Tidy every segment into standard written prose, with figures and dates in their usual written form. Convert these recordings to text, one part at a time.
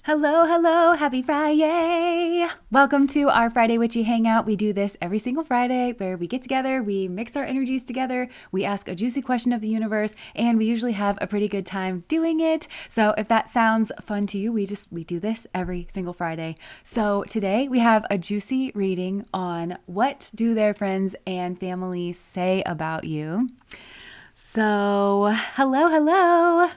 Hello, hello, happy Friday. Welcome to our Friday Witchy Hangout. We do this every single Friday where we get together, we mix our energies together, we ask a juicy question of the universe, and we usually have a pretty good time doing it. So if that sounds fun to you, we do this every single Friday. So today we have a juicy reading on what do their friends and family say about you. So, hello.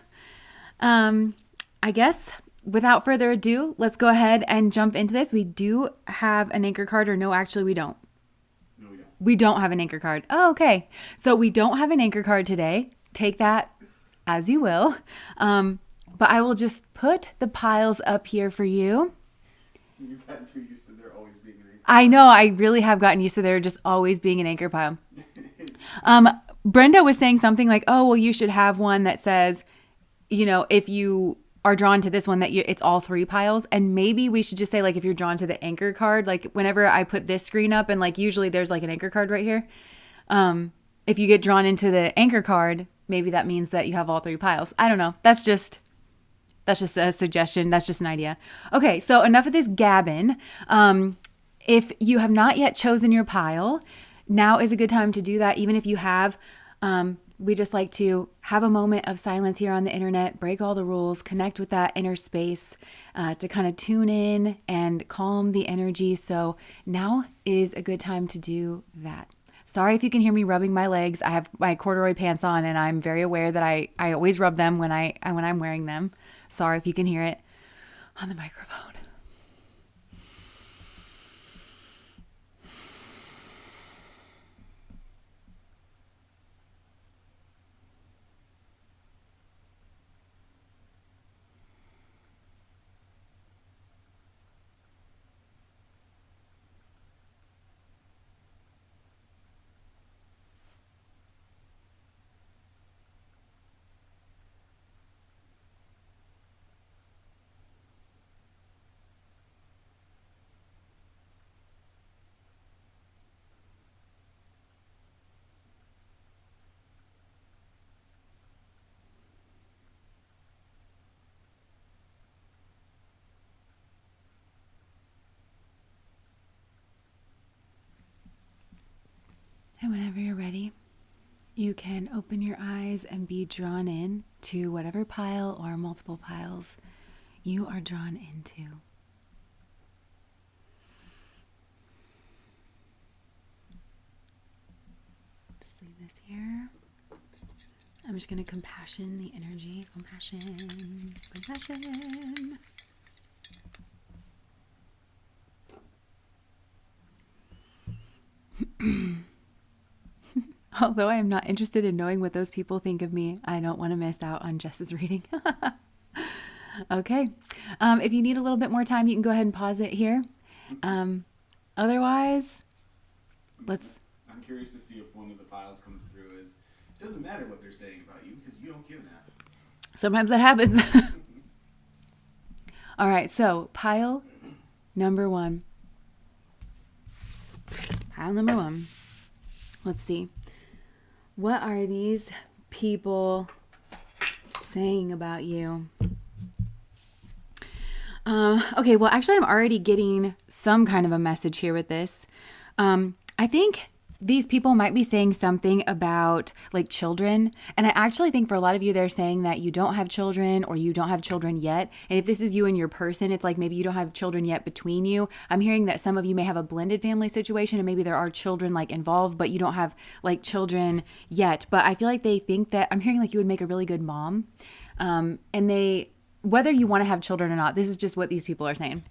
I guess without further ado, let's go ahead and jump into this. We do have an anchor card, or no, actually we don't. No, we don't. We don't have an anchor card. Oh, okay. So we don't have an anchor card today. Take that as you will. But I will just put the piles up here for you. You've gotten too used to there always being an anchor. I know, I really have gotten used to there just always being an anchor pile. Brenda was saying something like, oh, well, you should have one that says, if you are drawn to this one, it's all three piles. And maybe we should just say, like, if you're drawn to the anchor card, like whenever I put this screen up and like usually there's like an anchor card right here. If you get drawn into the anchor card, maybe that means that you have all three piles. I don't know. That's just a suggestion. That's just an idea. Okay, so enough of this gabbing. If you have not yet chosen your pile, now is a good time to do that. Even if you have, we just like to have a moment of silence here on the internet, break all the rules, connect with that inner space to kind of tune in and calm the energy. So now is a good time to do that. Sorry if you can hear me rubbing my legs. I have my corduroy pants on and I'm very aware that I always rub them when I'm wearing them. Sorry if you can hear it on the microphone. And whenever you're ready, you can open your eyes and be drawn in to whatever pile or multiple piles you are drawn into. Just leave this here. I'm just going to compassion the energy. Compassion. Although I am not interested in knowing what those people think of me, I don't want to miss out on Jess's reading. Okay. If you need a little bit more time, you can go ahead and pause it here. Otherwise, I'm curious to see if one of the piles comes through as, it doesn't matter what they're saying about you because you don't give an F. Sometimes that happens. All right. So pile number one. Let's see. What are these people saying about you? Okay, well, actually, I'm already getting some kind of a message here with this. I think these people might be saying something about like children. And I actually think for a lot of you, they're saying that you don't have children or you don't have children yet. And if this is you and your person, it's like maybe you don't have children yet between you. I'm hearing that some of you may have a blended family situation and maybe there are children like involved, but you don't have like children yet. But I feel like they think that I'm hearing like you would make a really good mom. And whether you want to have children or not, this is just what these people are saying.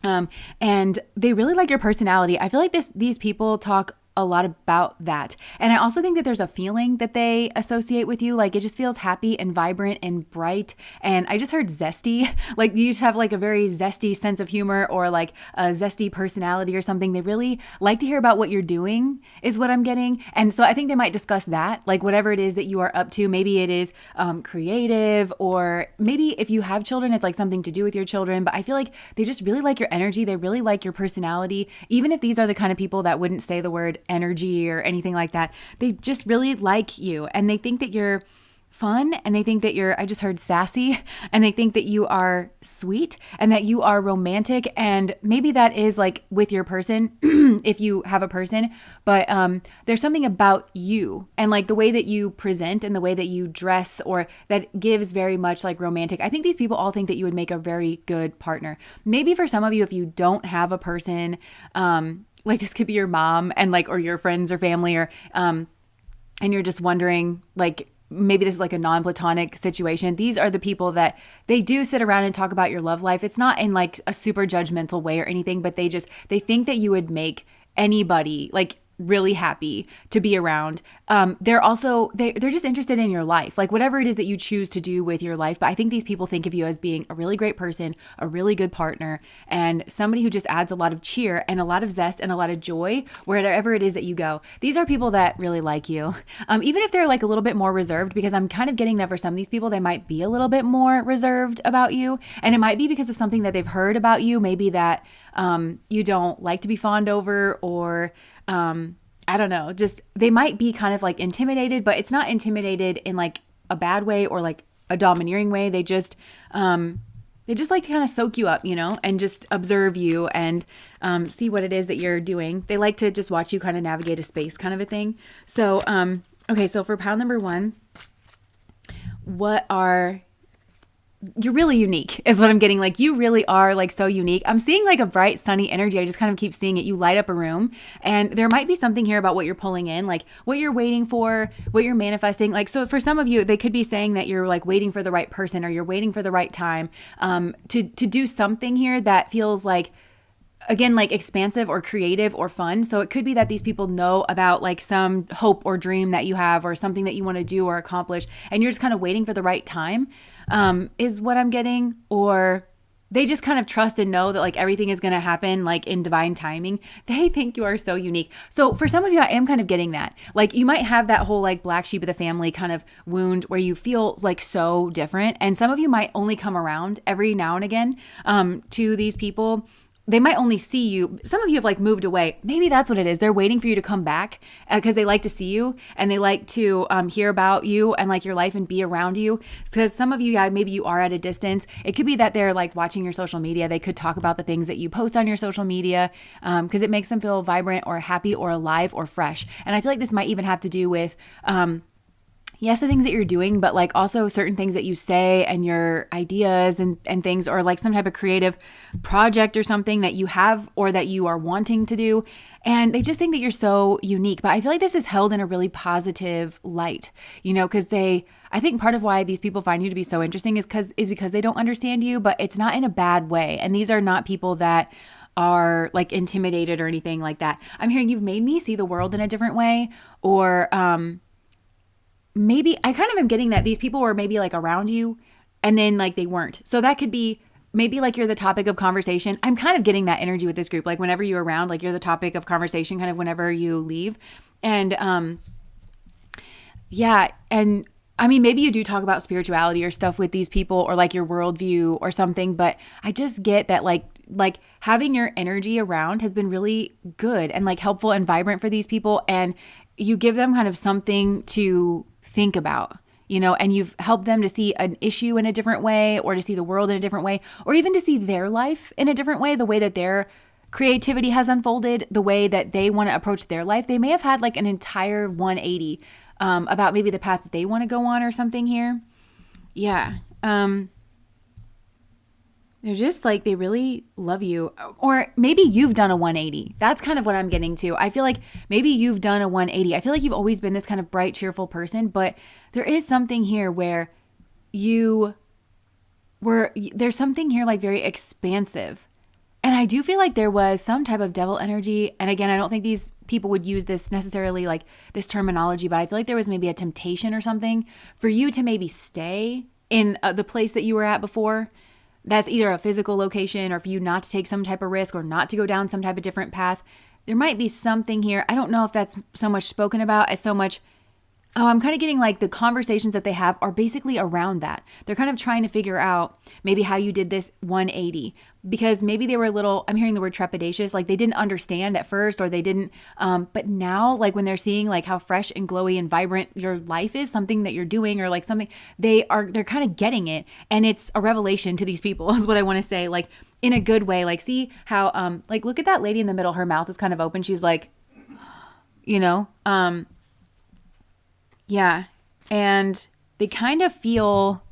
And they really like your personality. I feel like these people talk a lot about that. And I also think that there's a feeling that they associate with you. Like it just feels happy and vibrant and bright. And I just heard zesty, like you just have like a very zesty sense of humor or like a zesty personality or something. They really like to hear about what you're doing is what I'm getting. And so I think they might discuss that, like whatever it is that you are up to. Maybe it is creative, or maybe if you have children, it's like something to do with your children. But I feel like they just really like your energy. They really like your personality. Even if these are the kind of people that wouldn't say the word energy or anything like that, they just really like you. And they think that you're fun, and they think that you're, I just heard sassy, and they think that you are sweet and that you are romantic. And maybe that is like with your person, if you have a person, but there's something about you and like the way that you present and the way that you dress, or that gives very much like romantic. I think these people all think that you would make a very good partner. Maybe for some of you, if you don't have a person, like this could be your mom and like, or your friends or family, or and you're just wondering, like, maybe this is like a non-platonic situation. These are the people that they do sit around and talk about your love life. It's not in like a super judgmental way or anything, but they think that you would make anybody like really happy to be around. They're also, they're just interested in your life, like whatever it is that you choose to do with your life. But I think these people think of you as being a really great person, a really good partner, and somebody who just adds a lot of cheer and a lot of zest and a lot of joy wherever it is that you go. These are people that really like you. Even if they're like a little bit more reserved, because I'm kind of getting that for some of these people, they might be a little bit more reserved about you. And it might be because of something that they've heard about you, maybe that you don't like to be fawned over, or I don't know, just they might be kind of like intimidated, but it's not intimidated in like a bad way or like a domineering way. They just like to kind of soak you up, and just observe you and see what it is that you're doing. They like to just watch you kind of navigate a space, kind of a thing. So, okay, so for pile number 1, you're really unique is what I'm getting. Like, you really are like so unique. I'm seeing like a bright, sunny energy. I just kind of keep seeing it. You light up a room, and there might be something here about what you're pulling in, like what you're waiting for, what you're manifesting. Like, so for some of you, they could be saying that you're like waiting for the right person, or you're waiting for the right time to do something here that feels like, again, like expansive or creative or fun. So it could be that these people know about like some hope or dream that you have, or something that you want to do or accomplish, and you're just kind of waiting for the right time, is what I'm getting. Or they just kind of trust and know that like everything is going to happen like in divine timing. They think you are so unique. So for some of you, I am kind of getting that. Like, you might have that whole like black sheep of the family kind of wound where you feel like so different. And some of you might only come around every now and again to these people. They might only see you. Some of you have like moved away. Maybe that's what it is. They're waiting for you to come back because they like to see you, and they like to hear about you and like your life and be around you. Because some of you, maybe you are at a distance. It could be that they're like watching your social media. They could talk about the things that you post on your social media because it makes them feel vibrant or happy or alive or fresh. And I feel like this might even have to do with yes, the things that you're doing, but like also certain things that you say and your ideas and things, or like some type of creative project or something that you have or that you are wanting to do. And they just think that you're so unique. But I feel like this is held in a really positive light, because I think part of why these people find you to be so interesting is because they don't understand you, but it's not in a bad way. And these are not people that are like intimidated or anything like that. I'm hearing you've made me see the world in a different way, or maybe I kind of am getting that these people were maybe like around you and then like they weren't. So that could be maybe like you're the topic of conversation. I'm kind of getting that energy with this group. Like whenever you're around, like you're the topic of conversation kind of whenever you leave. And yeah. And I mean, maybe you do talk about spirituality or stuff with these people, or like your worldview or something, but I just get that like having your energy around has been really good and like helpful and vibrant for these people. And you give them kind of something to think about, and you've helped them to see an issue in a different way, or to see the world in a different way, or even to see their life in a different way, the way that their creativity has unfolded, the way that they want to approach their life. They may have had like an entire 180 about maybe the path that they want to go on or something here. Yeah. They're just like, they really love you. Or maybe you've done a 180. That's kind of what I'm getting to. I feel like maybe you've done a 180. I feel like you've always been this kind of bright, cheerful person, but there is something here where there's something here like very expansive. And I do feel like there was some type of devil energy. And again, I don't think these people would use this necessarily like this terminology, but I feel like there was maybe a temptation or something for you to maybe stay in the place that you were at before. That's either a physical location, or for you not to take some type of risk, or not to go down some type of different path. There might be something here. I don't know if that's so much spoken about as so much Oh, I'm kind of getting like the conversations that they have are basically around that. They're kind of trying to figure out maybe how you did this 180 because maybe they were a little, I'm hearing the word trepidatious, like they didn't understand at first or they didn't. But now, like when they're seeing like how fresh and glowy and vibrant your life is, something that you're doing or like something, they're kind of getting it. And it's a revelation to these people is what I want to say, like in a good way. Like see how, like look at that lady in the middle, her mouth is kind of open. She's like, you know, yeah. And they kind of feel,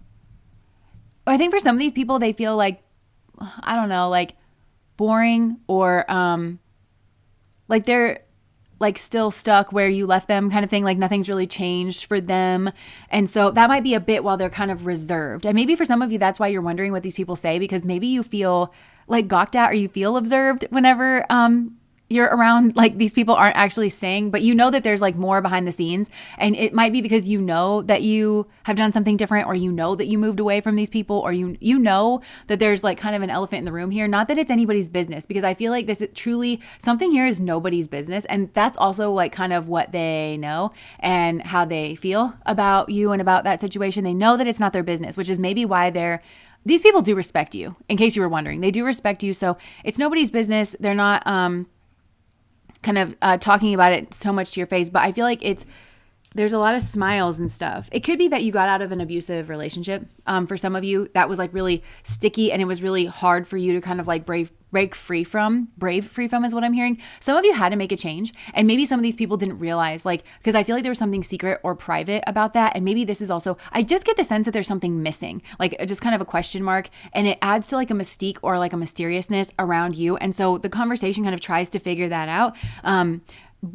I think for some of these people, they feel like, I don't know, like boring or like they're like still stuck where you left them kind of thing. Like nothing's really changed for them. And so that might be a bit while they're kind of reserved. And maybe for some of you, that's why you're wondering what these people say, because maybe you feel like gawked at or you feel observed whenever you're around like these people aren't actually saying, but you know that there's like more behind the scenes. And it might be because you know that you have done something different, or you know that you moved away from these people, or you know that there's like kind of an elephant in the room here. Not that it's anybody's business, because I feel like this is truly something here is nobody's business. And that's also like kind of what they know and how they feel about you and about that situation. They know that it's not their business, which is maybe why these people do respect you, in case you were wondering. They do respect you. So it's nobody's business. They're not kind of talking about it so much to your face, but I feel like there's a lot of smiles and stuff. It could be that you got out of an abusive relationship. For some of you, that was like really sticky and it was really hard for you to kind of like break free from is what I'm hearing. Some of you had to make a change, and maybe some of these people didn't realize, like, because I feel like there was something secret or private about that. And maybe this is also, I just get the sense that there's something missing, like just kind of a question mark, and it adds to like a mystique or like a mysteriousness around you. And so the conversation kind of tries to figure that out.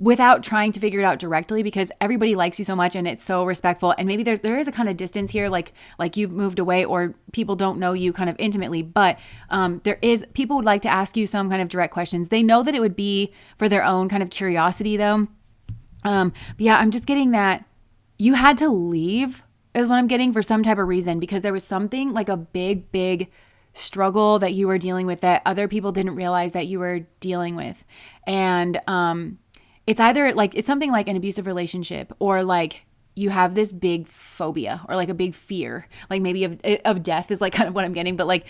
Without trying to figure it out directly, because everybody likes you so much and it's so respectful. And maybe there is a kind of distance here, like you've moved away or people don't know you kind of intimately, but people would like to ask you some kind of direct questions. They know that it would be for their own kind of curiosity though. But yeah, I'm just getting that you had to leave is what I'm getting for some type of reason, because there was something like a big struggle that you were dealing with that other people didn't realize that you were dealing with. And, it's either like, it's something like an abusive relationship, or like you have this big phobia or like a big fear, like maybe of death is like kind of what I'm getting, but like,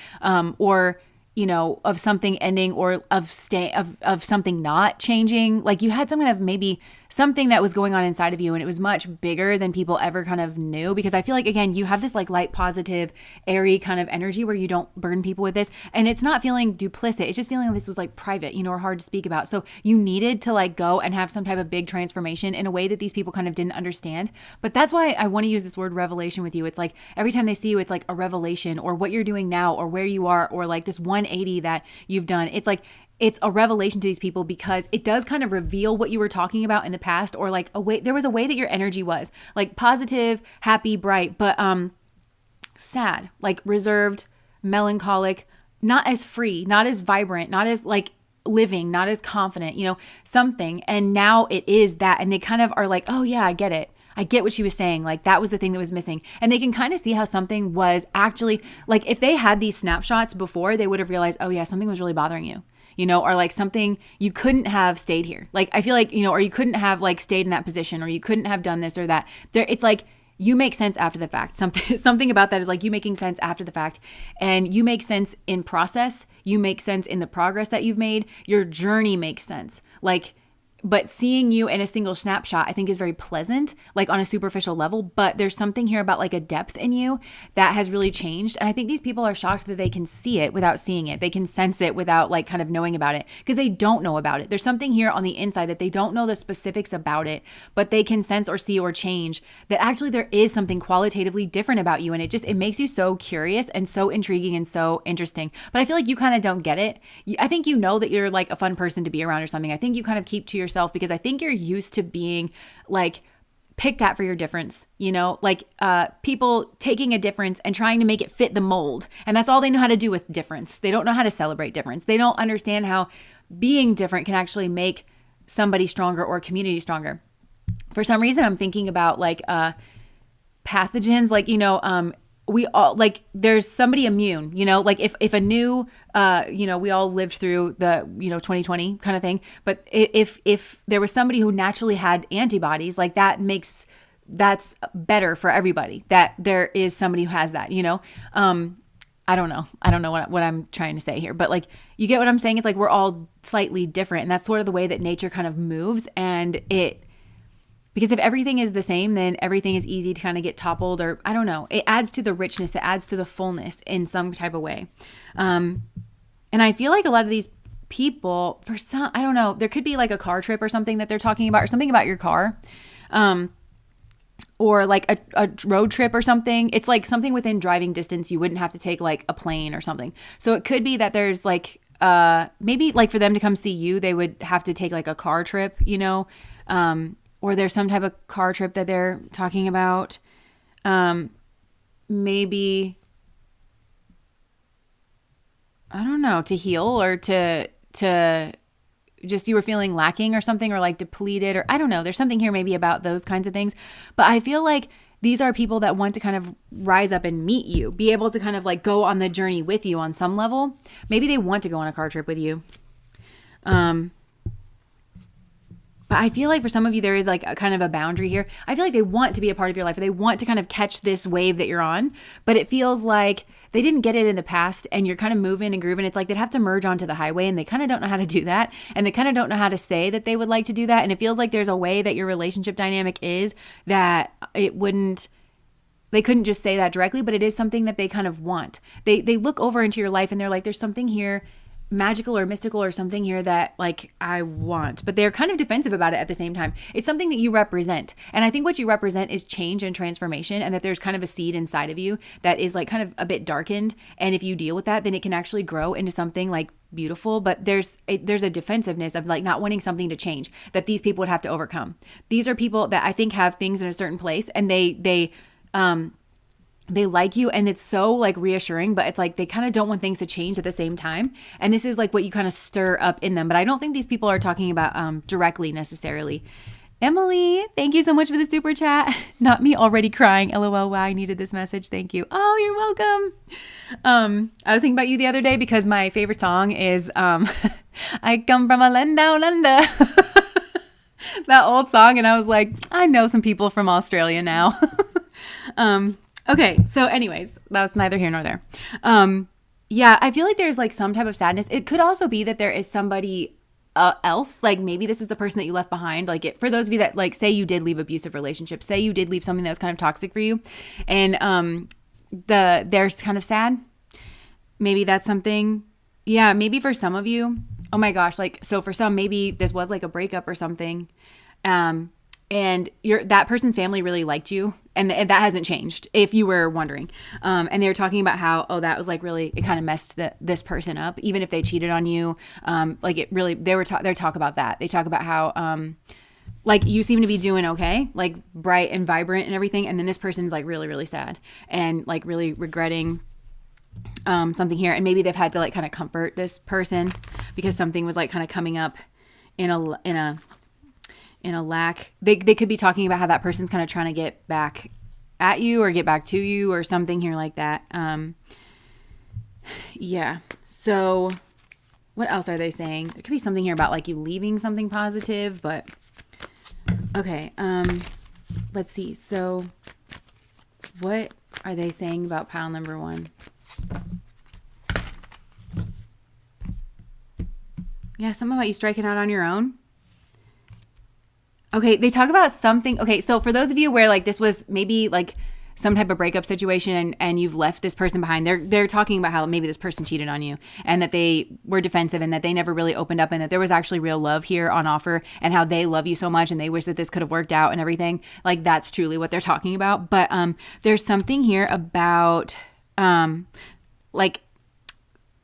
or, you know, of something ending, or of something not changing. Like you had some kind of maybe something that was going on inside of you, and it was much bigger than people ever kind of knew, because I feel like, again, you have this like light, positive, airy kind of energy where you don't burden people with this, and it's not feeling duplicit. It's just feeling like this was like private, you know, or hard to speak about. So you needed to like go and have some type of big transformation in a way that these people kind of didn't understand. But that's why I want to use this word revelation with you. It's like every time they see you, it's like a revelation, or what you're doing now, or where you are, or like this 180 that you've done. It's like, it's a revelation to these people, because it does kind of reveal what you were talking about in the past, or like there was a way that your energy was like positive, happy, bright, but sad, like reserved, melancholic, not as free, not as vibrant, not as like living, not as confident, you know, something. And now it is that. And they kind of are like, oh yeah, I get it. I get what she was saying. Like that was the thing that was missing. And they can kind of see how something was actually, like if they had these snapshots before, they would have realized, oh yeah, something was really bothering you. You know, or like something, you couldn't have stayed here. Like, I feel like, you know, or you couldn't have like stayed in that position, or you couldn't have done this or that. It's like, you make sense after the fact. Something about that is like you making sense after the fact, and you make sense in process. You make sense in the progress that you've made. Your journey makes sense. Like, but seeing you in a single snapshot, I think is very pleasant, like on a superficial level, but there's something here about like a depth in you that has really changed. And I think these people are shocked that they can see it without seeing it. They can sense it without like kind of knowing about it, because they don't know about it. There's something here on the inside that they don't know the specifics about it, but they can sense or see or change that actually there is something qualitatively different about you. And it makes you so curious and so intriguing and so interesting. But I feel like you kind of don't get it. I think you know that you're like a fun person to be around or something. I think you kind of keep to yourself, because I think you're used to being like picked at for your difference, you know, like people taking a difference and trying to make it fit the mold. And that's all they know how to do with difference. They don't know how to celebrate difference. They don't understand how being different can actually make somebody stronger or a community stronger. For some reason, I'm thinking about like pathogens, like, you know, we all like there's somebody immune, you know, like if a new, you know, we all lived through the, you know, 2020 kind of thing. But if there was somebody who naturally had antibodies, like that makes that's better for everybody, that there is somebody who has that, you know? I don't know. I don't know what I'm trying to say here, but like, you get what I'm saying? It's like we're all slightly different, and that's sort of the way that nature kind of moves. And because if everything is the same, then everything is easy to kind of get toppled, or I don't know. It adds to the richness. It adds to the fullness in some type of way. And I feel like a lot of these people, for some, I don't know, there could be like a car trip or something that they're talking about, or something about your car. Or like a road trip or something. It's like something within driving distance. You wouldn't have to take like a plane or something. So it could be that there's like, maybe like for them to come see you, they would have to take like a car trip, you know? Or there's some type of car trip that they're talking about. Maybe, I don't know, to heal, or to just you were feeling lacking or something, or like depleted, or I don't know. There's something here maybe about those kinds of things. But I feel like these are people that want to kind of rise up and meet you, be able to kind of like go on the journey with you on some level. Maybe they want to go on a car trip with you. But I feel like for some of you, there is like a kind of a boundary here. I feel like they want to be a part of your life. They want to kind of catch this wave that you're on, but it feels like they didn't get it in the past, and you're kind of moving and grooving. It's like they'd have to merge onto the highway, and they kind of don't know how to do that. And they kind of don't know how to say that they would like to do that. And it feels like there's a way that your relationship dynamic is that they couldn't just say that directly, but it is something that they kind of want. They look over into your life and they're like, there's something here magical or mystical or something here that like I want, but they're kind of defensive about it at the same time. It's something that you represent. And I think what you represent is change and transformation, and that there's kind of a seed inside of you that is like kind of a bit darkened. And if you deal with that, then it can actually grow into something like beautiful. But there's a defensive-ness of like not wanting something to change that these people would have to overcome. These are people that I think have things in a certain place, and they like you, and it's so like reassuring, but it's like they kind of don't want things to change at the same time. And this is like what you kind of stir up in them. But I don't think these people are talking about directly necessarily. Emily, thank you so much for the super chat. Not me already crying. LOL. Wow, I needed this message. Thank you. Oh, you're welcome. I was thinking about you the other day because my favorite song is I Come From a Land Down Under. That old song. And I was like, I know some people from Australia now. Okay, so anyways, that's neither here nor there. Yeah, I feel like there's like some type of sadness. It could also be that there is somebody else, like maybe this is the person that you left behind. Like for those of you that like say you did leave abusive relationships, say you did leave something that was kind of toxic for you, and they're kind of sad. Maybe that's something. Yeah, maybe for some of you, oh my gosh, like so for some, maybe this was like a breakup or something. And that person's family really liked you, and that hasn't changed, if you were wondering. And they were talking about how, that was like really, it kind of messed this person up, even if they cheated on you. Like it really, they talk about that. They talk about how, like you seem to be doing okay, like bright and vibrant and everything. And then this person's like really, really sad and like really regretting something here. And maybe they've had to like kind of comfort this person because something was like kind of coming up in a lack. They could be talking about how that person's kind of trying to get back at you or get back to you or something here like that. Yeah. So what else are they saying? There could be something here about like you leaving something positive, but okay. Let's see. So what are they saying about pile number 1? Yeah. Something about you striking out on your own. Okay, they talk about something. Okay, so for those of you where like this was maybe like some type of breakup situation and you've left this person behind, they're talking about how maybe this person cheated on you and that they were defensive and that they never really opened up and that there was actually real love here on offer and how they love you so much and they wish that this could have worked out and everything. Like that's truly what they're talking about. But there's something here about like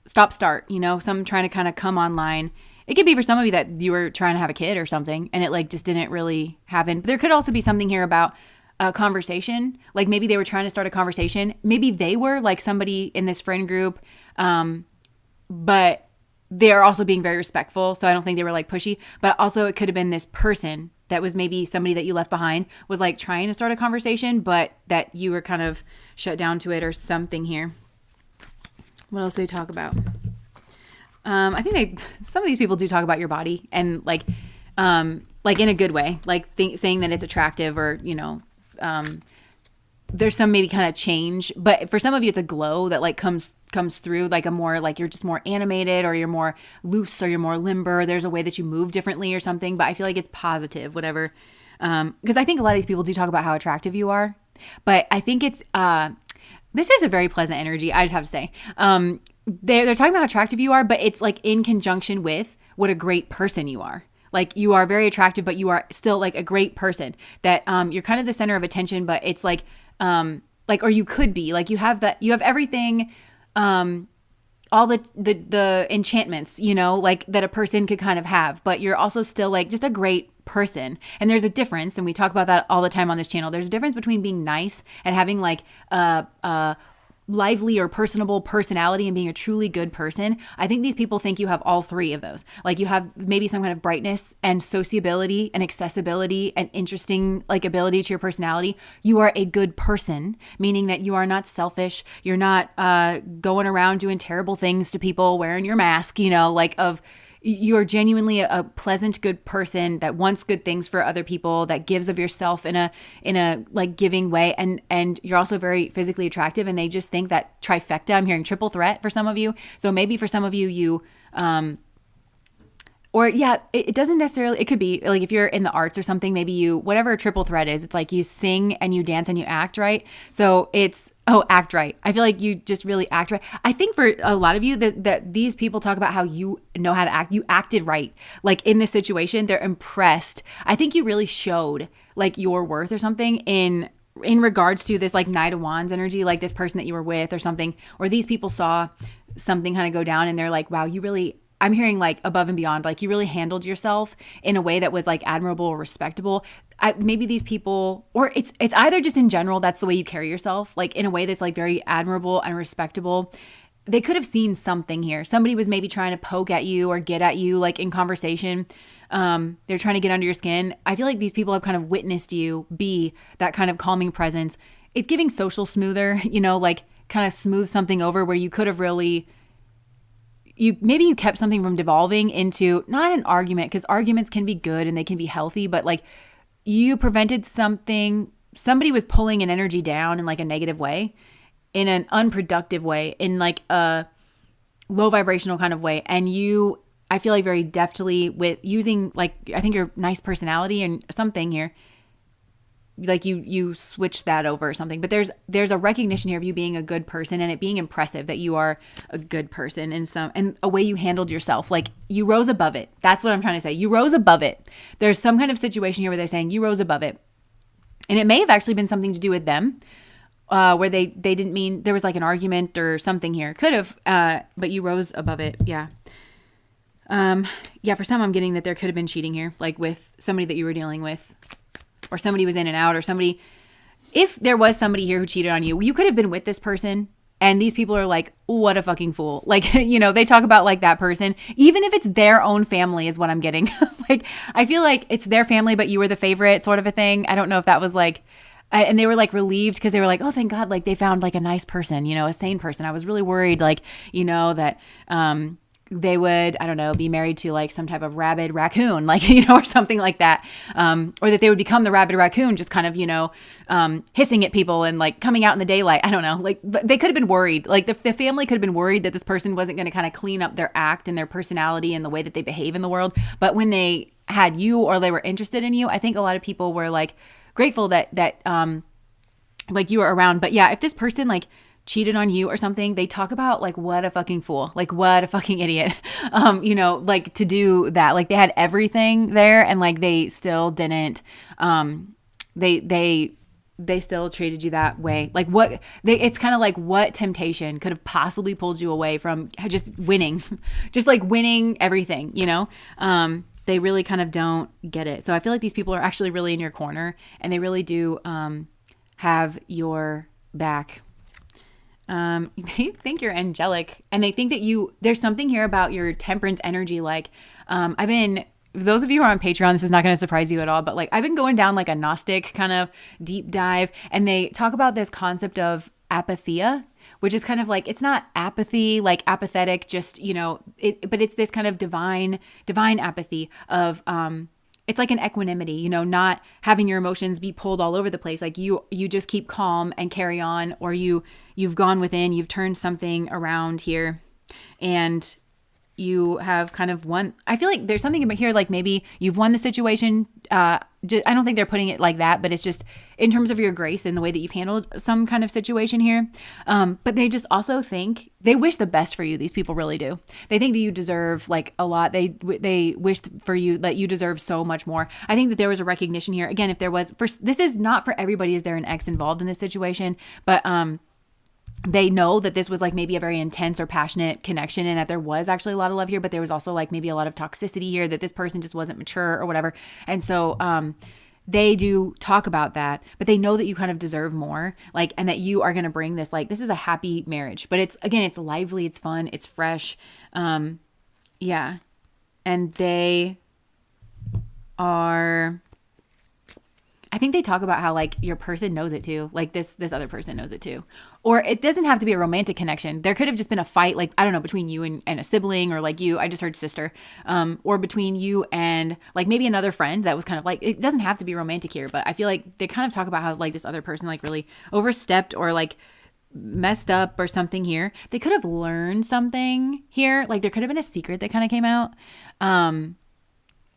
stop start, you know, some trying to kind of come online. It could be for some of you that you were trying to have a kid or something and it like just didn't really happen. But there could also be something here about a conversation. Like maybe they were trying to start a conversation. Maybe they were like somebody in this friend group, but they're also being very respectful. So I don't think they were like pushy, but also it could have been this person that was maybe somebody that you left behind was like trying to start a conversation, but that you were kind of shut down to it or something here. What else do they talk about? I think some of these people do talk about your body and like in a good way, like saying that it's attractive or, you know, there's some maybe kind of change, but for some of you it's a glow that like comes through, like a more like you're just more animated, or you're more loose, or you're more limber. There's a way that you move differently or something, but I feel like it's positive, whatever. Because I think a lot of these people do talk about how attractive you are, but I think it's this is a very pleasant energy, I just have to say. They're talking about how attractive you are, but it's like in conjunction with what a great person you are. Like you are very attractive, but you are still like a great person, that you're kind of the center of attention, but it's like or you could be like, you have everything, all the enchantments, like that a person could kind of have, but you're also still like just a great person. And there's a difference, and we talk about that all the time on this channel. There's a difference between being nice and having like a lively or personable personality and being a truly good person. I think these people think you have all three of those. Like you have maybe some kind of brightness and sociability and accessibility and interesting like ability to your personality. You are a good person, meaning that you are not selfish. You're not going around doing terrible things to people, wearing your mask, you're genuinely a pleasant, good person that wants good things for other people, that gives of yourself in a like giving way. And you're also very physically attractive, and they just think that trifecta. I'm hearing triple threat for some of you. So maybe for some of you, it doesn't necessarily, it could be like if you're in the arts or something, maybe you, whatever a triple threat is, it's like you sing and you dance and you act right. So it's, act right. I feel like you just really act right. I think for a lot of you that these people talk about how you know how to act. You acted right. Like in this situation, they're impressed. I think you really showed like your worth or something in regards to this like Knight of Wands energy, like this person that you were with or something, or these people saw something kind of go down and they're like, wow, you really, I'm hearing like above and beyond, like you really handled yourself in a way that was like admirable or respectable. Maybe these people, or it's either just in general, that's the way you carry yourself, like in a way that's like very admirable and respectable. They could have seen something here. Somebody was maybe trying to poke at you or get at you, like in conversation. They're trying to get under your skin. I feel like these people have kind of witnessed you be that kind of calming presence. It's giving social smoother, like kind of smooth something over where you could have really, maybe you kept something from devolving into not an argument, because arguments can be good and they can be healthy, but like you prevented something. Somebody was pulling an energy down in like a negative way, in an unproductive way, in like a low vibrational kind of way. And you, I feel like very deftly with using like, I think your nice personality and something here, like you switch that over or something. But there's a recognition here of you being a good person and it being impressive that you are a good person, and a way you handled yourself. Like you rose above it. That's what I'm trying to say. You rose above it. There's some kind of situation here where they're saying you rose above it. And it may have actually been something to do with them, where they didn't mean, there was like an argument or something here. Could have, but you rose above it. Yeah. For some, I'm getting that there could have been cheating here, like with somebody that you were dealing with, or somebody was in and out, or somebody, if there was somebody here who cheated on you, you could have been with this person. And these people are like, what a fucking fool. Like, they talk about like that person, even if it's their own family is what I'm getting. Like, I feel like it's their family, but you were the favorite sort of a thing. I don't know if that was like, and they were like relieved because they were like, oh, thank God. Like they found like a nice person, a sane person. I was really worried, like, that, they would, I don't know, be married to like some type of rabid raccoon, like, or something like that. Or that they would become the rabid raccoon, just kind of, hissing at people and like coming out in the daylight. I don't know. Like, but they could have been worried. Like the family could have been worried that this person wasn't going to kind of clean up their act and their personality and the way that they behave in the world. But when they had you, or they were interested in you, I think a lot of people were like grateful that like you were around. But yeah, if this person like cheated on you or something, they talk about like, what a fucking fool, like what a fucking idiot, like to do that. Like they had everything there and like they still didn't, they still treated you that way. Like it's kind of like what temptation could have possibly pulled you away from just winning, just like winning everything, they really kind of don't get it. So I feel like these people are actually really in your corner and they really do, have your back. They think you're angelic and they think that there's something here about your temperance energy. Like, those of you who are on Patreon, this is not going to surprise you at all, but like I've been going down like a Gnostic kind of deep dive, and they talk about this concept of apatheia, which is kind of like, it's not apathy, like apathetic, just, but it's this kind of divine apathy of, it's like an equanimity, you know, not having your emotions be pulled all over the place. Like you just keep calm and carry on, or you've gone within, you've turned something around here, and you have kind of won. I feel like there's something about here, like maybe you've won the situation. I don't think they're putting it like that, but it's just in terms of your grace and the way that you've handled some kind of situation here. But they just also think they wish the best for you. These people really do. They think that you deserve like a lot. They wish for you that you deserve so much more. I think that there was a recognition here. Again, if there was, this is not for everybody. Is there an ex involved in this situation? But they know that this was like maybe a very intense or passionate connection, and that there was actually a lot of love here, but there was also like maybe a lot of toxicity here, that this person just wasn't mature or whatever. And so they do talk about that, but they know that you kind of deserve more, like, and that you are going to bring this, like, this is a happy marriage, but it's, again, it's lively, it's fun, it's fresh. Yeah. And they are, I think they talk about how like your person knows it too. Like this other person knows it too. Or it doesn't have to be a romantic connection. There could have just been a fight, like, I don't know, between you and a sibling, or like you, I just heard sister, or between you and like maybe another friend that was kind of like, it doesn't have to be romantic here, but I feel like they kind of talk about how like this other person like really overstepped or like messed up or something here. They could have learned something here. Like there could have been a secret that kind of came out.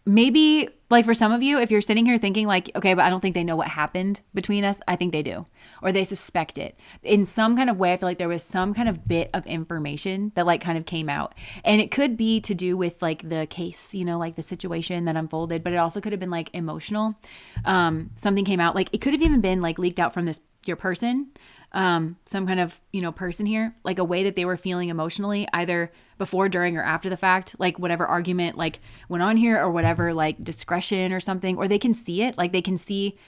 Maybe like for some of you, if you're sitting here thinking like, okay, but I don't think they know what happened between us, I think they do, or they suspect it in some kind of way. I feel like there was some kind of bit of information that like kind of came out, and it could be to do with like the case, you know, like the situation that unfolded, but it also could have been like emotional. Something came out, like it could have even been like leaked out from your person, some kind of, you know, person here, like a way that they were feeling emotionally, either before, during, or after the fact, like whatever argument like went on here, or whatever like discretion or something, or they can see it, like they can see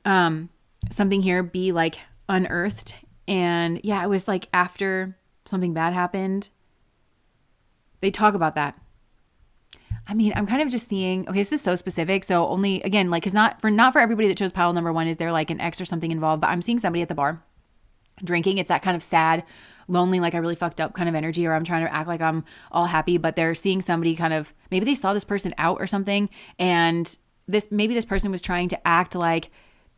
something here be like unearthed. And yeah, it was like after something bad happened, they talk about that. I mean, I'm kind of just seeing, okay, this is so specific. So only, again, like, cause not for everybody that chose pile number one is there like an ex or something involved, but I'm seeing somebody at the bar drinking. It's that kind of sad, lonely, like I really fucked up kind of energy, or I'm trying to act like I'm all happy, but they're seeing somebody kind of, maybe they saw this person out or something, and maybe this person was trying to act like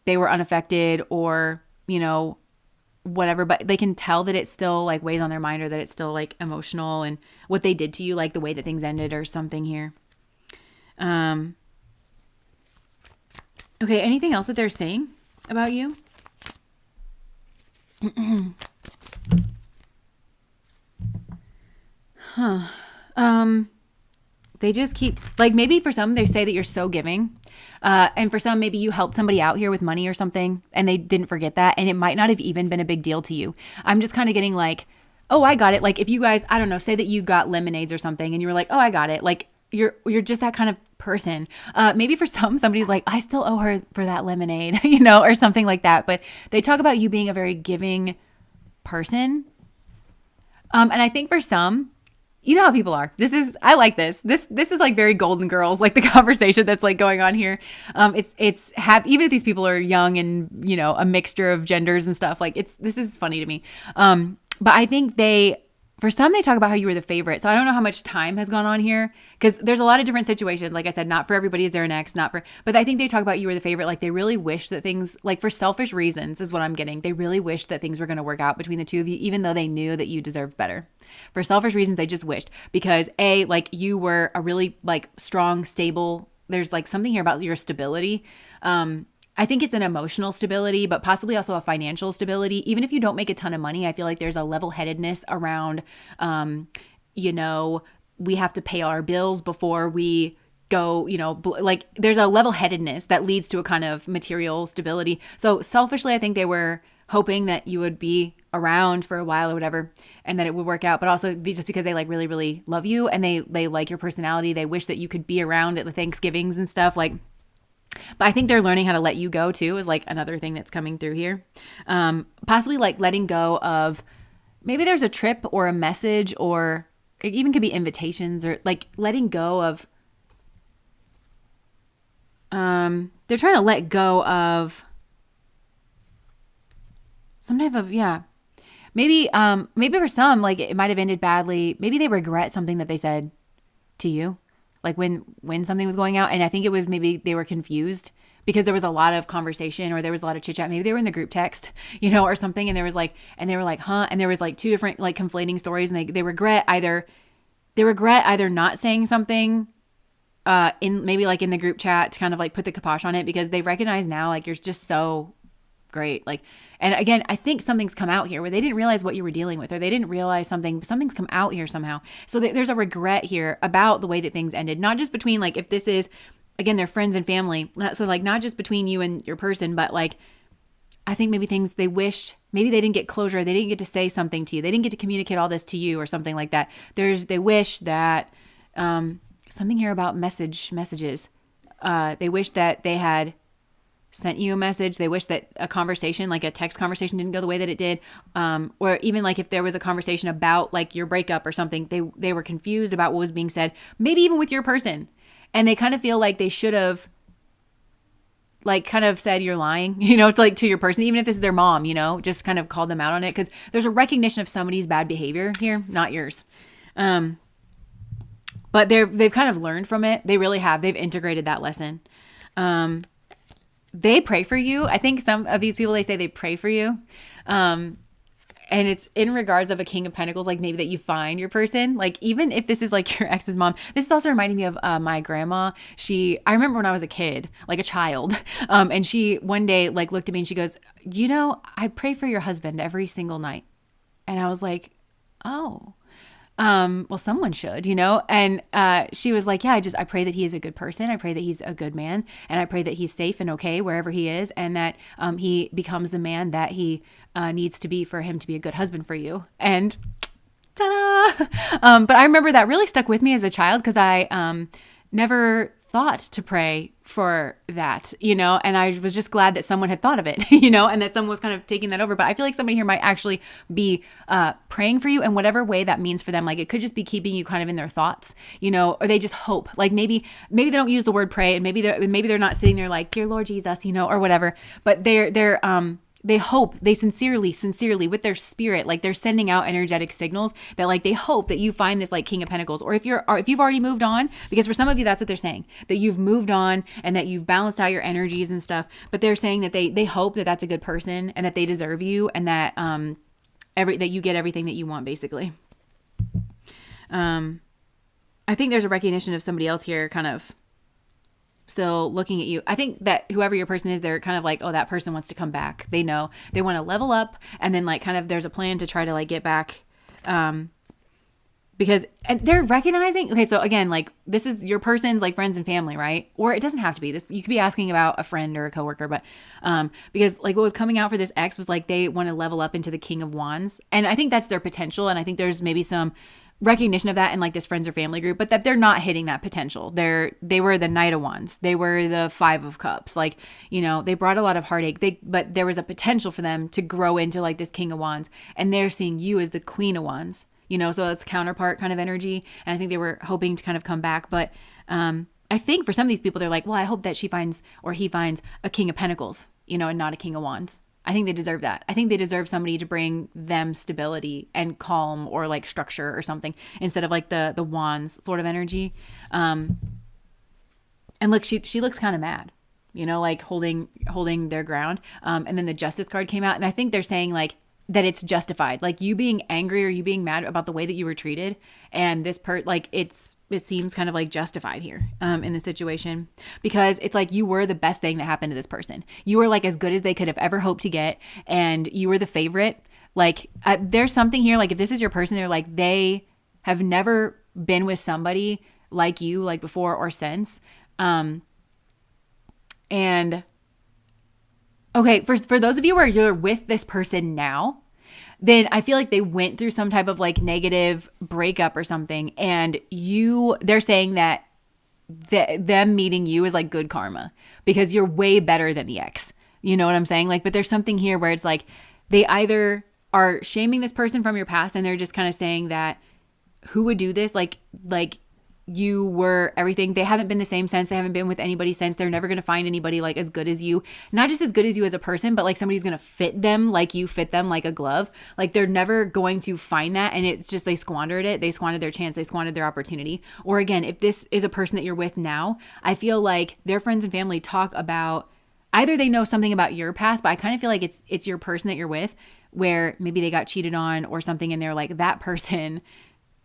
they were unaffected, or, you know, whatever, but they can tell that it still like weighs on their mind, or that it's still like emotional, and what they did to you, like the way that things ended or something here. Okay, anything else that they're saying about you? They just keep, like, maybe for some, they say that you're so giving. And for some, maybe you helped somebody out here with money or something, and they didn't forget that. And it might not have even been a big deal to you. I'm just kind of getting like, oh, I got it. Like if you guys, I don't know, say that you got lemonades or something, and you were like, oh, I got it. Like you're just that kind of person. Maybe for somebody's like, I still owe her for that lemonade, you know, or something like that. But they talk about you being a very giving person. And I think for some, you know how people are. I like this. This is like very Golden Girls, like the conversation that's like going on here. Even if these people are young and, you know, a mixture of genders and stuff, like this is funny to me. But I think for some, they talk about how you were the favorite. So I don't know how much time has gone on here, because there's a lot of different situations. Like I said, not for everybody is there an ex, but I think they talk about you were the favorite. Like they really wish that things, like for selfish reasons is what I'm getting. They really wished that things were going to work out between the two of you, even though they knew that you deserved better. For selfish reasons, they just wished, because like you were a really like strong, stable, there's like something here about your stability. I think it's an emotional stability, but possibly also a financial stability. Even if you don't make a ton of money, I feel like there's a level-headedness around, you know, we have to pay our bills before we go, you know, like there's a level-headedness that leads to a kind of material stability. So selfishly, I think they were hoping that you would be around for a while or whatever, and that it would work out, but also just because they like really, really love you, and they like your personality. They wish that you could be around at the Thanksgivings and stuff, like. But I think they're learning how to let you go too, is like another thing that's coming through here. Possibly like letting go of, maybe there's a trip or a message, or it even could be invitations, or like letting go of, they're trying to let go of some type of, yeah. Maybe for some, like it might have ended badly. Maybe they regret something that they said to you. like when something was going out. And I think it was maybe they were confused because there was a lot of conversation or there was a lot of chit chat. Maybe they were in the group text, or something. And there was like, and they were like, huh? And there was like two different like conflating stories, and they regret either not saying something in maybe like in the group chat to kind of like put the kibosh on it, because they recognize now like you're just so great. Like, and again, I think something's come out here where they didn't realize what you were dealing with, or they didn't realize something's come out here somehow. So there's a regret here about the way that things ended, not just between like, if this is, again, they're friends and family. So like not just between you and your person, but like, I think maybe things they wish, maybe they didn't get closure. They didn't get to say something to you. They didn't get to communicate all this to you or something like that. They wish that, something here about messages. They wish that they had sent you a message. They wish that a conversation, like a text conversation, didn't go the way that it did. Or even like if there was a conversation about like your breakup or something, they were confused about what was being said, maybe even with your person. And they kind of feel like they should have like kind of said you're lying, to your person, even if this is their mom, just kind of called them out on it. Cause there's a recognition of somebody's bad behavior here, not yours. But they've kind of learned from it. They really have. They've integrated that lesson. They pray for you. I think some of these people, they say they pray for you. And it's in regards of a King of Pentacles, like maybe that you find your person. Like even if this is like your ex's mom, this is also reminding me of my grandma. I remember when I was a kid, like a child, and she one day like looked at me and she goes, I pray for your husband every single night. And I was like, oh. Well, someone should, and, she was like, yeah, I pray that he is a good person. I pray that he's a good man, and I pray that he's safe and okay wherever he is. And that, he becomes the man that he, needs to be for him to be a good husband for you. And ta-da! But I remember that really stuck with me as a child, cause I, never thought to pray for that, and I was just glad that someone had thought of it, and that someone was kind of taking that over. But I feel like somebody here might actually be praying for you in whatever way that means for them. Like it could just be keeping you kind of in their thoughts, or they just hope. Like maybe they don't use the word pray, and maybe they're not sitting there like, dear Lord Jesus, or whatever. But they hope, they sincerely with their spirit, like they're sending out energetic signals that like they hope that you find this like King of Pentacles, or if you've already moved on, because for some of you that's what they're saying, that you've moved on and that you've balanced out your energies and stuff. But they're saying that they hope that that's a good person and that they deserve you, and that that you get everything that you want, basically. I think there's a recognition of somebody else here kind of still looking at you. I think that whoever your person is, they're kind of like, oh, that person wants to come back. They know they want to level up, and then like kind of there's a plan to try to like get back, because and they're recognizing, okay, so again, like this is your person's like friends and family, right? Or it doesn't have to be this. You could be asking about a friend or a coworker, but because like what was coming out for this ex was like they want to level up into the King of Wands, and I think that's their potential, and I think there's maybe some recognition of that in like this friends or family group, but that they're not hitting that potential. They were the Knight of Wands. They were the Five of Cups. Like, they brought a lot of heartache. But there was a potential for them to grow into like this King of Wands, and they're seeing you as the Queen of Wands, so it's counterpart kind of energy. And I think they were hoping to kind of come back. But, I think for some of these people, they're like, well, I hope that she finds, or he finds a King of Pentacles, and not a King of Wands. I think they deserve that. I think they deserve somebody to bring them stability and calm, or like structure or something, instead of like the wands sort of energy. And look, she looks kind of mad, like holding their ground. And then the Justice card came out, and I think they're saying like that it's justified, like you being angry or you being mad about the way that you were treated, and this like it seems kind of like justified here in the situation, because it's like you were the best thing that happened to this person. You were like as good as they could have ever hoped to get, and you were the favorite. Like there's something here, like if this is your person, they're like they have never been with somebody like you, like before or since. And okay, for those of you where you're with this person now, then I feel like they went through some type of like negative breakup or something, and they're saying that them meeting you is like good karma, because you're way better than the ex. You know what I'm saying? Like, but there's something here where it's like they either are shaming this person from your past, and they're just kind of saying that who would do this? Like you were everything. They haven't been the same since. They haven't been with anybody since. They're never going to find anybody like as good as you. Not just as good as you as a person, but like somebody who's going to fit them like you fit them like a glove. Like they're never going to find that. And it's just they squandered it. They squandered their chance. They squandered their opportunity. Or again, if this is a person that you're with now, I feel like their friends and family talk about either they know something about your past, but I kind of feel like it's your person that you're with where maybe they got cheated on or something and they're like, that person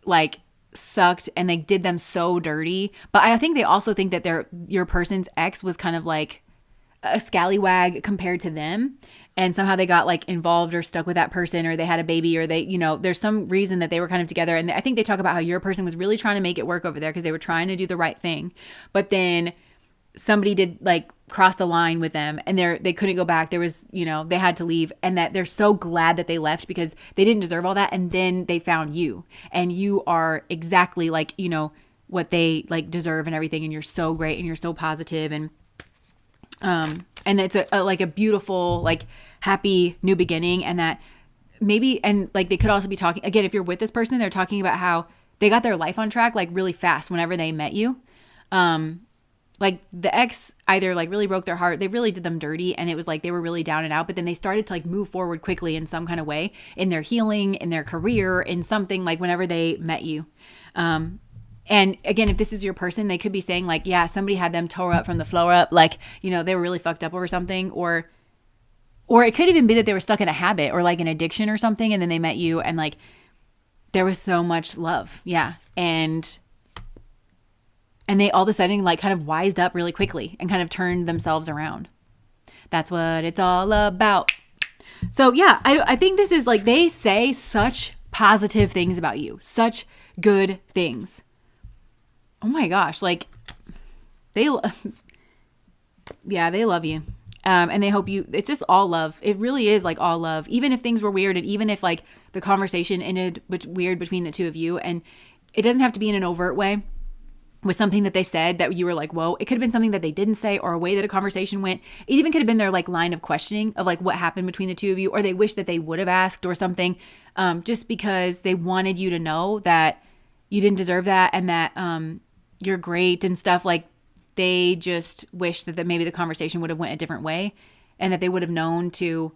like sucked and they did them so dirty. But I think they also think that your person's ex was kind of like a scallywag compared to them. And somehow they got like involved or stuck with that person, or they had a baby, or they, there's some reason that they were kind of together. And I think they talk about how your person was really trying to make it work over there because they were trying to do the right thing. But then somebody did like cross the line with them and they couldn't go back. There was, they had to leave, and that they're so glad that they left because they didn't deserve all that. And then they found you, and you are exactly like, what they like deserve and everything. And you're so great and you're so positive. And it's like a beautiful, like happy new beginning. And that maybe, and like they could also be talking again, if you're with this person, they're talking about how they got their life on track, like really fast whenever they met you. Like the ex either like really broke their heart. They really did them dirty. And it was like, they were really down and out, but then they started to like move forward quickly in some kind of way in their healing, in their career, in something like whenever they met you. And again, if this is your person, they could be saying like, yeah, somebody had them tore up from the floor up. Like, they were really fucked up over something, or it could even be that they were stuck in a habit or like an addiction or something. And then they met you and like, there was so much love. Yeah. And they all of a sudden like kind of wised up really quickly and kind of turned themselves around. That's what it's all about. So yeah, I think this is like, they say such positive things about you, such good things. Oh my gosh. Like they love you. And they hope it's just all love. It really is like all love, even if things were weird. And even if like the conversation ended weird between the two of you, and it doesn't have to be in an overt way with something that they said that you were like, whoa, it could have been something that they didn't say, or a way that a conversation went. It even could have been their like line of questioning of like what happened between the two of you, or they wish that they would have asked or something, just because they wanted you to know that you didn't deserve that and that you're great and stuff. Like they just wish that maybe the conversation would have went a different way, and that they would have known to,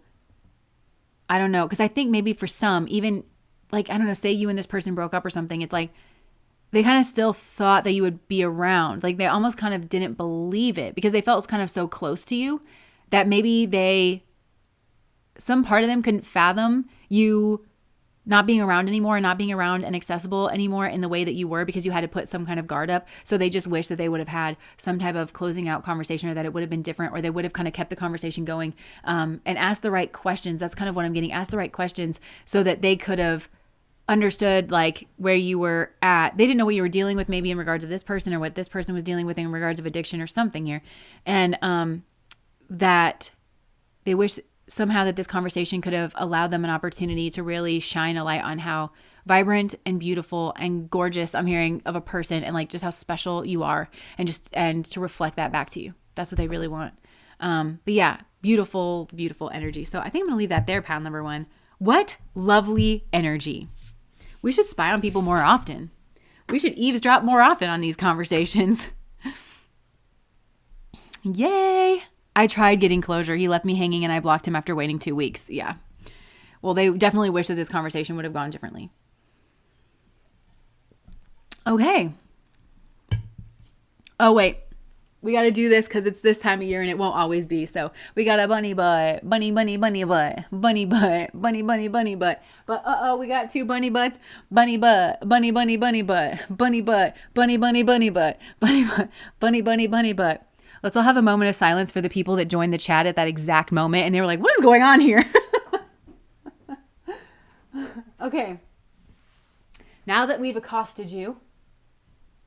I don't know. Cause I think maybe for some, even like, I don't know, say you and this person broke up or something. It's like, they kind of still thought that you would be around. Like they almost kind of didn't believe it because they felt kind of so close to you that maybe some part of them couldn't fathom you not being around anymore and not being around and accessible anymore in the way that you were, because you had to put some kind of guard up. So they just wish that they would have had some type of closing out conversation, or that it would have been different, or they would have kind of kept the conversation going, and asked the right questions. That's kind of what I'm getting. Asked the right questions so that they could have understood like where you were at. They didn't know what you were dealing with maybe in regards of this person, or what this person was dealing with in regards of addiction or something here. And that they wish somehow that this conversation could have allowed them an opportunity to really shine a light on how vibrant and beautiful and gorgeous I'm hearing of a person, and like just how special you are, and to reflect that back to you. That's what they really want. But yeah, beautiful, beautiful energy. So I think I'm gonna leave that there, pile number 1. What lovely energy. We should spy on people more often. We should eavesdrop more often on these conversations. Yay. I tried getting closure. He left me hanging and I blocked him after waiting 2 weeks. Yeah. Well, they definitely wish that this conversation would have gone differently. Okay. Oh, wait. We got to do this because it's this time of year and it won't always be. So we got a bunny butt, bunny butt, bunny butt, bunny butt. But we got 2 bunny butts, bunny butt, bunny butt, bunny butt, bunny butt, bunny butt, bunny butt. Let's all have a moment of silence for the people that joined the chat at that exact moment. And they were like, what is going on here? Okay. Now that we've accosted you.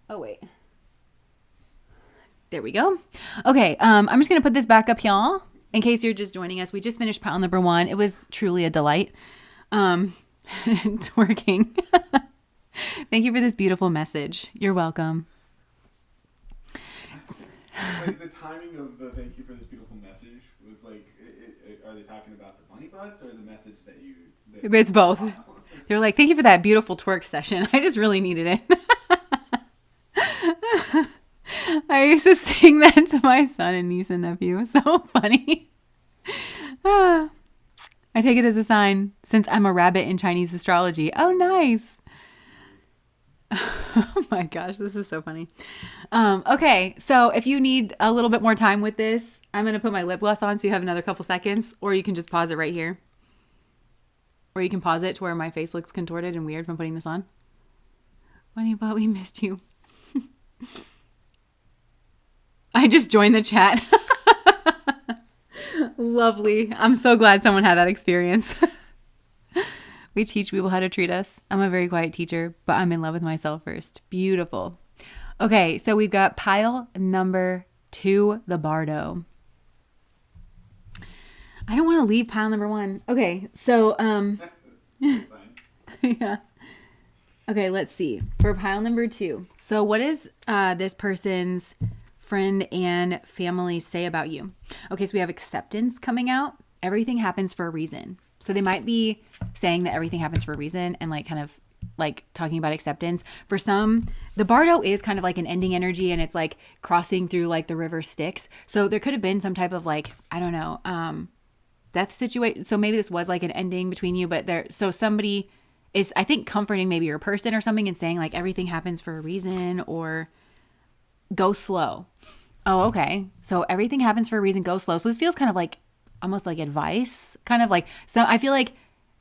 Oh, wait. There we go. Okay, I'm just going to put this back up, y'all, in case you're just joining us. We just finished pile number 1. It was truly a delight. It's working. Thank you for this beautiful message. You're welcome. Like the timing of the thank you for this beautiful message was like, are they talking about the bunny butts or the message that you... It's both. They're like, thank you for that beautiful twerk session. I just really needed it. I used to sing that to my son and niece and nephew. So funny. Ah, I take it as a sign since I'm a rabbit in Chinese astrology. Oh, nice. Oh my gosh, this is so funny. Okay, so if you need a little bit more time with this, I'm going to put my lip gloss on so you have another couple seconds, or you can just pause it right here. Or you can pause it to where my face looks contorted and weird from putting this on. Funny, but we missed you. I just joined the chat. Lovely. I'm so glad someone had that experience. We teach people how to treat us. I'm a very quiet teacher, but I'm in love with myself first. Beautiful. Okay, so we've got pile number 2, the Bardo. I don't want to leave pile number 1. Okay, so yeah. Okay, let's see. For pile number 2. So what does this person's friend and family say about you? Okay, so we have acceptance coming out. Everything happens for a reason. So they might be saying that everything happens for a reason and like kind of like talking about acceptance. For some, the Bardo is kind of like an ending energy and it's like crossing through like the river Styx. So there could have been some type of like, I don't know, death situation. So maybe this was like an ending between you, but so somebody is, I think, comforting maybe your person or something and saying like everything happens for a reason or go slow. Oh, okay. So everything happens for a reason, go slow. So this feels kind of like almost like advice, kind of like, so I feel like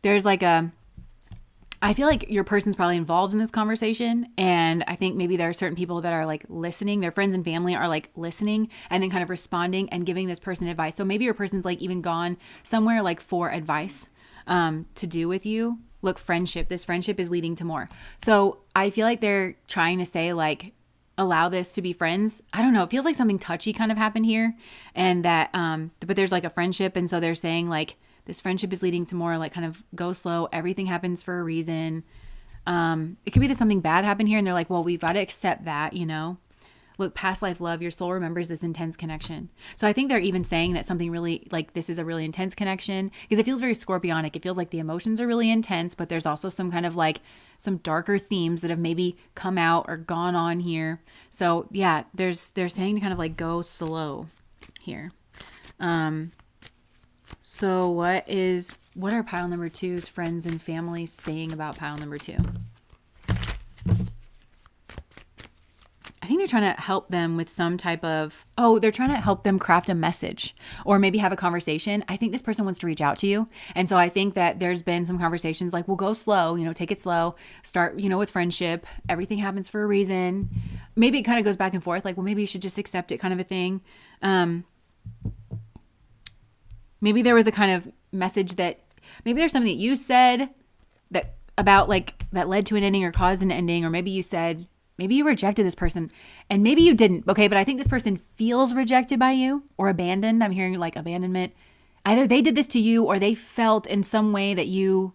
there's like I feel like your person's probably involved in this conversation. And I think maybe there are certain people that are like listening, their friends and family are like listening and then kind of responding and giving this person advice. So maybe your person's like even gone somewhere like for advice to do with you. Look, friendship, this friendship is leading to more. So I feel like they're trying to say like, allow this to be friends. I don't know. It feels like something touchy kind of happened here and that, but there's like a friendship. And so they're saying like, this friendship is leading to more, like kind of go slow. Everything happens for a reason. It could be that something bad happened here and they're like, well, we've got to accept that, you know, look, past life love, your soul remembers this intense connection. So I think they're even saying that something really like this is a really intense connection because it feels very scorpionic. It feels like the emotions are really intense, but there's also some kind of like some darker themes that have maybe come out or gone on here. So yeah, they're saying to kind of like go slow here. So what are pile number 2's friends and family saying about pile number 2? I think they're trying to help them with some type of, they're trying to help them craft a message or maybe have a conversation. I think this person wants to reach out to you. And so I think that there's been some conversations like, well, go slow, you know, take it slow, start, you know, with friendship. Everything happens for a reason. Maybe it kind of goes back and forth. Like, well, maybe you should just accept it kind of a thing. Maybe there was a kind of message that maybe there's something that you said that about like that led to an ending or caused an ending, or maybe you said, maybe you rejected this person and maybe you didn't. Okay. But I think this person feels rejected by you or abandoned. I'm hearing like abandonment. Either they did this to you or they felt in some way that you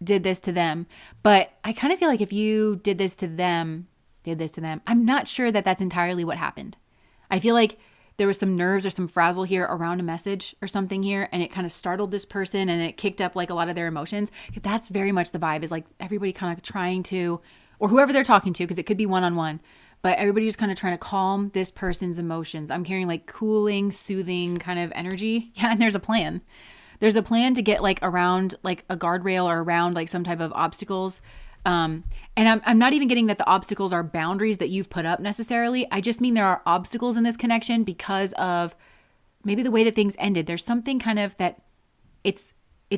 did this to them. But I kind of feel like if you did this to them, I'm not sure that that's entirely what happened. I feel like there was some nerves or some frazzle here around a message or something here. And it kind of startled this person and it kicked up like a lot of their emotions. That's very much the vibe, is like everybody kind of trying to, or whoever they're talking to, because it could be one-on-one, but everybody just kind of trying to calm this person's emotions. I'm carrying like cooling, soothing kind of energy. Yeah. And there's a plan. There's a plan to get like around like a guardrail or around like some type of obstacles. And I'm not even getting that the obstacles are boundaries that you've put up necessarily. I just mean there are obstacles in this connection because of maybe the way that things ended. There's something kind of that it's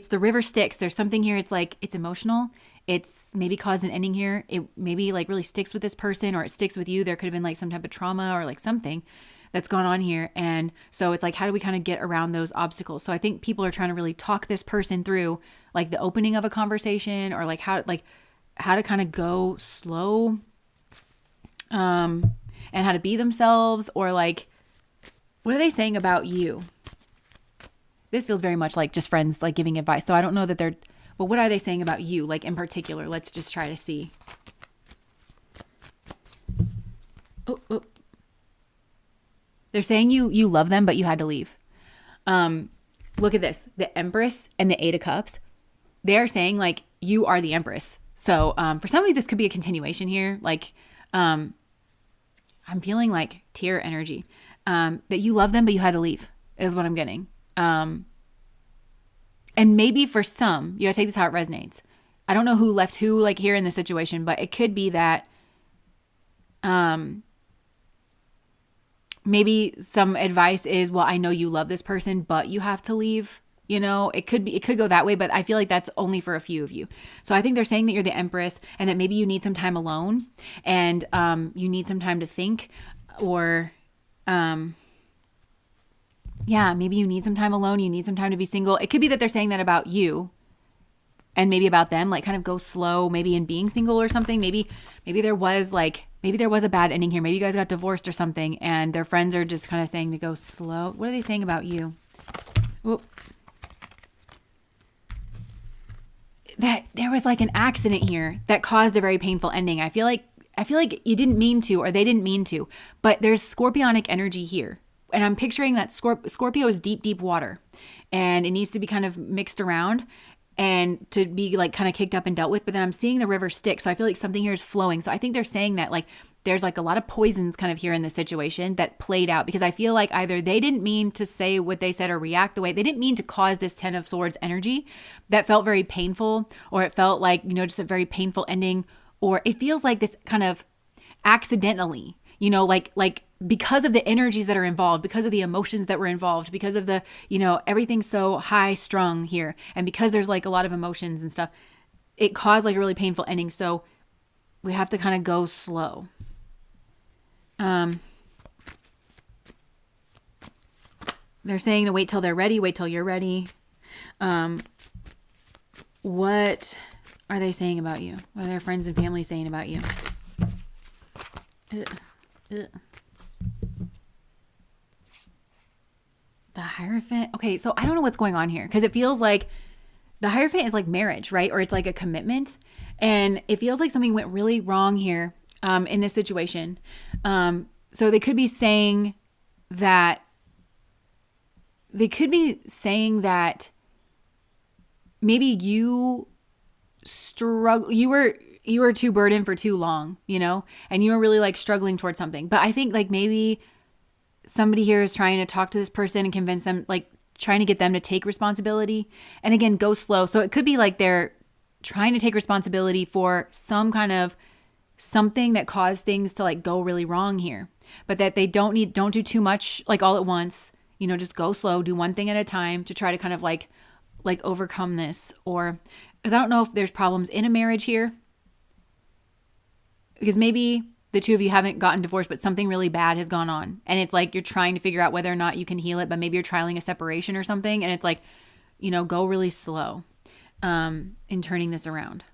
the river Styx. There's something here. It's like, it's emotional. It's maybe caused an ending here. It maybe like really sticks with this person or it sticks with you. There could have been like some type of trauma or like something that's gone on here. And so it's like, how do we kind of get around those obstacles? So I think people are trying to really talk this person through like the opening of a conversation or like how to kind of go slow, and how to be themselves, or like, what are they saying about you? This feels very much like just friends, like giving advice. So I don't know that but what are they saying about you? Like in particular, let's just try to see. Oh. They're saying you love them, but you had to leave. Look at this, the Empress and the 8 of Cups. They're saying like, you are the Empress. So for some of you, this could be a continuation here. Like, I'm feeling like tear energy. That you love them, but you had to leave is what I'm getting. And maybe for some, you gotta take this how it resonates. I don't know who left who like here in this situation, but it could be that maybe some advice is, well, I know you love this person, but you have to leave. You know, it could go that way, but I feel like that's only for a few of you. So I think they're saying that you're the Empress and that maybe you need some time alone and you need some time to think, or maybe you need some time alone. You need some time to be single. It could be that they're saying that about you and maybe about them, like kind of go slow, maybe in being single or something. Maybe there was a bad ending here. Maybe you guys got divorced or something and their friends are just kind of saying to go slow. What are they saying about you? Whoop. That there was like an accident here that caused a very painful ending. I feel like you didn't mean to, or they didn't mean to, but there's scorpionic energy here. And I'm picturing that Scorpio is deep, deep water and it needs to be kind of mixed around and to be like kind of kicked up and dealt with. But then I'm seeing the river stick. So I feel like something here is flowing. So I think they're saying that like there's like a lot of poisons kind of here in this situation that played out, because I feel like either they didn't mean to say what they said or react the way they didn't mean to cause this 10 of Swords energy that felt very painful, or it felt like, you know, just a very painful ending, or it feels like this kind of accidentally, you know, like because of the energies that are involved, because of the emotions that were involved, because of the, you know, everything's so high strung here. And because there's like a lot of emotions and stuff, it caused like a really painful ending. So we have to kind of go slow. They're saying to wait till they're ready, wait till you're ready. What are they saying about you? What are their friends and family saying about you? The Hierophant. Okay, so I don't know what's going on here, because it feels like the Hierophant is like marriage, right? Or it's like a commitment. And it feels like something went really wrong here in this situation. So they could be saying that maybe you struggle, you were too burdened for too long, you know, and you were really like struggling towards something. But I think like maybe somebody here is trying to talk to this person and convince them, like trying to get them to take responsibility. And again, go slow. So it could be like they're trying to take responsibility for some kind of something that caused things to like go really wrong here, but that they don't do too much like all at once, you know, just go slow, do one thing at a time to try to kind of like overcome this. Or because I don't know if there's problems in a marriage here, because maybe the two of you haven't gotten divorced, but something really bad has gone on. And it's like you're trying to figure out whether or not you can heal it, but maybe you're trialing a separation or something. And it's like, you know, go really slow in turning this around.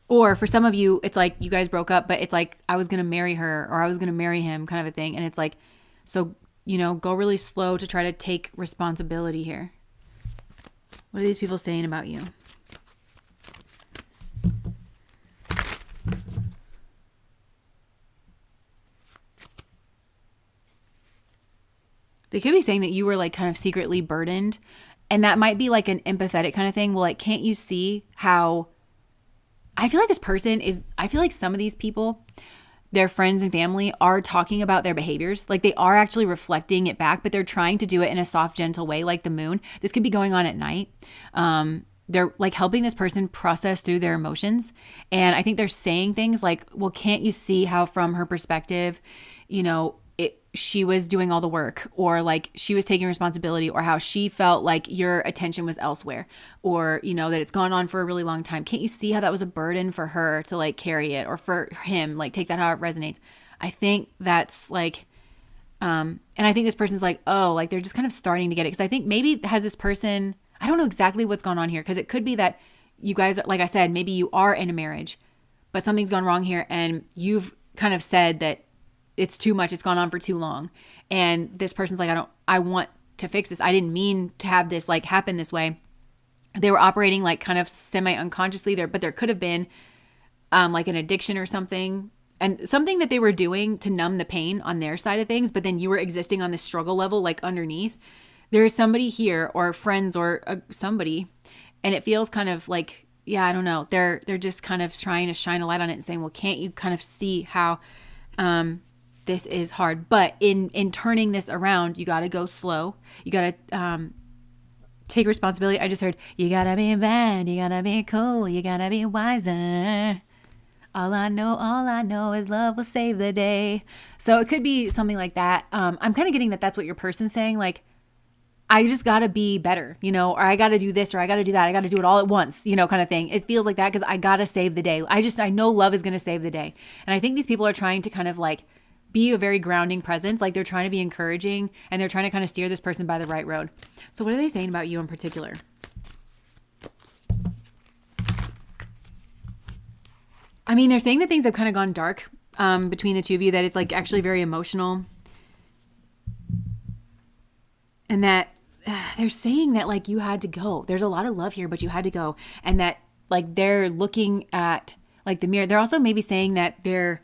Or for some of you, it's like you guys broke up, but it's like I was going to marry her or I was going to marry him kind of a thing. And it's like, so, you know, go really slow to try to take responsibility here. What are these people saying about you? They could be saying that you were like kind of secretly burdened, and that might be like an empathetic kind of thing. Well, like, can't you see how I feel like this person is, I feel like some of these people, their friends and family are talking about their behaviors. Like they are actually reflecting it back, but they're trying to do it in a soft, gentle way, like the moon. This could be going on at night. They're like helping this person process through their emotions. And I think they're saying things like, well, can't you see how from her perspective, you know, she was doing all the work, or like she was taking responsibility, or how she felt like your attention was elsewhere, or, you know, that it's gone on for a really long time. Can't you see how that was a burden for her to like carry it, or for him, like take that how it resonates. I think that's like, and I think this person's like, oh, like they're just kind of starting to get it. Cause I think maybe has this person, I don't know exactly what's gone on here. Cause it could be that you guys, like I said, maybe you are in a marriage, but something's gone wrong here. And you've kind of said that it's too much. It's gone on for too long. And this person's like, I want to fix this. I didn't mean to have this like happen this way. They were operating like kind of semi unconsciously there, but there could have been like an addiction or something, and something that they were doing to numb the pain on their side of things. But then you were existing on this struggle level, like underneath. There is somebody here, or friends, or somebody. And it feels kind of like, yeah, I don't know. They're just kind of trying to shine a light on it and saying, well, can't you kind of see how, This is hard, but in turning this around, you got to go slow. You got to take responsibility. I just heard, you got to be bad, you got to be cool, you got to be wiser. All I know is love will save the day. So it could be something like that. I'm kind of getting that that's what your person's saying. Like, I just got to be better, or I got to do this, or I got to do that. I got to do it all at once, kind of thing. It feels like that because I got to save the day. I know love is going to save the day. And I think these people are trying to kind of like be a very grounding presence. Like they're trying to be encouraging and they're trying to kind of steer this person by the right road. So what are they saying about you in particular? I mean, they're saying that things have kind of gone dark between the two of you, that it's like actually very emotional. And that they're saying that like you had to go. There's a lot of love here, but you had to go. And that like they're looking at like the mirror. They're also maybe saying that they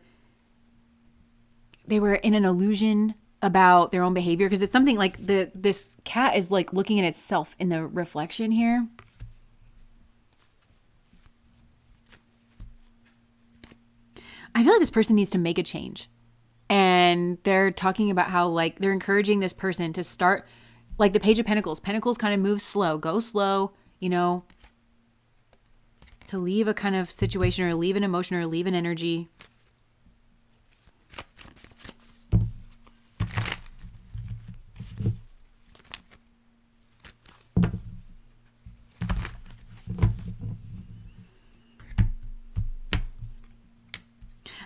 were in an illusion about their own behavior, because it's something like this cat is like looking at itself in the reflection here. I feel like this person needs to make a change. And they're talking about how like they're encouraging this person to start like the Page of Pentacles. Pentacles kind of move slow, go slow, to leave a kind of situation or leave an emotion or leave an energy.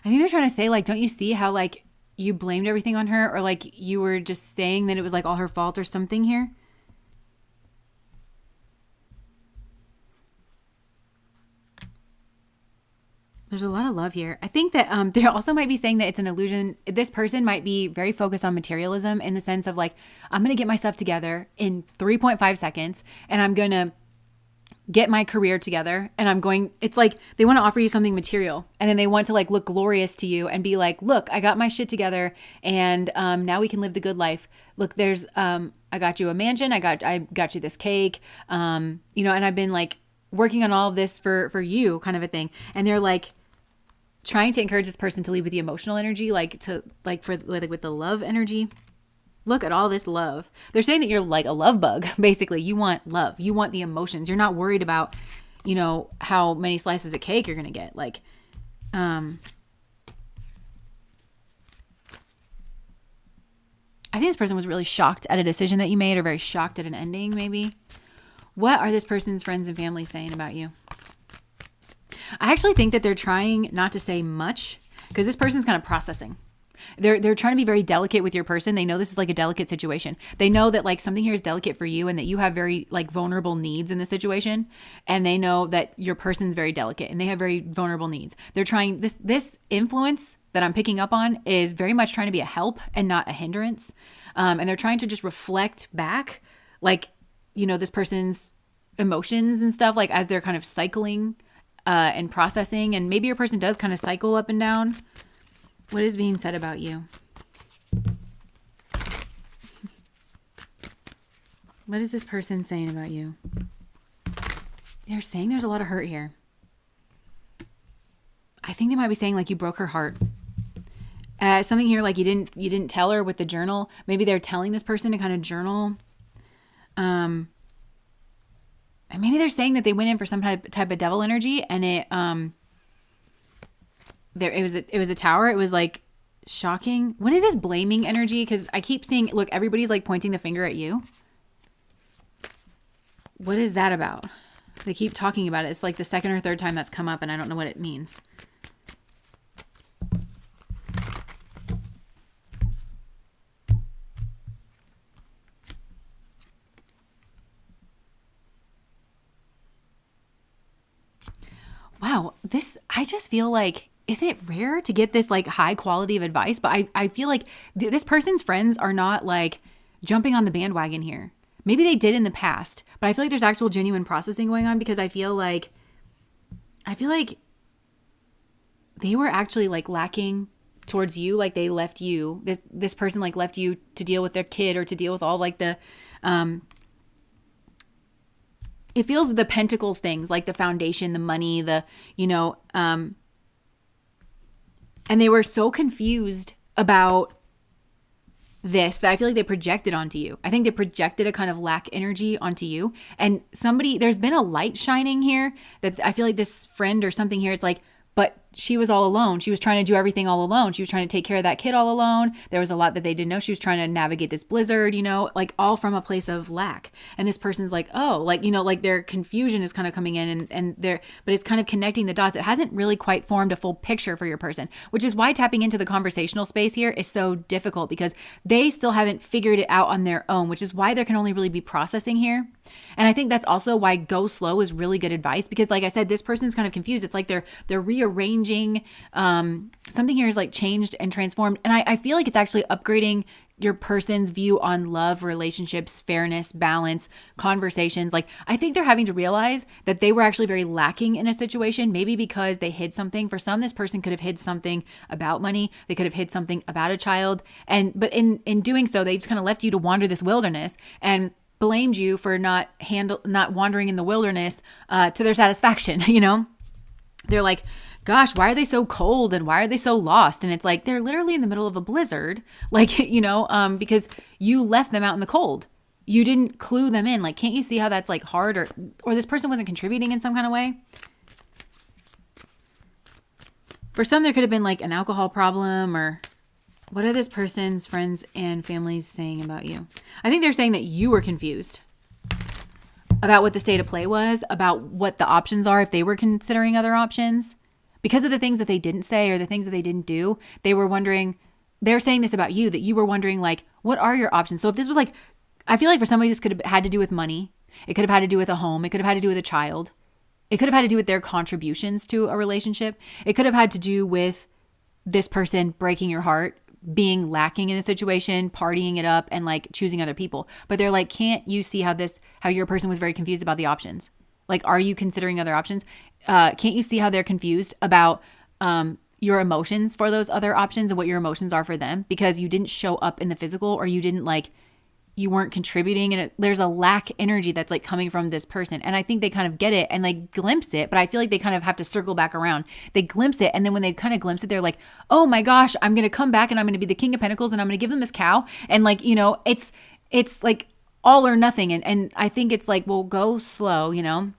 I think they're trying to say like, don't you see how like you blamed everything on her, or like you were just saying that it was like all her fault or something here? There's a lot of love here. I think that they also might be saying that it's an illusion. This person might be very focused on materialism in the sense of like, I'm going to get my stuff together in 3.5 seconds and I'm going to get my career together, and it's like they want to offer you something material, and then they want to like look glorious to you and be like, look, I got my shit together, and now we can live the good life. Look, there's I got you a mansion, I got you this cake, and I've been like working on all of this for you, kind of a thing. And they're like trying to encourage this person to leave with the emotional energy, like to like for like with the love energy. Look at all this love. They're saying that you're like a love bug. Basically, you want love. You want the emotions. You're not worried about, how many slices of cake you're going to get. Like, I think this person was really shocked at a decision that you made, or very shocked at an ending, maybe. What are this person's friends and family saying about you? I actually think that they're trying not to say much, because this person's kind of processing. They're trying to be very delicate with your person. They know this is like a delicate situation. They know that like something here is delicate for you, and that you have very like vulnerable needs in the situation. And they know that your person's very delicate and they have very vulnerable needs. They're trying this influence that I'm picking up on is very much trying to be a help and not a hindrance. And they're trying to just reflect back, like, this person's emotions and stuff, like as they're kind of cycling and processing. And maybe your person does kind of cycle up and down. What is being said about you? What is this person saying about you? They're saying there's a lot of hurt here. I think they might be saying like you broke her heart. Something here like you didn't tell her with the journal. Maybe they're telling this person to kind of journal. And maybe they're saying that they went in for some type of devil energy, and it was a tower. It was like shocking. What is this blaming energy? Because I keep seeing, look, everybody's like pointing the finger at you. What is that about? They keep talking about it. It's like the second or third time that's come up, and I don't know what it means. Wow, I just feel like, is it rare to get this like high quality of advice? But I feel like this person's friends are not like jumping on the bandwagon here. Maybe they did in the past, but I feel like there's actual genuine processing going on, because I feel like they were actually like lacking towards you. Like they left you, this person like left you to deal with their kid, or to deal with all like the, it feels the pentacles things, like the foundation, the money, the, and And they were so confused about this that I feel like they projected onto you. I think they projected a kind of lack energy onto you. And there's been a light shining here that I feel like this friend or something here, it's like, but she was all alone. She was trying to do everything all alone. She was trying to take care of that kid all alone. There was a lot that they didn't know. She was trying to navigate this blizzard, like all from a place of lack. And this person's like, oh, like their confusion is kind of coming in but it's kind of connecting the dots. It hasn't really quite formed a full picture for your person, which is why tapping into the conversational space here is so difficult, because they still haven't figured it out on their own, which is why there can only really be processing here. And I think that's also why go slow is really good advice, because like I said, this person's kind of confused. It's like they're rearranging. Something here is like changed and transformed. And I feel like it's actually upgrading your person's view on love, relationships, fairness, balance, conversations. Like, I think they're having to realize that they were actually very lacking in a situation, maybe because they hid something. For some, this person could have hid something about money. They could have hid something about a child. But in doing so, they just kind of left you to wander this wilderness and blamed you for not wandering in the wilderness to their satisfaction. They're like, gosh, why are they so cold and why are they so lost? And it's like, they're literally in the middle of a blizzard, because you left them out in the cold. You didn't clue them in. Like, can't you see how that's like hard, or this person wasn't contributing in some kind of way? For some, there could have been like an alcohol problem, or what are this person's friends and families saying about you? I think they're saying that you were confused about what the state of play was, about what the options are if they were considering other options. Because of the things that they didn't say or the things that they didn't do, they were wondering, they're saying this about you, that you were wondering, like, what are your options? So if this was like, I feel like for somebody, this could have had to do with money. It could have had to do with a home. It could have had to do with a child. It could have had to do with their contributions to a relationship. It could have had to do with this person breaking your heart, being lacking in a situation, partying it up, and like choosing other people. But they're like, can't you see how your person was very confused about the options? Like, are you considering other options? Can't you see how they're confused about your emotions for those other options and what your emotions are for them? Because you didn't show up in the physical, or you weren't contributing, and there's a lack energy that's like coming from this person. And I think they kind of get it and like glimpse it, but I feel like they kind of have to circle back around. They glimpse it, and then when they kind of glimpse it, they're like, oh my gosh, I'm going to come back and I'm going to be the King of Pentacles and I'm going to give them this cow. And like, it's like all or nothing. And I think it's like, well, go slow, And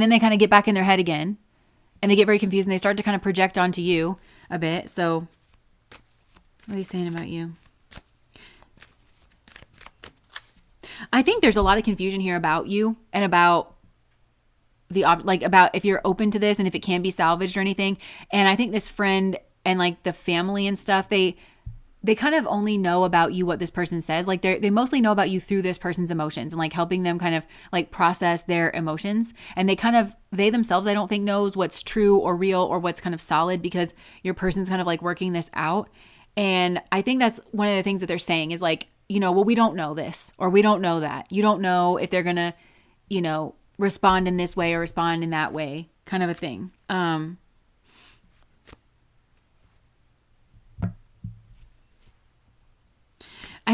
then they kind of get back in their head again, and they get very confused, and they start to kind of project onto you a bit. So what are they saying about you? I think there's a lot of confusion here about you and about about if you're open to this and if it can be salvaged or anything. And I think this friend and like the family and stuff, they kind of only know about you what this person says. Like they mostly know about you through this person's emotions and like helping them kind of like process their emotions. And they themselves, I don't think, knows what's true or real or what's kind of solid, because your person's kind of like working this out. And I think that's one of the things that they're saying is like, well, we don't know this, or we don't know that. You don't know if they're going to, respond in this way or respond in that way, kind of a thing. I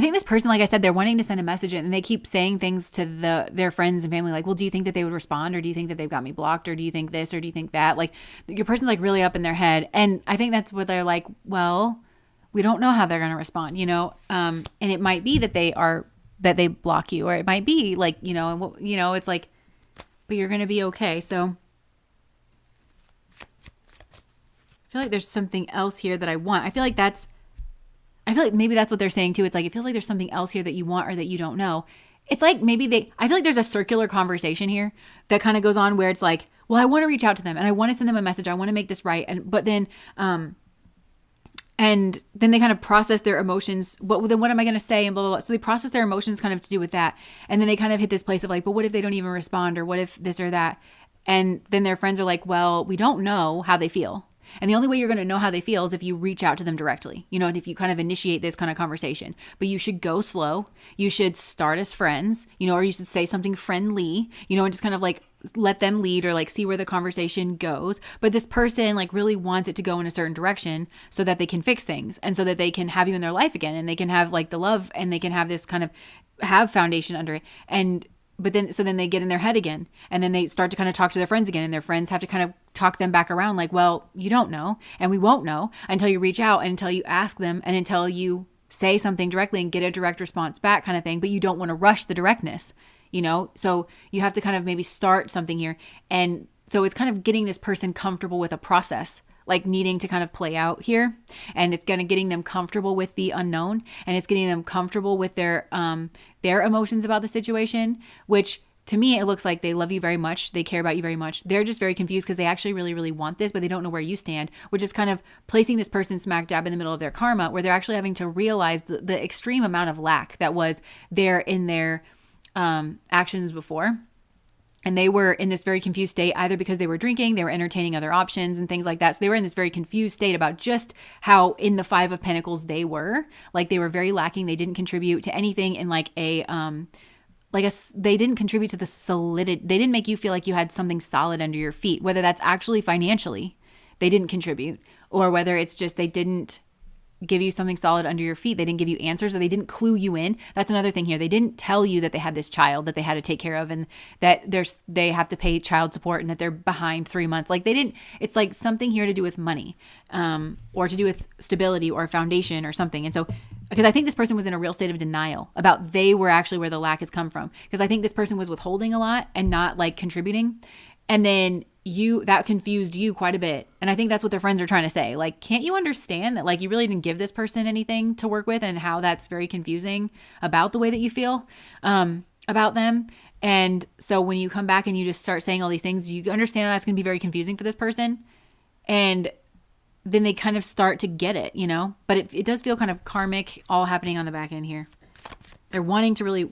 think this person, like I said, they're wanting to send a message, and they keep saying things to their friends and family, like, well, do you think that they would respond? Or do you think that they've got me blocked? Or do you think this? Or do you think that? Like, your person's like really up in their head. And I think that's what they're like, well, we don't know how they're going to respond, and it might be that they block you, or it might be like, it's like, but you're going to be okay. So I feel like there's something else here that I want. I feel like maybe that's what they're saying too. It's like, it feels like there's something else here that you want or that you don't know. It's like I feel like there's a circular conversation here that kind of goes on where it's like, well, I want to reach out to them and I want to send them a message. I want to make this right. But then they kind of process their emotions. Then what am I going to say? And blah, blah, blah. So they process their emotions kind of to do with that. And then they kind of hit this place of like, but what if they don't even respond? Or what if this or that? And then their friends are like, well, we don't know how they feel. And the only way you're going to know how they feel is if you reach out to them directly, and if you kind of initiate this kind of conversation. But you should go slow. You should start as friends, or you should say something friendly, and just kind of like let them lead, or like see where the conversation goes. But this person like really wants it to go in a certain direction so that they can fix things, and so that they can have you in their life again, and they can have like the love, and they can have this kind of have foundation under it. So then they get in their head again, and then they start to kind of talk to their friends again, and their friends have to kind of talk them back around like, well, you don't know, and we won't know until you reach out and until you ask them and until you say something directly and get a direct response back kind of thing. But you don't want to rush the directness, so you have to kind of maybe start something here. And so it's kind of getting this person comfortable with a process, like needing to kind of play out here. And it's kind of getting them comfortable with the unknown, and it's getting them comfortable with their emotions about the situation, which to me, it looks like they love you very much. They care about you very much. They're just very confused because they actually really, really want this, but they don't know where you stand, which is kind of placing this person smack dab in the middle of their karma, where they're actually having to realize the extreme amount of lack that was there in their actions before. And they were in this very confused state, either because they were drinking, they were entertaining other options and things like that. So they were in this very confused state about just how in the Five of Pentacles they were. Like they were very lacking. They didn't contribute to anything in they didn't contribute to the solidity. They didn't make you feel like you had something solid under your feet, whether that's actually financially, they didn't contribute, or whether it's just they didn't give you something solid under your feet. They didn't give you answers, or they didn't clue you in. That's another thing here. They didn't tell you that they had this child that they had to take care of, and that they have to pay child support, and that they're behind 3 months. Like they didn't, it's like something here to do with money, or to do with stability or foundation or something. And so, because I think this person was in a real state of denial about they were actually where the lack has come from. Because I think this person was withholding a lot and not like contributing. And then that confused you quite a bit. And I think that's what their friends are trying to say. Like, can't you understand that like you really didn't give this person anything to work with, and how that's very confusing about the way that you feel about them? And so when you come back and you just start saying all these things, you understand that's going to be very confusing for this person. And then they kind of start to get it, but it does feel kind of karmic, all happening on the back end here. They're wanting to really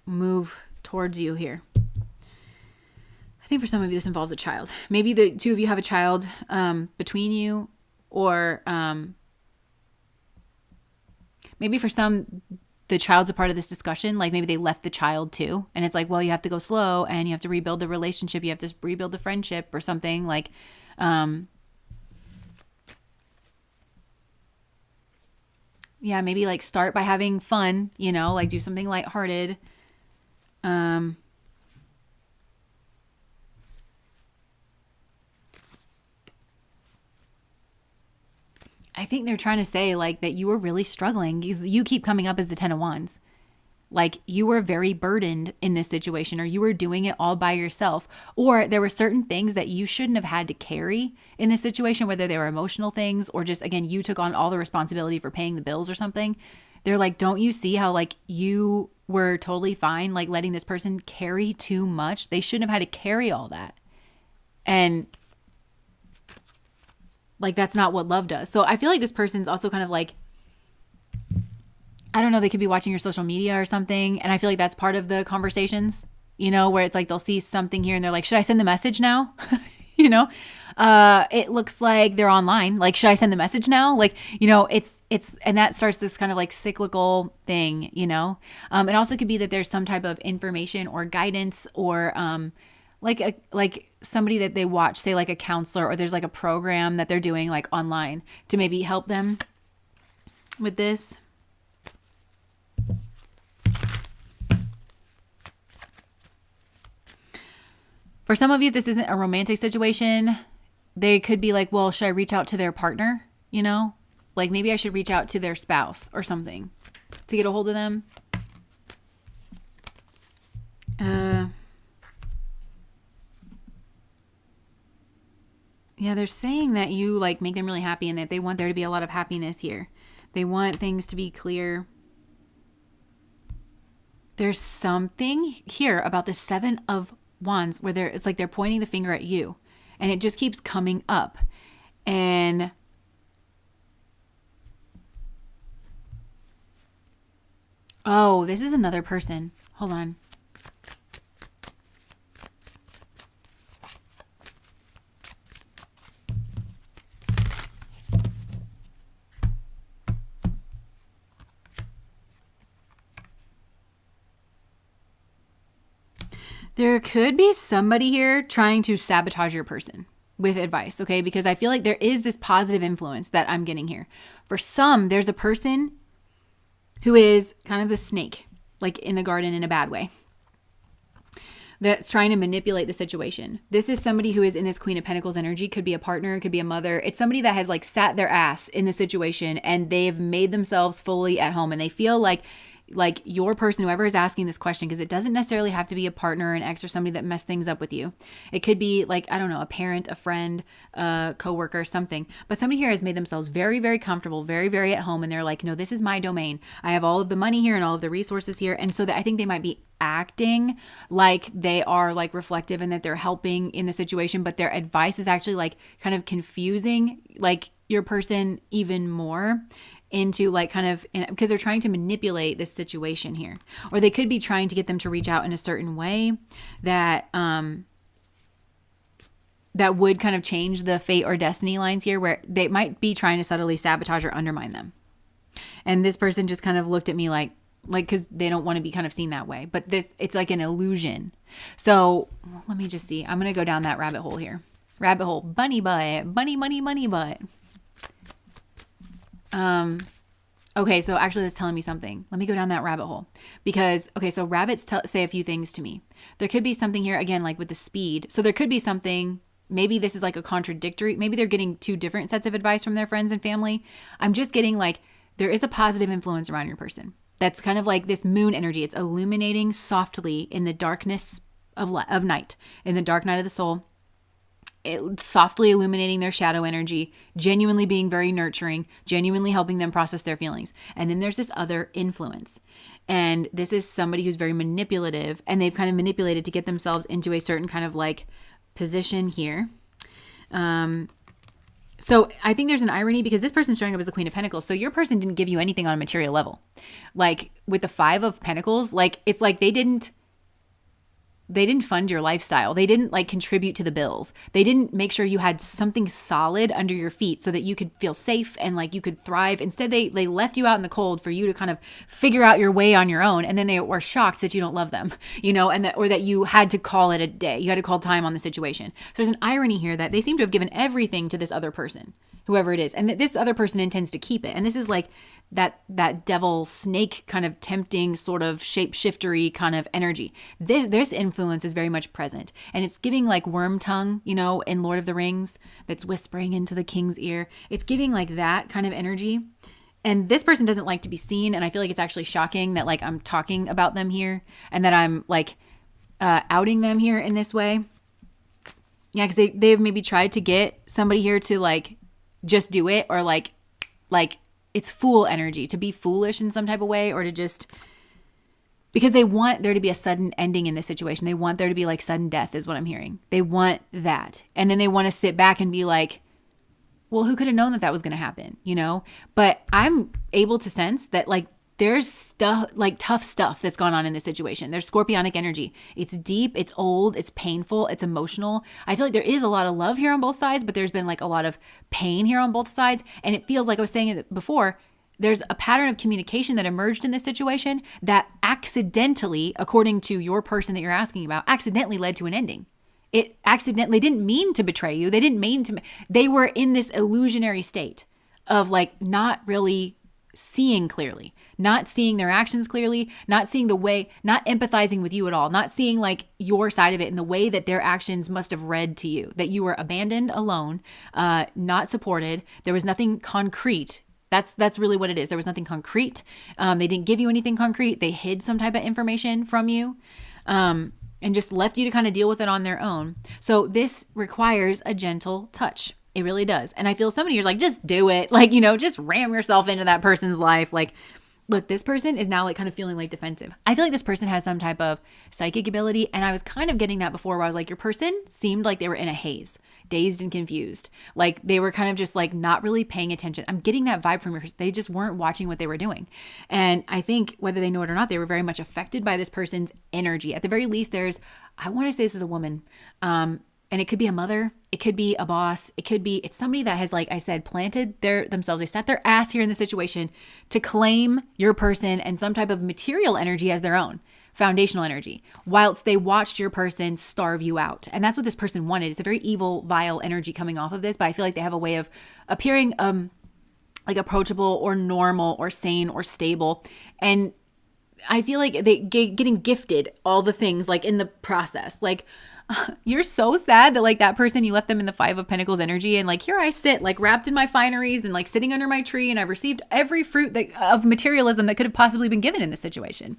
move towards you here. I think for some of you, this involves a child. Maybe the two of you have a child between you, or maybe for some, the child's a part of this discussion. Like maybe they left the child too. And it's like, well, you have to go slow and you have to rebuild the relationship. You have to rebuild the friendship or something like, maybe like start by having fun, like do something lighthearted. I think they're trying to say like that you were really struggling. You keep coming up as the 10 of Wands. Like you were very burdened in this situation, or you were doing it all by yourself, or there were certain things that you shouldn't have had to carry in this situation, whether they were emotional things or just, again, you took on all the responsibility for paying the bills or something. They're like, don't you see how like you were totally fine, like letting this person carry too much? They shouldn't have had to carry all that. And like, that's not what love does. So I feel like this person's also kind of like, I don't know, they could be watching your social media or something. And I feel like that's part of the conversations, where it's like they'll see something here and they're like, should I send the message now? It looks like they're online. Like, should I send the message now? Like, it's, and that starts this kind of like cyclical thing, It also could be that there's some type of information or guidance or, like somebody that they watch, say like a counselor, or there's like a program that they're doing like online to maybe help them with this. For some of you, this isn't a romantic situation. They could be like, well, should I reach out to their partner? Like maybe I should reach out to their spouse or something to get a hold of them. They're saying that you like make them really happy and that they want there to be a lot of happiness here. They want things to be clear. There's something here about the 7 of Wands where it's like they're pointing the finger at you, and it just keeps coming up. And oh, this is another person. Hold on. There could be somebody here trying to sabotage your person with advice, okay? Because I feel like there is this positive influence that I'm getting here. For some, there's a person who is kind of the snake, like in the garden in a bad way. that's trying to manipulate the situation. This is somebody who is in this Queen of Pentacles energy. Could be a partner, could be a mother. It's somebody that has like sat their ass in the situation and they've made themselves fully at home, and they feel like your person, whoever is asking this question, because it doesn't necessarily have to be a partner, an ex, or somebody that messed things up with you. It could be like, I don't know, a parent, a friend, a coworker, something. But somebody here has made themselves very, very comfortable, very, very at home. And they're like, no, this is my domain. I have all of the money here and all of the resources here. And so that I think they might be acting like they are like reflective and that they're helping in the situation, but their advice is actually like kind of confusing like your person even more into like kind of, because they're trying to manipulate this situation here. Or they could be trying to get them to reach out in a certain way that that would kind of change the fate or destiny lines here, where they might be trying to subtly sabotage or undermine them. And this person just kind of looked at me like because they don't want to be kind of seen that way. But it's like an illusion. So let me just see. I'm going to go down that rabbit hole here. Rabbit hole, bunny butt, bunny butt. Okay, so actually that's telling me something. Let me go down that rabbit hole because, okay, so rabbits say a few things to me. There could be something here, again, like with the speed. So there could be something, maybe this is like a contradictory, maybe they're getting two different sets of advice from their friends and family. I'm just getting like, there is a positive influence around your person. That's kind of like this moon energy. It's illuminating softly in the darkness of night, in the dark night of the soul. Softly illuminating their shadow energy, genuinely being very nurturing, genuinely helping them process their feelings. And then there's this other influence. And this is somebody who's very manipulative, and they've kind of manipulated to get themselves into a certain kind of like position here. So I think there's an irony because this person's showing up as the Queen of Pentacles. So your person didn't give you anything on a material level. Like with the Five of Pentacles, like it's like they didn't fund your lifestyle. They didn't like contribute to the bills. They didn't make sure you had something solid under your feet so that you could feel safe and like you could thrive. Instead, they left you out in the cold for you to kind of figure out your way on your own. And then they were shocked that you don't love them, you know, and or that you had to call it a day. You had to call time on the situation. So there's an irony here that they seem to have given everything to this other person, whoever it is. And that this other person intends to keep it. And this is like that devil snake kind of tempting sort of shapeshiftery kind of energy. This influence is very much present, and it's giving like worm tongue, you know, in Lord of the Rings that's whispering into the king's ear. It's giving like that kind of energy. And this person doesn't like to be seen, and I feel like it's actually shocking that like I'm talking about them here and that I'm like outing them here in this way. Yeah, because they've maybe tried to get somebody here to like just do it, or like it's fool energy, to be foolish in some type of way, or to just, because they want there to be a sudden ending in this situation. They want there to be like sudden death is what I'm hearing. They want that. And then they want to sit back and be like, well, who could have known that was going to happen, you know? But I'm able to sense that like there's stuff, like tough stuff that's gone on in this situation. There's scorpionic energy. It's deep, it's old, it's painful, it's emotional. I feel like there is a lot of love here on both sides, but there's been like a lot of pain here on both sides. And it feels like I was saying it before, there's a pattern of communication that emerged in this situation that accidentally, according to your person that you're asking about, accidentally led to an ending. It accidentally, they didn't mean to betray you. They didn't mean to, they were in this illusionary state of like not really seeing clearly, not seeing their actions clearly, not seeing the way, not empathizing with you at all, not seeing like your side of it in the way that their actions must have read to you, that you were abandoned, alone, not supported. There was nothing concrete. That's really what it is. There was nothing concrete. They didn't give you anything concrete. They hid some type of information from you, and just left you to kind of deal with it on their own. So this requires a gentle touch. It really does. And I feel somebody is like, just do it. Like, you know, just ram yourself into that person's life. Like, look, this person is now like kind of feeling like defensive. I feel like this person has some type of psychic ability. And I was kind of getting that before, where I was like, your person seemed like they were in a haze, dazed and confused. Like they were kind of just like not really paying attention. I'm getting that vibe from your person. They just weren't watching what they were doing. And I think whether they know it or not, they were very much affected by this person's energy. At the very least, I want to say this is a woman. And it could be a mother, it could be a boss, it's somebody that has, like I said, planted themselves. They sat their ass here in the situation to claim your person and some type of material energy as their own, foundational energy, whilst they watched your person starve you out. And that's what this person wanted. It's a very evil, vile energy coming off of this, but I feel like they have a way of appearing like approachable or normal or sane or stable. And I feel like they getting gifted all the things like in the process. Like you're so sad that like that person, you left them in the 5 of Pentacles energy, and like here I sit like wrapped in my fineries and like sitting under my tree, and I've received every fruit of materialism that could have possibly been given in this situation.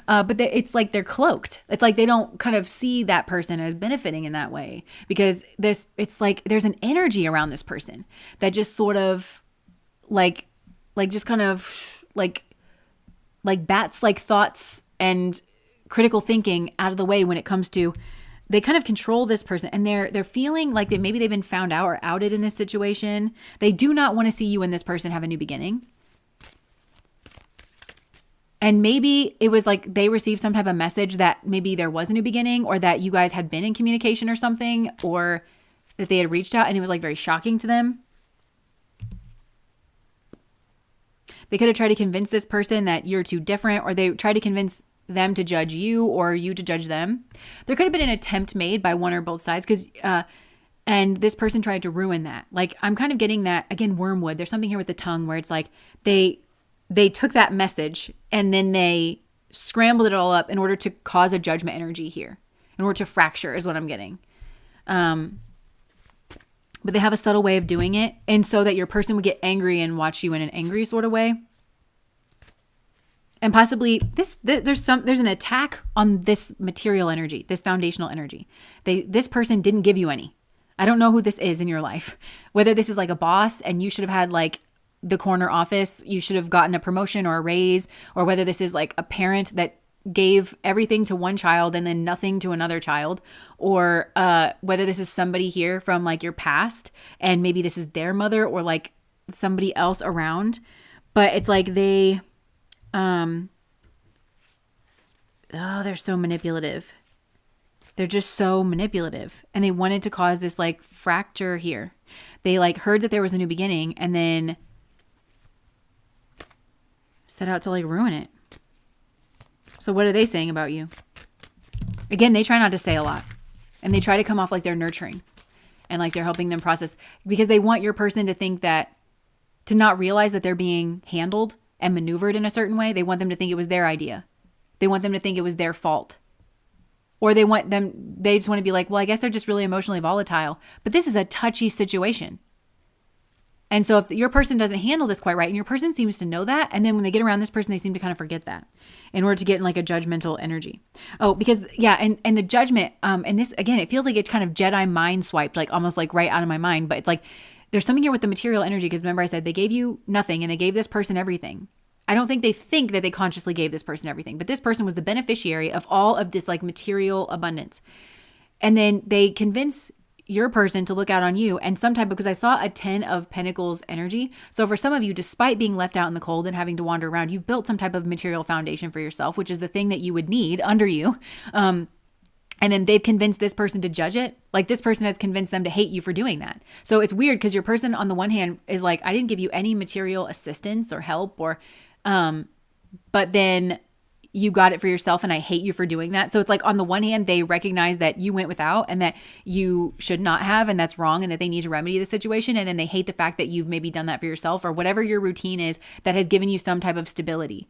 But it's like they're cloaked. It's like they don't kind of see that person as benefiting in that way, because it's like there's an energy around this person that just sort of like just kind of like bats like thoughts and critical thinking out of the way when it comes to, they kind of control this person, and they're feeling like that maybe they've been found out or outed in this situation. They do not want to see you and this person have a new beginning. And maybe it was like they received some type of message that maybe there was a new beginning, or that you guys had been in communication or something, or that they had reached out and it was like very shocking to them. They could have tried to convince this person that you're too different, or they tried to convince them to judge you or you to judge them. There could have been an attempt made by one or both sides, and this person tried to ruin that. Like I'm kind of getting that, again, wormwood. There's something here with the tongue where it's like they took that message and then they scrambled it all up in order to cause a judgment energy here, in order to fracture is what I'm getting. But they have a subtle way of doing it, and so that your person would get angry and watch you in an angry sort of way. And possibly there's an attack on this material energy, this foundational energy. This person didn't give you any. I don't know who this is in your life. Whether this is like a boss and you should have had like the corner office, you should have gotten a promotion or a raise, or whether this is like a parent that gave everything to one child and then nothing to another child, or whether this is somebody here from like your past and maybe this is their mother or like somebody else around. But it's like they're so manipulative. They're just so manipulative, and they wanted to cause this like fracture here. They like heard that there was a new beginning and then set out to like ruin it. So what are they saying about you? Again, they try not to say a lot, and they try to come off like they're nurturing and like they're helping them process, because they want your person to think that, to not realize that they're being handled and maneuvered in a certain way. They want them to think it was their idea. They want them to think it was their fault. Or they just want to be like, well, I guess they're just really emotionally volatile. But this is a touchy situation. And so if your person doesn't handle this quite right, and your person seems to know that, and then when they get around this person, they seem to kind of forget that in order to get in like a judgmental energy. Oh, because and the judgment, and this, again, it feels like it's kind of Jedi mind swiped, like almost like right out of my mind. But it's like, there's something here with the material energy, because remember I said they gave you nothing and they gave this person everything. I don't think that they consciously gave this person everything, but this person was the beneficiary of all of this like material abundance. And then they convince your person to look out on you, and sometimes, because I saw a 10 of Pentacles energy. So for some of you, despite being left out in the cold and having to wander around, you've built some type of material foundation for yourself, which is the thing that you would need under you. And then they've convinced this person to judge it. Like this person has convinced them to hate you for doing that. So it's weird, because your person on the one hand is like, I didn't give you any material assistance or help, or, but then you got it for yourself and I hate you for doing that. So it's like, on the one hand, they recognize that you went without and that you should not have, and that's wrong, and that they need to remedy the situation. And then they hate the fact that you've maybe done that for yourself, or whatever your routine is that has given you some type of stability.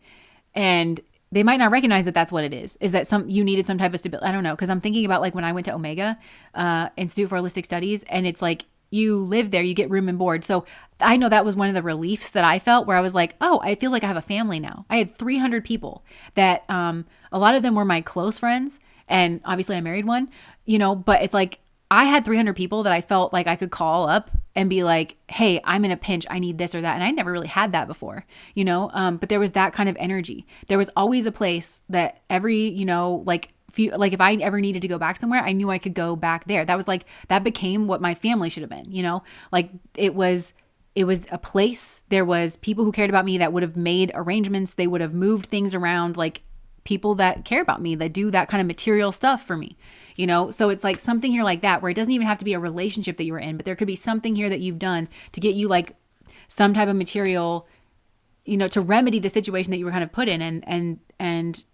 And they might not recognize that that's what it is that you needed some type of stability. I don't know. Cause I'm thinking about like when I went to Omega, Institute for Holistic Studies, and it's like, you live there, you get room and board. So I know that was one of the reliefs that I felt, where I was like, oh, I feel like I have a family now. I had 300 people that, a lot of them were my close friends. And obviously I married one, but it's like, I had 300 people that I felt like I could call up and be like, hey, I'm in a pinch. I need this or that. And I never really had that before, but there was that kind of energy. There was always a place that every, like if I ever needed to go back somewhere, I knew I could go back there. That was like, that became what my family should have been, like it was a place. There was people who cared about me that would have made arrangements. They would have moved things around, like people that care about me, that do that kind of material stuff for me, So it's like something here like that, where it doesn't even have to be a relationship that you were in, but there could be something here that you've done to get you like some type of material, to remedy the situation that you were kind of put in. And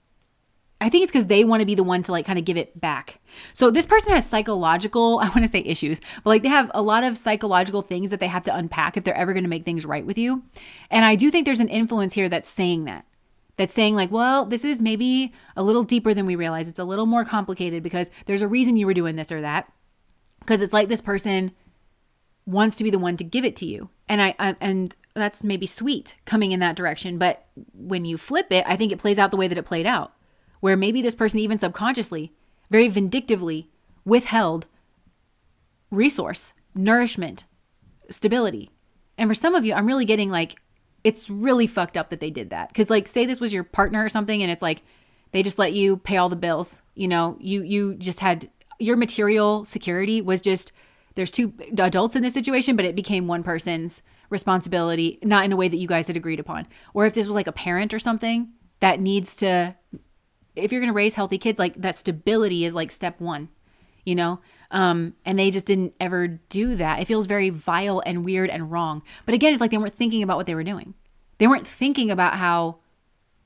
I think it's because they want to be the one to like kind of give it back. So this person has psychological, I want to say issues, but like they have a lot of psychological things that they have to unpack if they're ever going to make things right with you. And I do think there's an influence here that's saying that. that's saying like, well, this is maybe a little deeper than we realize. It's a little more complicated because there's a reason you were doing this or that. Because it's like this person wants to be the one to give it to you. And that's maybe sweet coming in that direction. But when you flip it, I think it plays out the way that it played out, where maybe this person even subconsciously, very vindictively withheld resource, nourishment, stability. And for some of you, I'm really getting like, it's really fucked up that they did that. Because like, say this was your partner or something, and it's like, they just let you pay all the bills. You know, you just had, your material security was just, there's two adults in this situation, but it became one person's responsibility, not in a way that you guys had agreed upon. Or if this was like a parent or something that needs to, if you're going to raise healthy kids, like that stability is like step one, you know? And they just didn't ever do that. It feels very vile and weird and wrong. But again, it's like they weren't thinking about what they were doing. They weren't thinking about how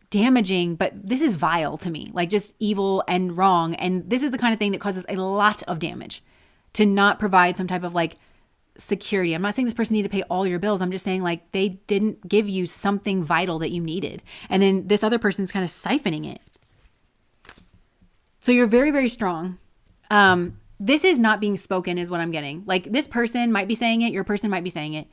damaging, but this is vile to me, like just evil and wrong. And this is the kind of thing that causes a lot of damage, to not provide some type of like security. I'm not saying this person needed to pay all your bills. I'm just saying like they didn't give you something vital that you needed. And then this other person's kind of siphoning it. So you're very, very strong. This is not being spoken is what I'm getting. Like this person might be saying it. Your person might be saying it.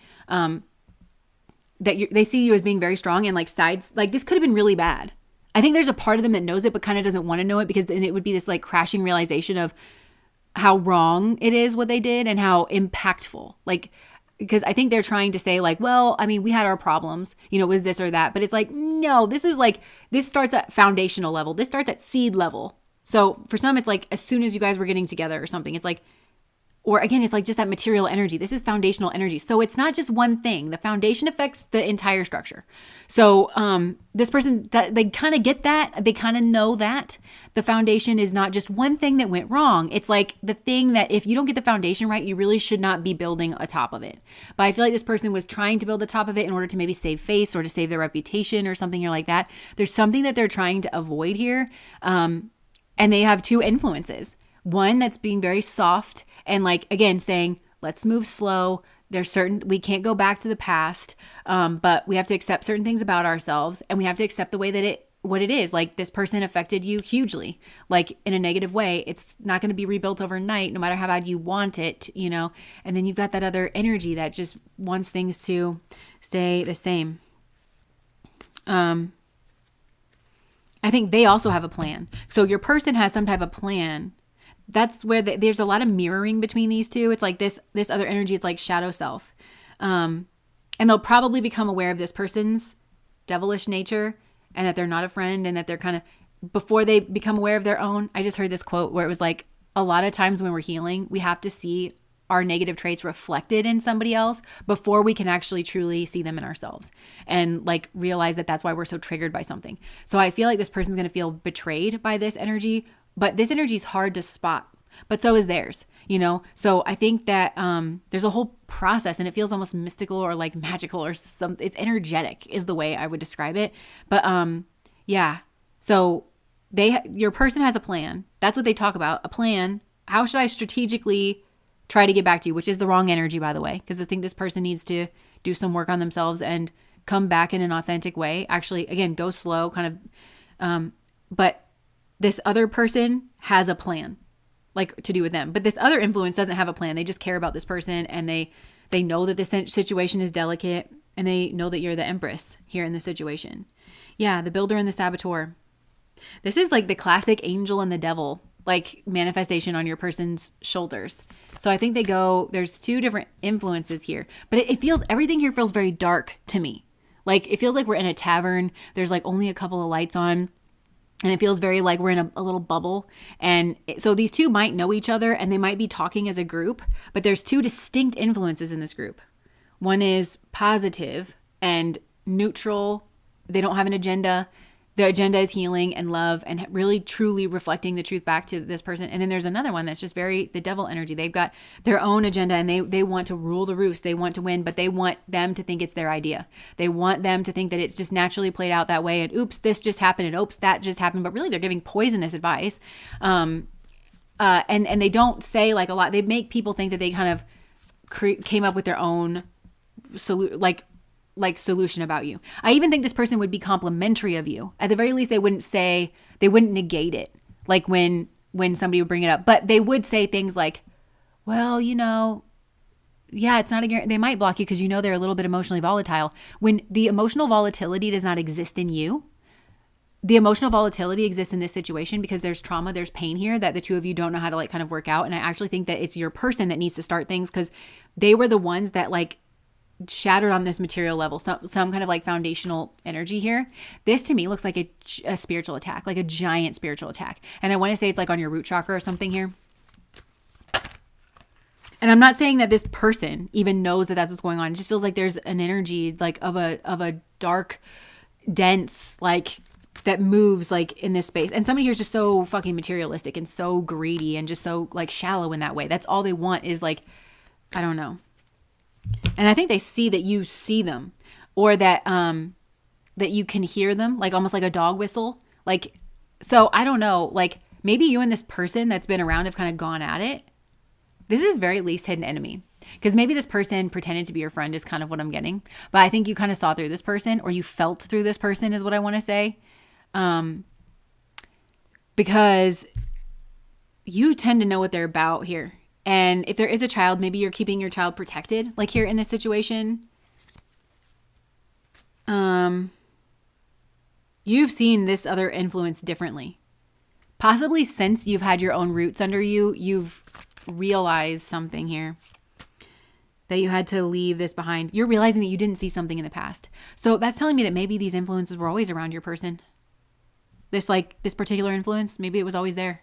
They see you as being very strong, and like sides, like this could have been really bad. I think there's a part of them that knows it, but kind of doesn't want to know it, because then it would be this like crashing realization of how wrong it is what they did and how impactful. Like, because I think they're trying to say like, well, I mean, we had our problems, you know, it was this or that, but it's like, no, this is like, this starts at foundational level. This starts at seed level. So for some, it's like as soon as you guys were getting together or something, it's like, or again, it's like just that material energy. This is foundational energy. So it's not just one thing. The foundation affects the entire structure. So this person, they kind of get that. They kind of know that the foundation is not just one thing that went wrong. It's like the thing that if you don't get the foundation right, you really should not be building a top of it. But I feel like this person was trying to build the top of it in order to maybe save face or to save their reputation or something like that. There's something that they're trying to avoid here. And they have two influences. One that's being very soft and like, again, saying, let's move slow. There's certain, we can't go back to the past, but we have to accept certain things about ourselves, and we have to accept the way that what it is. Like this person affected you hugely, like in a negative way. It's not going to be rebuilt overnight, no matter how bad you want it, you know? And then you've got that other energy that just wants things to stay the same. I think they also have a plan. So your person has some type of plan. That's where there's a lot of mirroring between these two. It's like this other energy. It's like shadow self. And they'll probably become aware of this person's devilish nature, and that they're not a friend, and that they're kind of, before they become aware of their own. I just heard this quote where it was like, a lot of times when we're healing, we have to see our negative traits reflected in somebody else before we can actually truly see them in ourselves, and like realize that that's why we're so triggered by something. So I feel like this person's going to feel betrayed by this energy, but this energy is hard to spot, but so is theirs, you know? So I think that there's a whole process, and it feels almost mystical or like magical or something. It's energetic is the way I would describe it. But yeah. So your person has a plan. That's what they talk about. A plan. How should I strategically try to get back to you? Which is the wrong energy, by the way, because I think this person needs to do some work on themselves and come back in an authentic way. Actually, again, go slow, kind of. But this other person has a plan, like to do with them. But this other influence doesn't have a plan. They just care about this person, and they know that this situation is delicate, and they know that you're the empress here in this situation. Yeah, the builder and the saboteur. This is like the classic angel and the devil, like manifestation on your person's shoulders. So I think there's two different influences here, but it feels, everything here feels very dark to me. Like it feels like we're in a tavern. There's like only a couple of lights on. And it feels very like we're in a little bubble. And so these two might know each other, and they might be talking as a group, but there's two distinct influences in this group. One is positive and neutral. They don't have an agenda. The agenda is healing and love and really truly reflecting the truth back to this person. And then there's another one that's just very the devil energy. They've got their own agenda, and they want to rule the roost. They want to win, but they want them to think it's their idea. They want them to think that it's just naturally played out that way. And oops, this just happened. And oops, that just happened. But really they're giving poisonous advice. And they don't say like a lot. They make people think that they kind of came up with their own like like solution about you. I even think this person would be complimentary of you. At the very least, they wouldn't negate it. Like when somebody would bring it up, but they would say things like, well, yeah, it's not a guarantee. They might block you because they're a little bit emotionally volatile. When the emotional volatility does not exist in you, the emotional volatility exists in this situation because there's trauma, there's pain here that the two of you don't know how to like kind of work out. And I actually think that it's your person that needs to start things because they were the ones that like shattered on this material level, some kind of like foundational energy here. This to me looks like a spiritual attack, like a giant spiritual attack. And I want to say it's like on your root chakra or something here. And I'm not saying that this person even knows that that's what's going on. It just feels like there's an energy like of a dark, dense, like that moves like in this space. And somebody here is just so fucking materialistic and so greedy and just so like shallow in that way. That's all they want is like, I don't know. And I think they see that you see them, or that that you can hear them, like almost like a dog whistle. Like, so I don't know, like maybe you and this person that's been around have kind of gone at it. This is very least hidden enemy, because maybe this person pretended to be your friend is kind of what I'm getting. But I think you kind of saw through this person, or you felt through this person is what I want to say. Because you tend to know what they're about here. And if there is a child, maybe you're keeping your child protected, like here in this situation. You've seen this other influence differently. Possibly since you've had your own roots under you, you've realized something here. That you had to leave this behind. You're realizing that you didn't see something in the past. So that's telling me that maybe these influences were always around your person. This particular influence, maybe it was always there.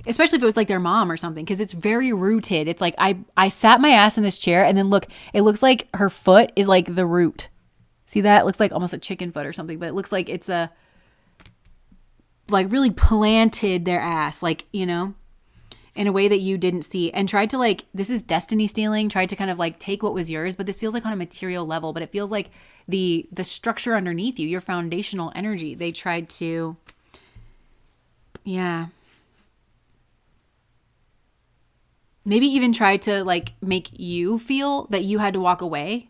Especially if it was like their mom or something, because it's very rooted. It's like I sat my ass in this chair and then look, it looks like her foot is like the root. See that? It looks like almost a chicken foot or something, but it looks like it's like really planted their ass, like, in a way that you didn't see, and tried to like, this is destiny stealing, tried to kind of like take what was yours, but this feels like on a material level, but it feels like the structure underneath you, your foundational energy, they tried to, yeah. Maybe even try to like make you feel that you had to walk away.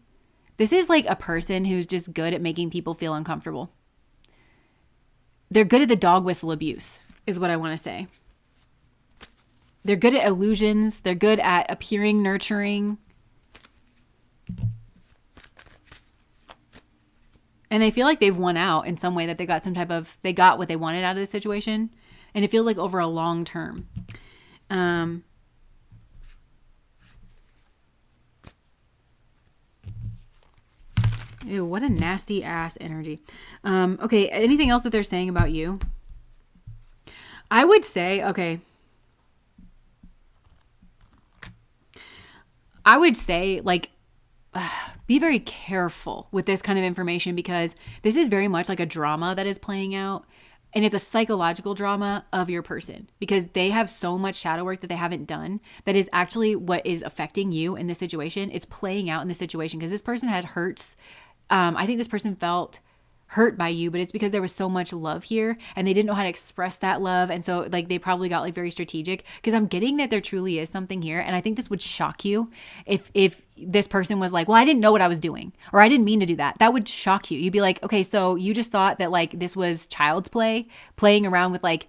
This is like a person who's just good at making people feel uncomfortable. They're good at the dog whistle abuse is what I want to say. They're good at illusions. They're good at appearing nurturing. And they feel like they've won out in some way, that they got what they wanted out of the situation. And it feels like over a long term. Ew, what a nasty ass energy. Okay, anything else that they're saying about you? I would say, okay. I would say, like, be very careful with this kind of information, because this is very much like a drama that is playing out. And it's a psychological drama of your person, because they have so much shadow work that they haven't done that is actually what is affecting you in this situation. It's playing out in this situation because this person had hurts. I think this person felt hurt by you, but it's because there was so much love here and they didn't know how to express that love. And so like they probably got like very strategic, because I'm getting that there truly is something here. And I think this would shock you if this person was like, well, I didn't know what I was doing, or I didn't mean to do that. That would shock you. You'd be like, okay, so you just thought that like this was child's play, playing around with like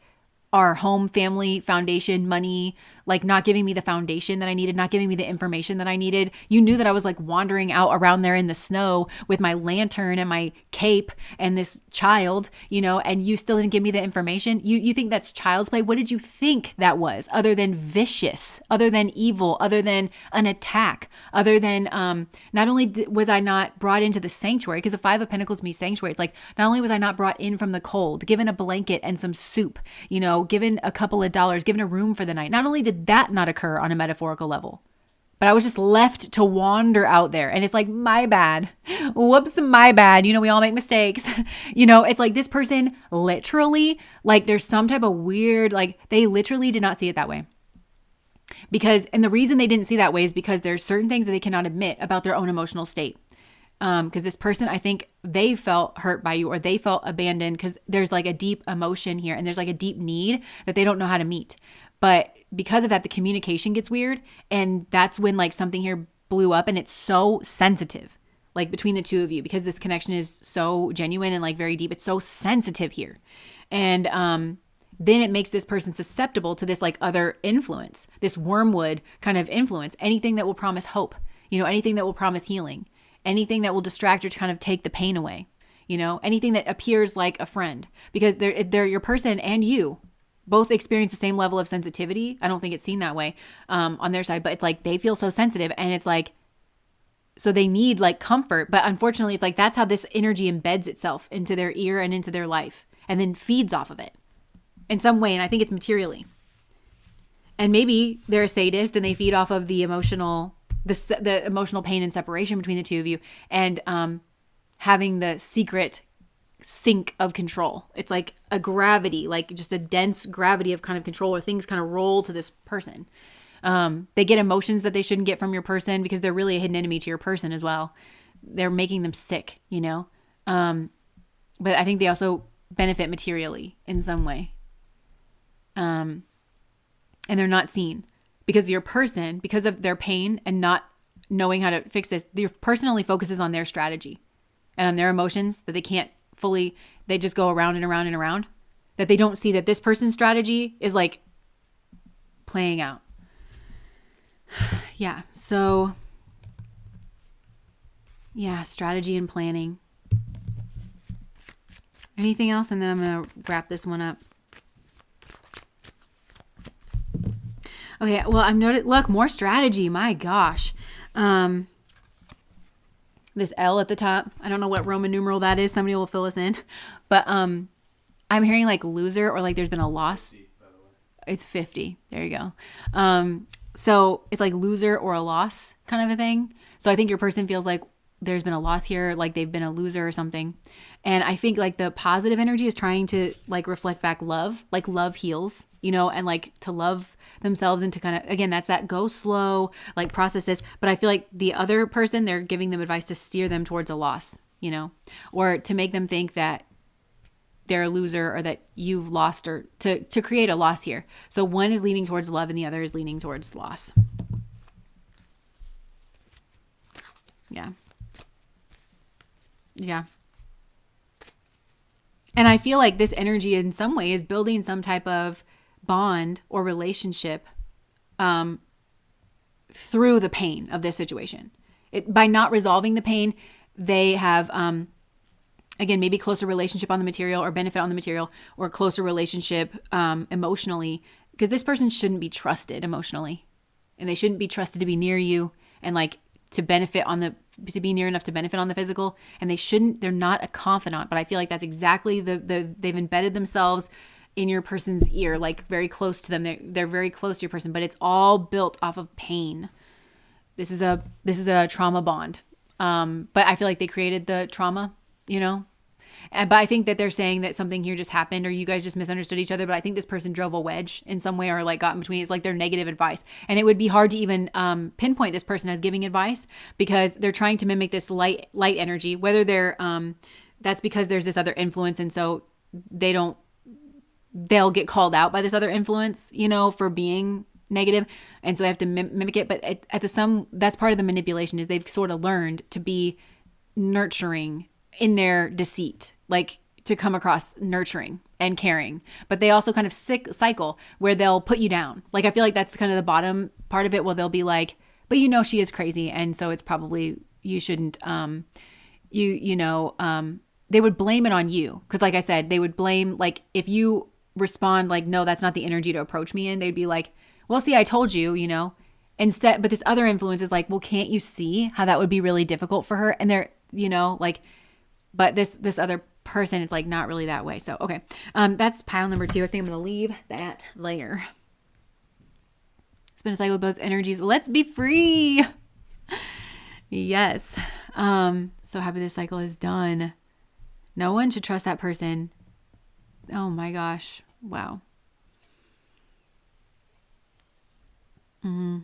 our home, family, foundation, money, like not giving me the foundation that I needed, not giving me the information that I needed. You knew that I was like wandering out around there in the snow with my lantern and my cape and this child, and you still didn't give me the information. You think that's child's play? What did you think that was, other than vicious, other than evil, other than an attack, other than not only was I not brought into the sanctuary, because the Five of Pentacles means sanctuary. It's like, not only was I not brought in from the cold, given a blanket and some soup, given a couple of dollars, given a room for the night. Not only did that not occur on a metaphorical level, but I was just left to wander out there. And it's like, my bad. Whoops, my bad. We all make mistakes. It's like this person literally, like there's some type of weird, like they literally did not see it that way. And the reason they didn't see that way is because there's certain things that they cannot admit about their own emotional state. Because this person, I think they felt hurt by you, or they felt abandoned, because there's like a deep emotion here and there's like a deep need that they don't know how to meet. But because of that, the communication gets weird. And that's when like something here blew up, and it's so sensitive. like between the two of you, because this connection is so genuine and like very deep. It's so sensitive here. And then it makes this person susceptible to this like other influence, this wormwood kind of influence, anything that will promise hope, anything that will promise healing, anything that will distract or to kind of take the pain away, anything that appears like a friend, because they're your person and you both experience the same level of sensitivity. I don't think it's seen that way on their side, but it's like they feel so sensitive, and it's like, so they need like comfort. But unfortunately, it's like that's how this energy embeds itself into their ear and into their life and then feeds off of it in some way. And I think it's materially. And maybe they're a sadist and they feed off of the emotional pain and separation between the two of you, and having the secret sink of control. It's like a gravity, like just a dense gravity of kind of control, where things kind of roll to this person. They get emotions that they shouldn't get from your person because they're really a hidden enemy to your person as well. They're making them sick, but I think they also benefit materially in some way. And they're not seen because your person, because of their pain and not knowing how to fix this, your person only focuses on their strategy and on their emotions that they can't fully, they just go around and around and around, that they don't see that this person's strategy is like playing out. Yeah. So yeah, strategy and planning. Anything else? And then I'm going to wrap this one up. Okay, well, I'm noted. Look, more strategy. My gosh. This L at the top. I don't know what Roman numeral that is. Somebody will fill us in. But I'm hearing like loser, or like there's been a loss. 50, by the way. It's 50. There you go. So it's like loser or a loss kind of a thing. So I think your person feels like there's been a loss here, like they've been a loser or something. And I think like the positive energy is trying to like reflect back love, like love heals, and like to love themselves and to kind of, again, that's that go slow, like process this. But I feel like the other person, they're giving them advice to steer them towards a loss, or to make them think that they're a loser or that you've lost, or to create a loss here. So one is leaning towards love and the other is leaning towards loss. Yeah. Yeah. And I feel like this energy in some way is building some type of bond or relationship through the pain of this situation. By not resolving the pain, they have, again, maybe closer relationship on the material, or benefit on the material, or closer relationship emotionally, because this person shouldn't be trusted emotionally, and they shouldn't be trusted to be near you and like to be near enough to benefit on the physical. And they're not a confidant, but I feel like that's exactly they've embedded themselves in your person's ear, like very close to them. They're very close to your person, but it's all built off of pain. This is a trauma bond. But I feel like they created the trauma, but I think that they're saying that something here just happened, or you guys just misunderstood each other. But I think this person drove a wedge in some way, or like got in between. It's like their negative advice. And it would be hard to even pinpoint this person as giving advice, because they're trying to mimic this light energy, whether they're, that's because there's this other influence. And so they'll get called out by this other influence, for being negative. And so they have to mimic it. But that's part of the manipulation, is they've sort of learned to be nurturing in their deceit, like to come across nurturing and caring. But they also kind of cycle where they'll put you down. Like, I feel like that's kind of the bottom part of it. Well, they'll be like, but she is crazy. And so it's probably, you shouldn't, they would blame it on you. Cause like I said, they would blame, like if you respond like, no, that's not the energy to approach me in, they'd be like, well, see, I told you, instead, but this other influence is like, well, can't you see how that would be really difficult for her? And they're, but this other person, it's like not really that way. So, okay. That's pile number 2. I think I'm going to leave that there. It's been a cycle with both energies. Let's be free. Yes. So happy this cycle is done. No one should trust that person. Oh my gosh. Wow. Mm-hmm.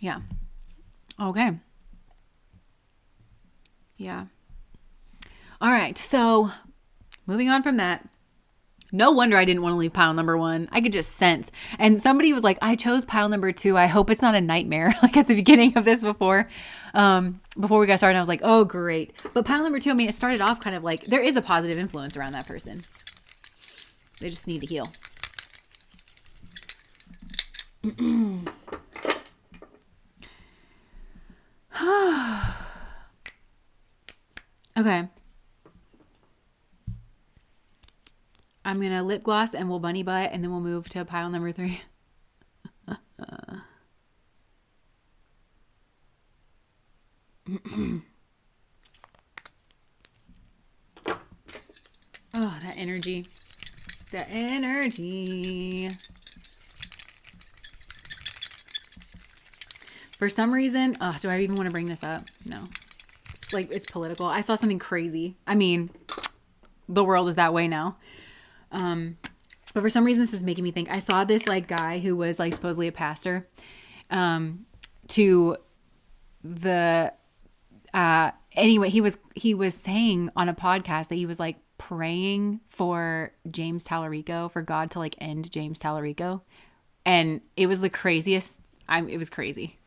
Yeah. Okay. Yeah. All right. So moving on from that, No wonder I didn't want to leave pile number 1. I could just sense. And somebody was like, I chose pile number 2. I hope it's not a nightmare. Like at the beginning of this before we got started, I was like, oh, great. But pile number 2, I mean, it started off kind of like there is a positive influence around that person. They just need to heal. Okay. I'm going to lip gloss and we'll bunny butt and then we'll move to pile number 3. Oh, that energy. That energy. For some reason, do I even want to bring this up? No. It's like, it's political. I saw something crazy. I mean, the world is that way now. But for some reason, this is making me think. I saw this like guy who was like supposedly a pastor, to the, anyway, he was saying on a podcast that he was like praying for James Tallarico, for God to like end James Tallarico. And it was the craziest. It was crazy.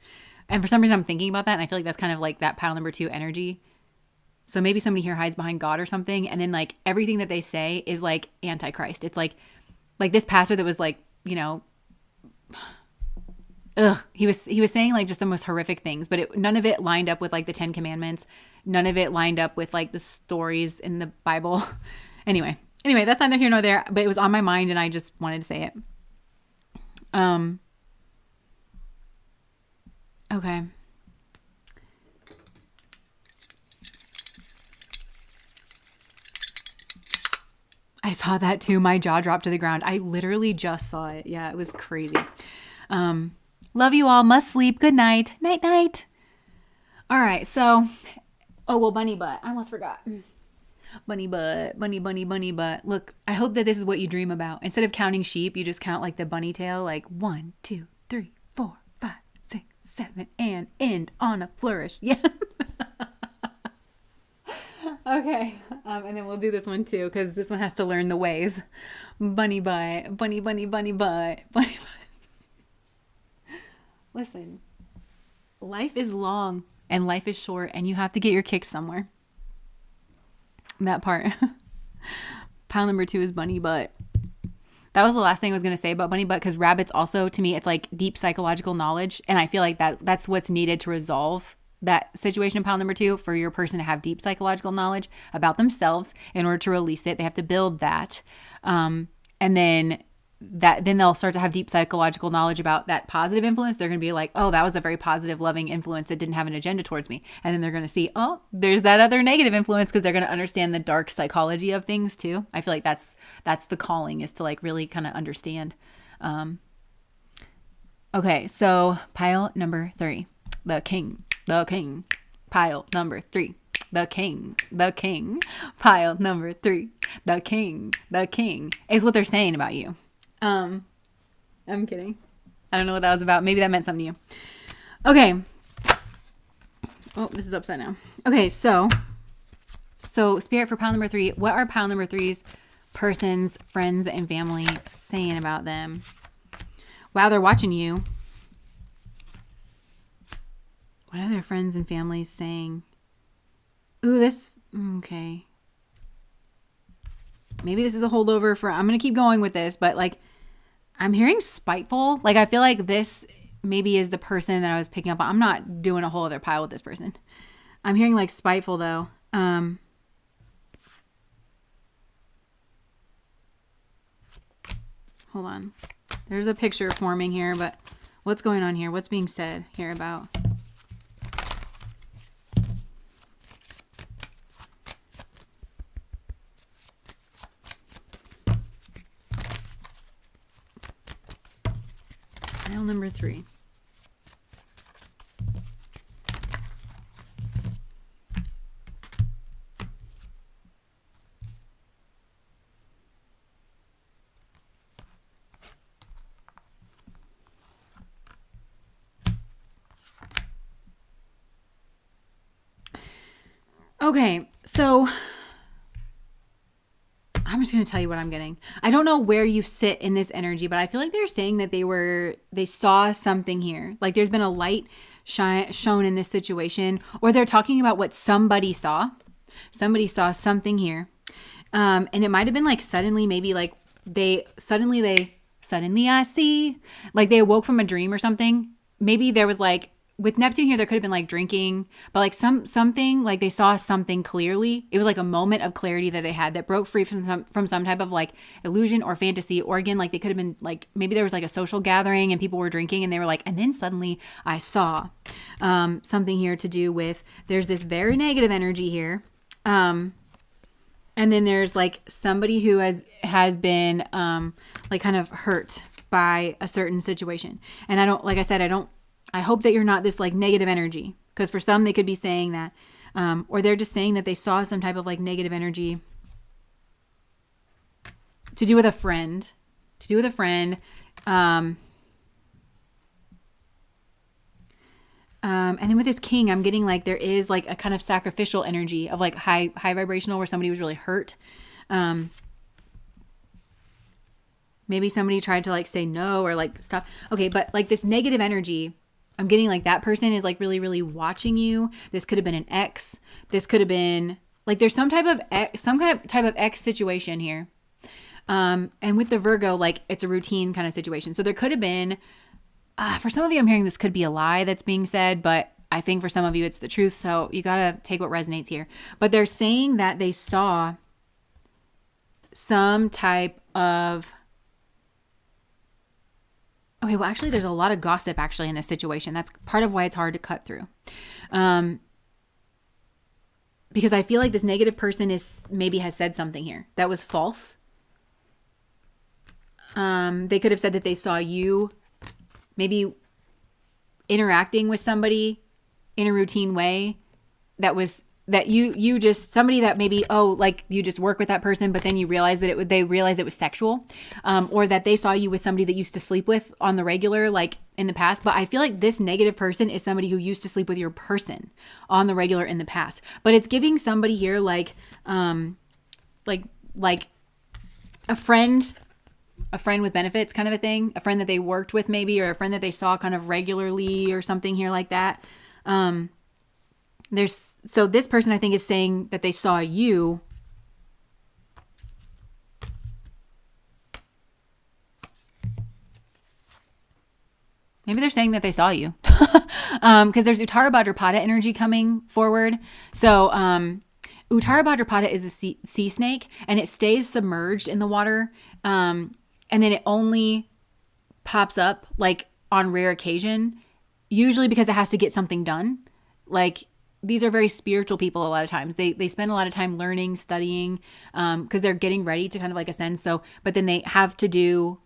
And for some reason, I'm thinking about that. And I feel like that's kind of like that pile number 2 energy. So maybe somebody here hides behind God or something. And then like everything that they say is like antichrist. It's like this pastor that was like, you know, he was saying like just the most horrific things, but none of it lined up with like the 10 commandments. None of it lined up with like the stories in the Bible. Anyway, that's neither here nor there, but it was on my mind and I just wanted to say it. Okay. I saw that too. My jaw dropped to the ground. I literally just saw it. Yeah, it was crazy. Love you all. Must sleep. Good night. Night, night. All right. So, bunny butt. I almost forgot. Bunny butt, bunny, bunny, bunny butt. Look, I hope that this is what you dream about. Instead of counting sheep, you just count like the bunny tail, like 1, 2, 3, 4, 5, 6, 7, and end on a flourish. Yeah. Okay. And then we'll do this one too, because this one has to learn the ways. Bunny butt, bunny, bunny, bunny butt, bunny butt. Listen, life is long and life is short and you have to get your kicks somewhere. That part. Pile number 2 is bunny butt. That was the last thing I was going to say about bunny butt, because rabbits also, to me, it's like deep psychological knowledge. And I feel like that's what's needed to resolve that situation in pile number 2, for your person to have deep psychological knowledge about themselves. In order to release it, they have to build that. And then they'll start to have deep psychological knowledge about that positive influence. They're going to be like, oh, that was a very positive, loving influence that didn't have an agenda towards me. And then they're going to see, oh, there's that other negative influence, because they're going to understand the dark psychology of things too. I feel like that's the calling, is to like really kind of understand. Okay, so pile number 3, the king. Pile number 3, the king. Pile number 3, the king is what they're saying about you. I'm kidding. I don't know what that was about. Maybe that meant something to you. Okay. Oh, this is upside down. Okay, so spirit for pile number 3. What are pile number 3's persons, friends, and family saying about them? Wow, they're watching you. What are their friends and families saying? Ooh, okay. Maybe this is a holdover I'm going to keep going with this, but like, I'm hearing spiteful. Like, I feel like this maybe is the person that I was picking up on. I'm not doing a whole other pile with this person. I'm hearing like spiteful though. Hold on. There's a picture forming here, but what's going on here? What's being said here about? Pile number 3. Okay, so I'm just going to tell you what I'm getting. I don't know where you sit in this energy, but I feel like they're saying that they saw something here. Like there's been a light shown in this situation, or they're talking about what somebody saw. Somebody saw something here. And it might have been like suddenly, maybe like suddenly I see, like they awoke from a dream or something. Maybe there was like, with Neptune here, there could have been like drinking, but like something, like they saw something clearly. It was like a moment of clarity that they had that broke free from some type of like illusion or fantasy. Or again, like they could have been like, maybe there was like a social gathering and people were drinking and they were like, and then suddenly I saw something here to do with, there's this very negative energy here. And then there's like somebody who has been like kind of hurt by a certain situation. And I hope that you're not this like negative energy, because for some they could be saying that, or they're just saying that they saw some type of like negative energy to do with a friend, and then with this king, I'm getting like there is like a kind of sacrificial energy of like high vibrational where somebody was really hurt. Maybe somebody tried to like say no or like stop. Okay, but like this negative energy, I'm getting like that person is like really, really watching you. This could have been an ex. This could have been like there's some kind of ex situation here. And with the Virgo, like it's a routine kind of situation. So there could have been, for some of you, I'm hearing this could be a lie that's being said, but I think for some of you it's the truth. So you got to take what resonates here. But they're saying that they saw some type of, okay, well, actually, there's a lot of gossip actually in this situation. That's part of why it's hard to cut through. Because I feel like this negative person has said something here that was false. They could have said that they saw you maybe interacting with somebody in a routine way that you just somebody that maybe, like you just work with that person, but then you realize that they realized it was sexual, or that they saw you with somebody that used to sleep with on the regular, like in the past. But I feel like this negative person is somebody who used to sleep with your person on the regular in the past. But it's giving somebody here like a friend with benefits kind of a thing, a friend that they worked with maybe, or a friend that they saw kind of regularly or something here like that. So this person I think is saying that they saw you. Maybe they're saying that they saw you. Because there's Uttara Bhadrapada energy coming forward. So Uttara Bhadrapada is a sea snake, and it stays submerged in the water. And then it only pops up like on rare occasion, usually because it has to get something done. Like these are very spiritual people a lot of times. They spend a lot of time learning, studying, because they're getting ready to kind of like ascend. So, but then they have to do,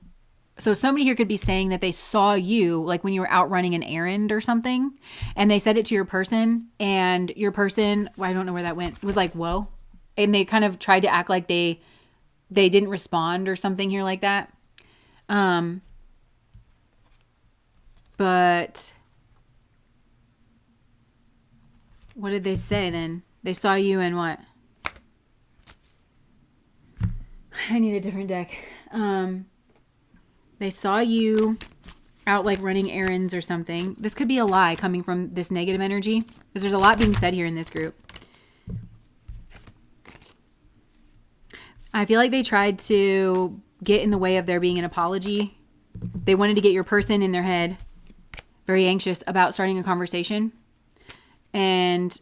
so somebody here could be saying that they saw you like when you were out running an errand or something, and they said it to your person, and your person, well, I don't know where that went, was like, whoa. And they kind of tried to act like they didn't respond or something here like that. But what did they say then? They saw you in what? I need a different deck. They saw you out like running errands or something. This could be a lie coming from this negative energy, because there's a lot being said here in this group. I feel like they tried to get in the way of there being an apology. They wanted to get your person in their head very anxious about starting a conversation. And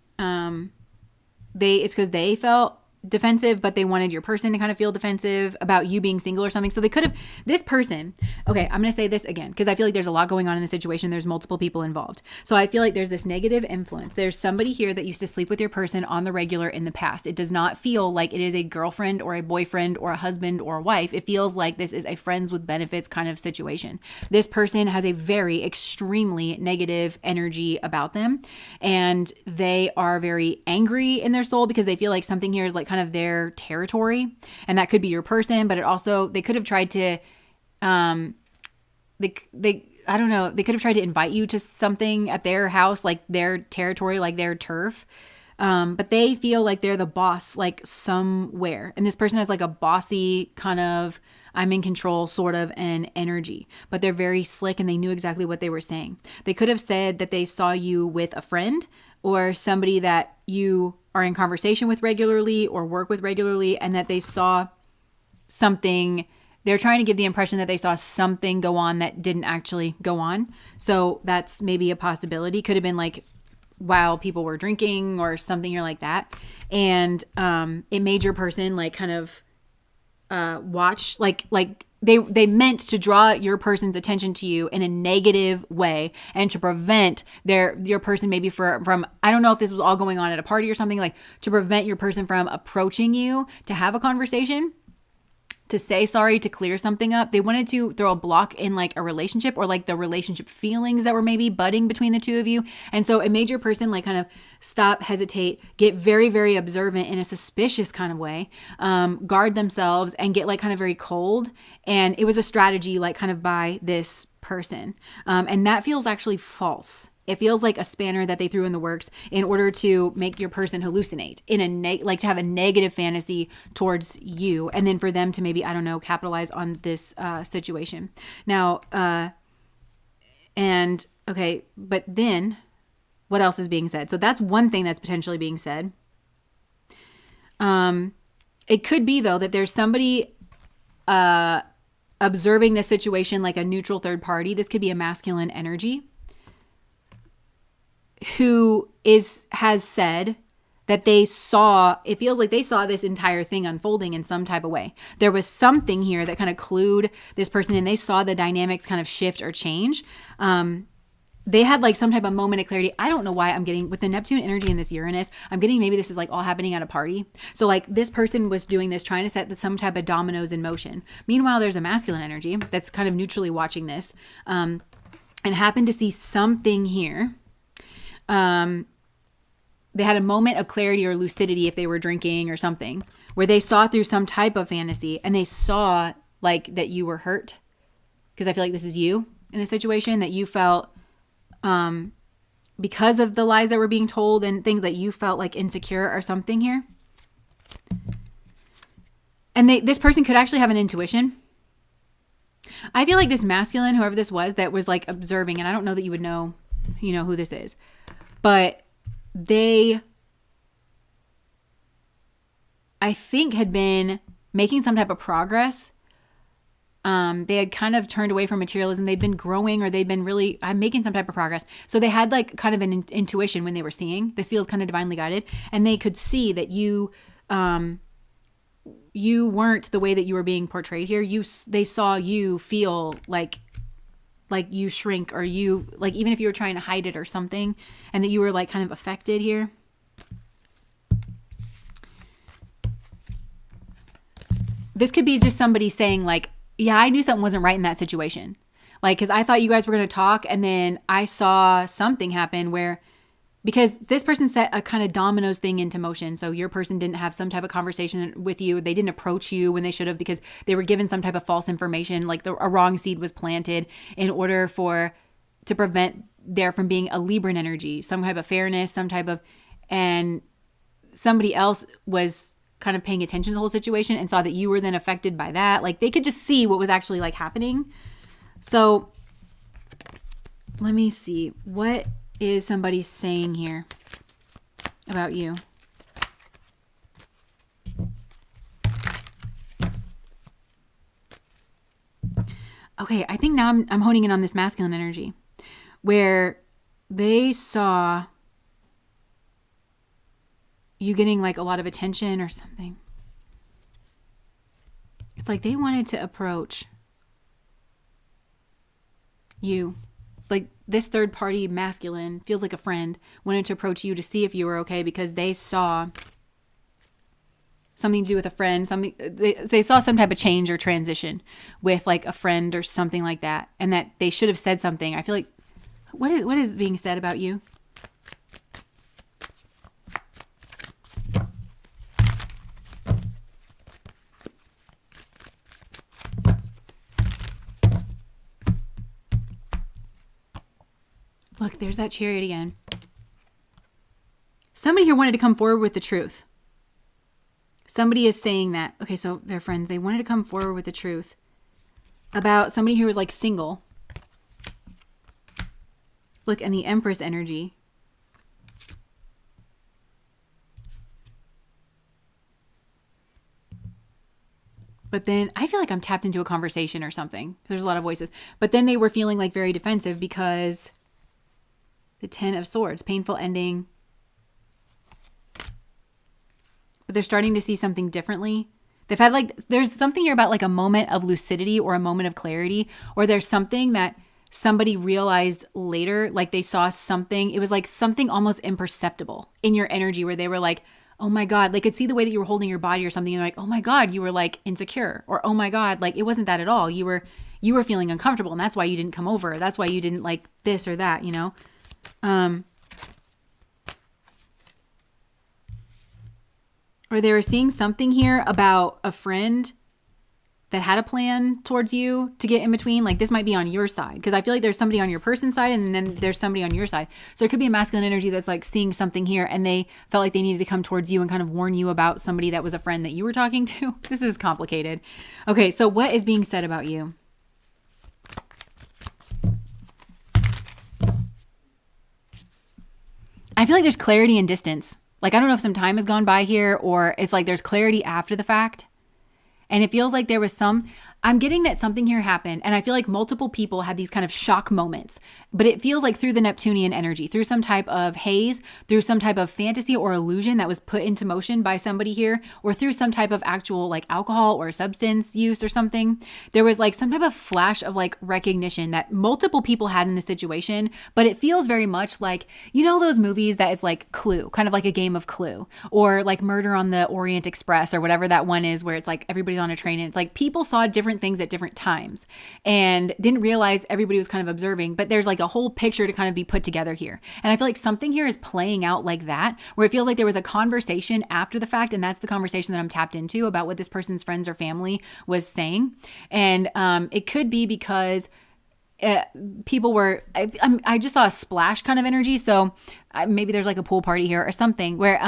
it's because they felt defensive, but they wanted your person to kind of feel defensive about you being single or something. So they could have, this person, okay, I'm going to say this again, because I feel like there's a lot going on in the situation. There's multiple people involved. So I feel like there's this negative influence. There's somebody here that used to sleep with your person on the regular in the past. It does not feel like it is a girlfriend or a boyfriend or a husband or a wife. It feels like this is a friends with benefits kind of situation. This person has a very extremely negative energy about them, and they are very angry in their soul because they feel like something here is like kind of their territory, and that could be your person, but they could have tried to I don't know, they could have tried to invite you to something at their house, like their territory, like their turf, But they feel like they're the boss, like somewhere. And this person has like a bossy kind of, I'm in control sort of an energy, but they're very slick and they knew exactly what they were saying. They could have said that they saw you with a friend or somebody that you are in conversation with regularly or work with regularly, and that they saw something. They're trying to give the impression that they saw something go on that didn't actually go on. So that's maybe a possibility. Could have been like while people were drinking or something here like that. And it made your person like kind of watch, like they meant to draw your person's attention to you in a negative way and to prevent your person maybe from, I don't know if this was all going on at a party or something, like to prevent your person from approaching you to have a conversation, to say sorry, to clear something up. They wanted to throw a block in like a relationship or like the relationship feelings that were maybe budding between the two of you. And so it made your person like kind of stop, hesitate, get very, very observant in a suspicious kind of way, guard themselves and get like kind of very cold. And it was a strategy like kind of by this person. And that feels actually false. It feels like a spanner that they threw in the works in order to make your person hallucinate in a like to have a negative fantasy towards you, and then for them to maybe, I don't know, capitalize on this situation. Now, and okay, but then what else is being said? So that's one thing that's potentially being said. It could be though that there's somebody observing this situation like a neutral third party. This could be a masculine energy who has said that they saw, it feels like they saw this entire thing unfolding in some type of way. There was something here that kind of clued this person in. They saw the dynamics kind of shift or change. They had like some type of moment of clarity. I don't know why I'm getting, with the Neptune energy in this Uranus, I'm getting maybe this is like all happening at a party. So like this person was doing this, trying to set some type of dominoes in motion. Meanwhile, there's a masculine energy that's kind of neutrally watching this, and happened to see something here. They had a moment of clarity or lucidity if they were drinking or something, where they saw through some type of fantasy and they saw like that you were hurt. Because I feel like this is you in this situation, that you felt, because of the lies that were being told and things, that you felt like insecure or something here. And this person could actually have an intuition. I feel like this masculine, whoever this was, that was like observing, and I don't know that you would know, who this is, but they, I think, had been making some type of progress. They had kind of turned away from materialism. They've been growing, or they've been really, I'm making some type of progress. So they had like kind of an intuition when they were seeing. This feels kind of divinely guided. And they could see that you weren't the way that you were being portrayed here. They saw you feel like you shrink, or you, like, even if you were trying to hide it or something, and that you were like kind of affected here. This could be just somebody saying like, yeah, I knew something wasn't right in that situation. Like, cause I thought you guys were going to talk, and then I saw something happen where, because this person set a kind of dominoes thing into motion. So your person didn't have some type of conversation with you. They didn't approach you when they should have, because they were given some type of false information, like a wrong seed was planted in order to prevent there from being a Libran energy, some type of fairness, and somebody else was kind of paying attention to the whole situation and saw that you were then affected by that. Like they could just see what was actually like happening. So let me see. What is somebody saying here about you? Okay, I think now I'm honing in on this masculine energy, where they saw you getting like a lot of attention or something. It's like they wanted to approach you. Like this third party masculine feels like a friend wanted to approach you to see if you were okay, because they saw something to do with a friend, something they saw some type of change or transition with like a friend or something like that, and that they should have said something. I feel like what is being said about you? Look, there's that chariot again. somebody here wanted to come forward with the truth. Somebody is saying that. Okay, so they're friends. They wanted to come forward with the truth about somebody who was like single. Look, and the Empress energy. But then I feel like I'm tapped into a conversation or something. There's a lot of voices. But then they were feeling like very defensive because the Ten of Swords, painful ending. But they're starting to see something differently. They've had like, there's something here about like a moment of lucidity or a moment of clarity, or there's something that somebody realized later, like they saw something. It was like something almost imperceptible in your energy where they were like, oh my God, they could see the way that you were holding your body or something. You're like, oh my God, you were like insecure, or oh my God, like it wasn't that at all. You were feeling uncomfortable, and that's why you didn't come over. That's why you didn't like this or that, you know? Or they were seeing something here about a friend that had a plan towards you to get in between. Like this might be on your side, because I feel like there's somebody on your person's side and then there's somebody on your side. So it could be a masculine energy that's like seeing something here and they felt like they needed to come towards you and kind of warn you about somebody that was a friend that you were talking to. This is complicated. Okay, so what is being said about you? I feel like there's clarity and distance. Like I don't know if some time has gone by here, or it's like there's clarity after the fact. And it feels like there was I'm getting that something here happened. And I feel like multiple people had these kind of shock moments, but it feels like through the Neptunian energy, through some type of haze, through some type of fantasy or illusion that was put into motion by somebody here, or through some type of actual like alcohol or substance use or something. There was like some type of flash of like recognition that multiple people had in the situation, but it feels very much like, you know, those movies that is like Clue, kind of like a game of Clue, or like Murder on the Orient Express or whatever that one is, where it's like everybody's on a train and it's like people saw different things at different times and didn't realize everybody was kind of observing, but there's like a whole picture to kind of be put together here. And I feel like something here is playing out like that, where it feels like there was a conversation after the fact, and that's the conversation that I'm tapped into about what this person's friends or family was saying. And it could be because people were, I just saw a splash kind of energy. So maybe there's like a pool party here or something where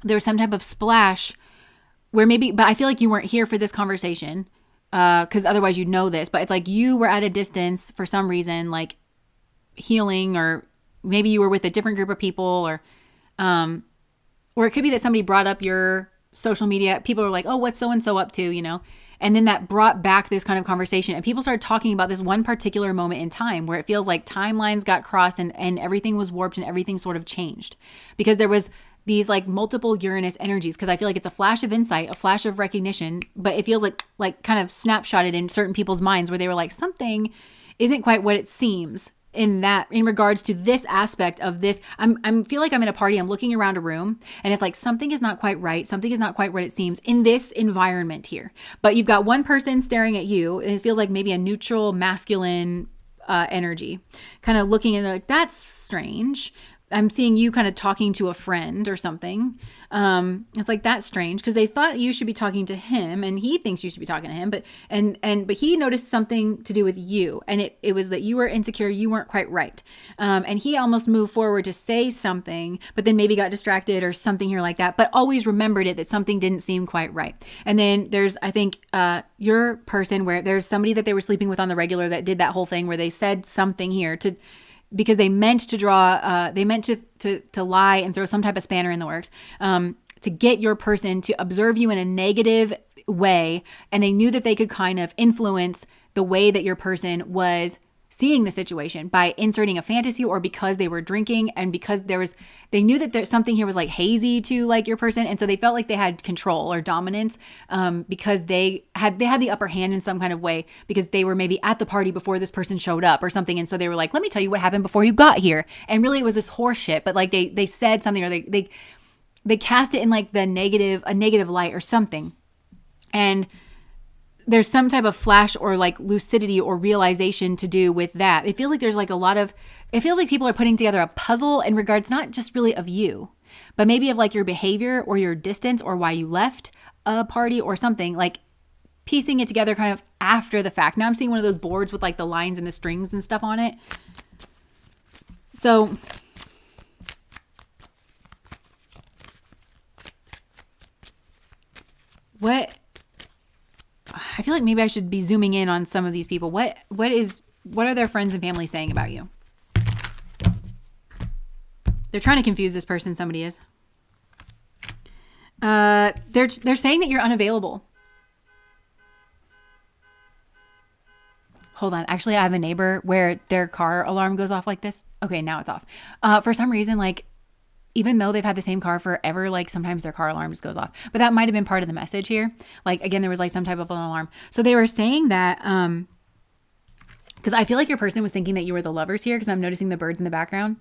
there was some type of splash where maybe, but I feel like you weren't here for this conversation because otherwise you'd know this, but it's like you were at a distance for some reason, like healing, or maybe you were with a different group of people, or it could be that somebody brought up your social media. People are like, oh, what's so-and-so up to, you know? And then that brought back this kind of conversation, and people started talking about this one particular moment in time where it feels like timelines got crossed and everything was warped and everything sort of changed because there was these like multiple Uranus energies, because I feel like it's a flash of insight, a flash of recognition, but it feels like kind of snapshotted in certain people's minds where they were like, something isn't quite what it seems in regards to this aspect of this. I feel like I'm in a party, I'm looking around a room and it's like something is not quite right. Something is not quite what it seems in this environment here. But you've got one person staring at you and it feels like maybe a neutral masculine energy kind of looking and they're like, that's strange. I'm seeing you kind of talking to a friend or something. It's like, that's strange because they thought you should be talking to him and he thinks you should be talking to him, but he noticed something to do with you, and it was that you were insecure, you weren't quite right. And he almost moved forward to say something, but then maybe got distracted or something here like that, but always remembered it that something didn't seem quite right. And then there's, I think, your person where there's somebody that they were sleeping with on the regular that did that whole thing where they said something here because they meant to to lie and throw some type of spanner in the works, to get your person to observe you in a negative way. And they knew that they could kind of influence the way that your person was seeing the situation by inserting a fantasy, or because they were drinking and because they knew that there's something here was like hazy to like your person. And so they felt like they had control or dominance, because they had the upper hand in some kind of way, because they were maybe at the party before this person showed up or something. And so they were like, let me tell you what happened before you got here. And really it was this horse shit, but like they said something, or they cast it in like a negative light or something. And there's some type of flash or like lucidity or realization to do with that. It feels like there's like it feels like people are putting together a puzzle in regards not just really of you, but maybe of like your behavior or your distance or why you left a party or something, like piecing it together kind of after the fact. Now I'm seeing one of those boards with like the lines and the strings and stuff on it. So I feel like maybe I should be zooming in on some of these people. What are their friends and family saying about you? They're trying to confuse this person. Somebody is. They're saying that you're unavailable. Hold on. Actually, I have a neighbor where their car alarm goes off like this. Okay, now it's off. For some reason, like, even though they've had the same car forever, like sometimes their car alarm just goes off. But that might have been part of the message here. Like, again, there was like some type of an alarm. So they were saying that, because I feel like your person was thinking that you were the lovers here, because I'm noticing the birds in the background.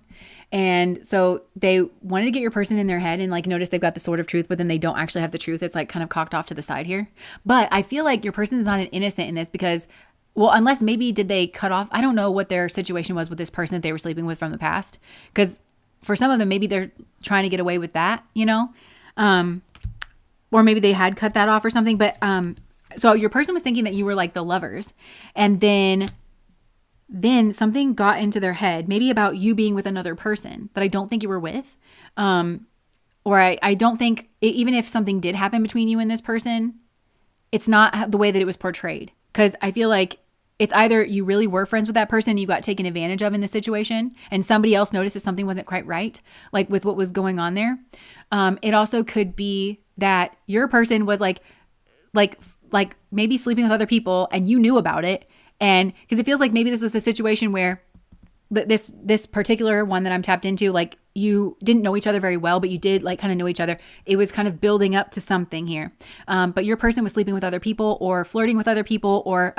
And so they wanted to get your person in their head and like notice they've got the sword of truth, but then they don't actually have the truth. It's like kind of cocked off to the side here. But I feel like your person is not an innocent in this because, well, unless maybe did they cut off? I don't know what their situation was with this person that they were sleeping with from the past. Because for some of them, maybe they're trying to get away with that, you know? Or maybe they had cut that off or something. But so your person was thinking that you were like the lovers. And then something got into their head, maybe about you being with another person that I don't think you were with. Or I don't think, even if something did happen between you and this person, it's not the way that it was portrayed. Because I feel like it's either you really were friends with that person and you got taken advantage of in this situation and somebody else noticed that something wasn't quite right, like with what was going on there. It also could be that your person was like maybe sleeping with other people and you knew about it. And because it feels like maybe this was a situation where this particular one that I'm tapped into, like you didn't know each other very well, but you did like kind of know each other. It was kind of building up to something here. But your person was sleeping with other people or flirting with other people or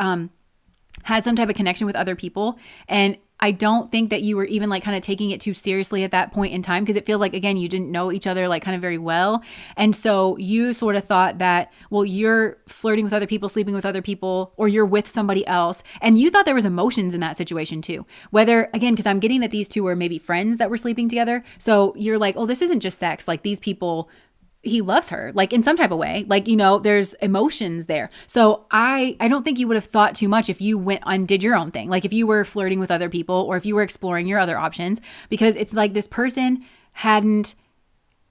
had some type of connection with other people. And I don't think that you were even like kind of taking it too seriously at that point in time, because it feels like, again, you didn't know each other like kind of very well. And so you sort of thought that, well, you're flirting with other people, sleeping with other people, or you're with somebody else. And you thought there was emotions in that situation too. Whether, again, because I'm getting that these two were maybe friends that were sleeping together. So you're like, oh, this isn't just sex. Like these people, he loves her, like in some type of way, like, you know, there's emotions there. So I don't think you would have thought too much if you went and did your own thing. Like if you were flirting with other people or if you were exploring your other options, because it's like this person hadn't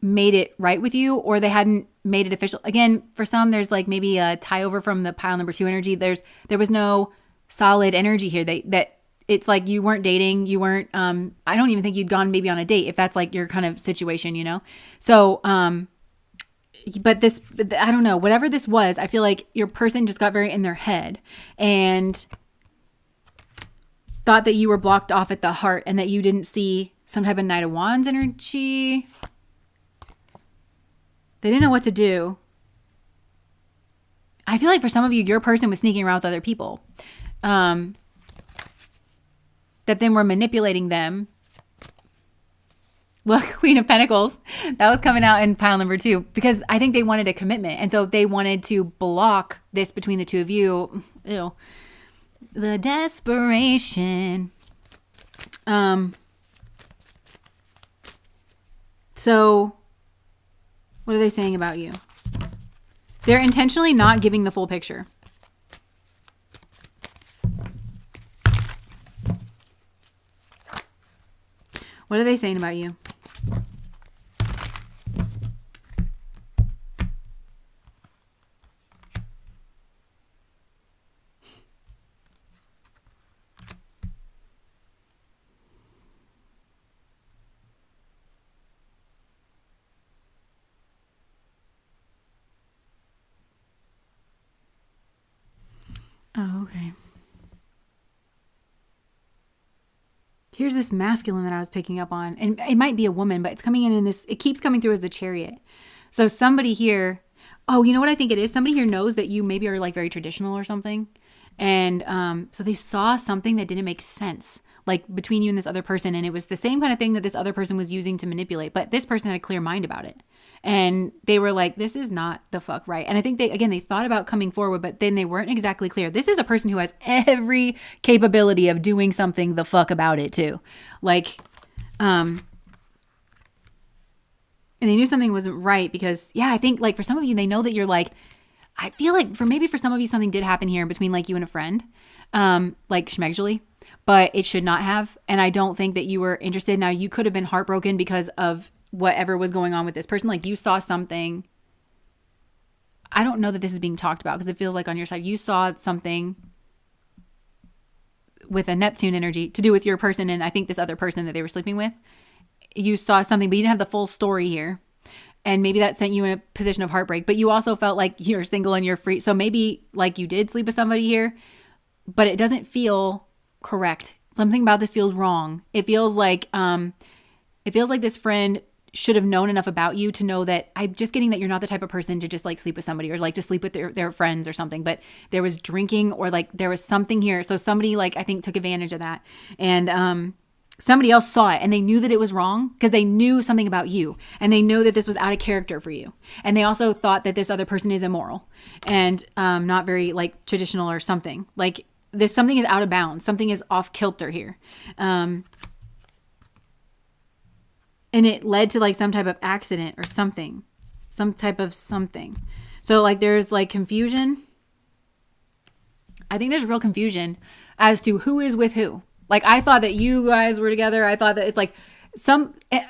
made it right with you or they hadn't made it official. Again, for some, there's like maybe a tie over from the pile number 2 energy. There was no solid energy here that it's like you weren't dating, you weren't, I don't even think you'd gone maybe on a date if that's like your kind of situation, you know? So, but this, I don't know, whatever this was, I feel like your person just got very in their head and thought that you were blocked off at the heart and that you didn't see some type of Knight of Wands energy. They didn't know what to do. I feel like for some of you, your person was sneaking around with other people that then were manipulating them. Look, Queen of Pentacles. That was coming out in pile number 2 because I think they wanted a commitment. And so they wanted to block this between the two of you. Ew. The desperation. So what are they saying about you? They're intentionally not giving the full picture. What are they saying about you? Oh, okay. Here's this masculine that I was picking up on. And it might be a woman, but it's coming in this, it keeps coming through as the Chariot. So somebody here, oh, you know what I think it is? Somebody here knows that you maybe are like very traditional or something. And so they saw something that didn't make sense, like between you and this other person. And it was the same kind of thing that this other person was using to manipulate. But this person had a clear mind about it. And they were like, this is not the fuck right. And I think they thought about coming forward, but then they weren't exactly clear. This is a person who has every capability of doing something the fuck about it too. Like, and they knew something wasn't right because, yeah, I think like for some of you, they know that you're like, I feel like for some of you, something did happen here between like you and a friend, like schmegully, but it should not have. And I don't think that you were interested. Now you could have been heartbroken because of whatever was going on with this person. Like you saw something. I don't know that this is being talked about because it feels like on your side, you saw something with a Neptune energy to do with your person. And I think this other person that they were sleeping with, you saw something, but you didn't have the full story here. And maybe that sent you in a position of heartbreak, but you also felt like you're single and you're free. So maybe like you did sleep with somebody here, but it doesn't feel correct. Something about this feels wrong. It feels like this friend should have known enough about you to know that I'm just getting that you're not the type of person to just like sleep with somebody or like to sleep with their friends or something, but there was drinking or like there was something here. So somebody like, I think took advantage of that. And, somebody else saw it and they knew that it was wrong because they knew something about you and they know that this was out of character for you. And they also thought that this other person is immoral and, not very like traditional or something like this, something is out of bounds. Something is off kilter here. And it led to like some type of accident or something, some type of something. So like there's like confusion. I think there's real confusion as to who is with who. Like I thought that you guys were together. I thought that it's like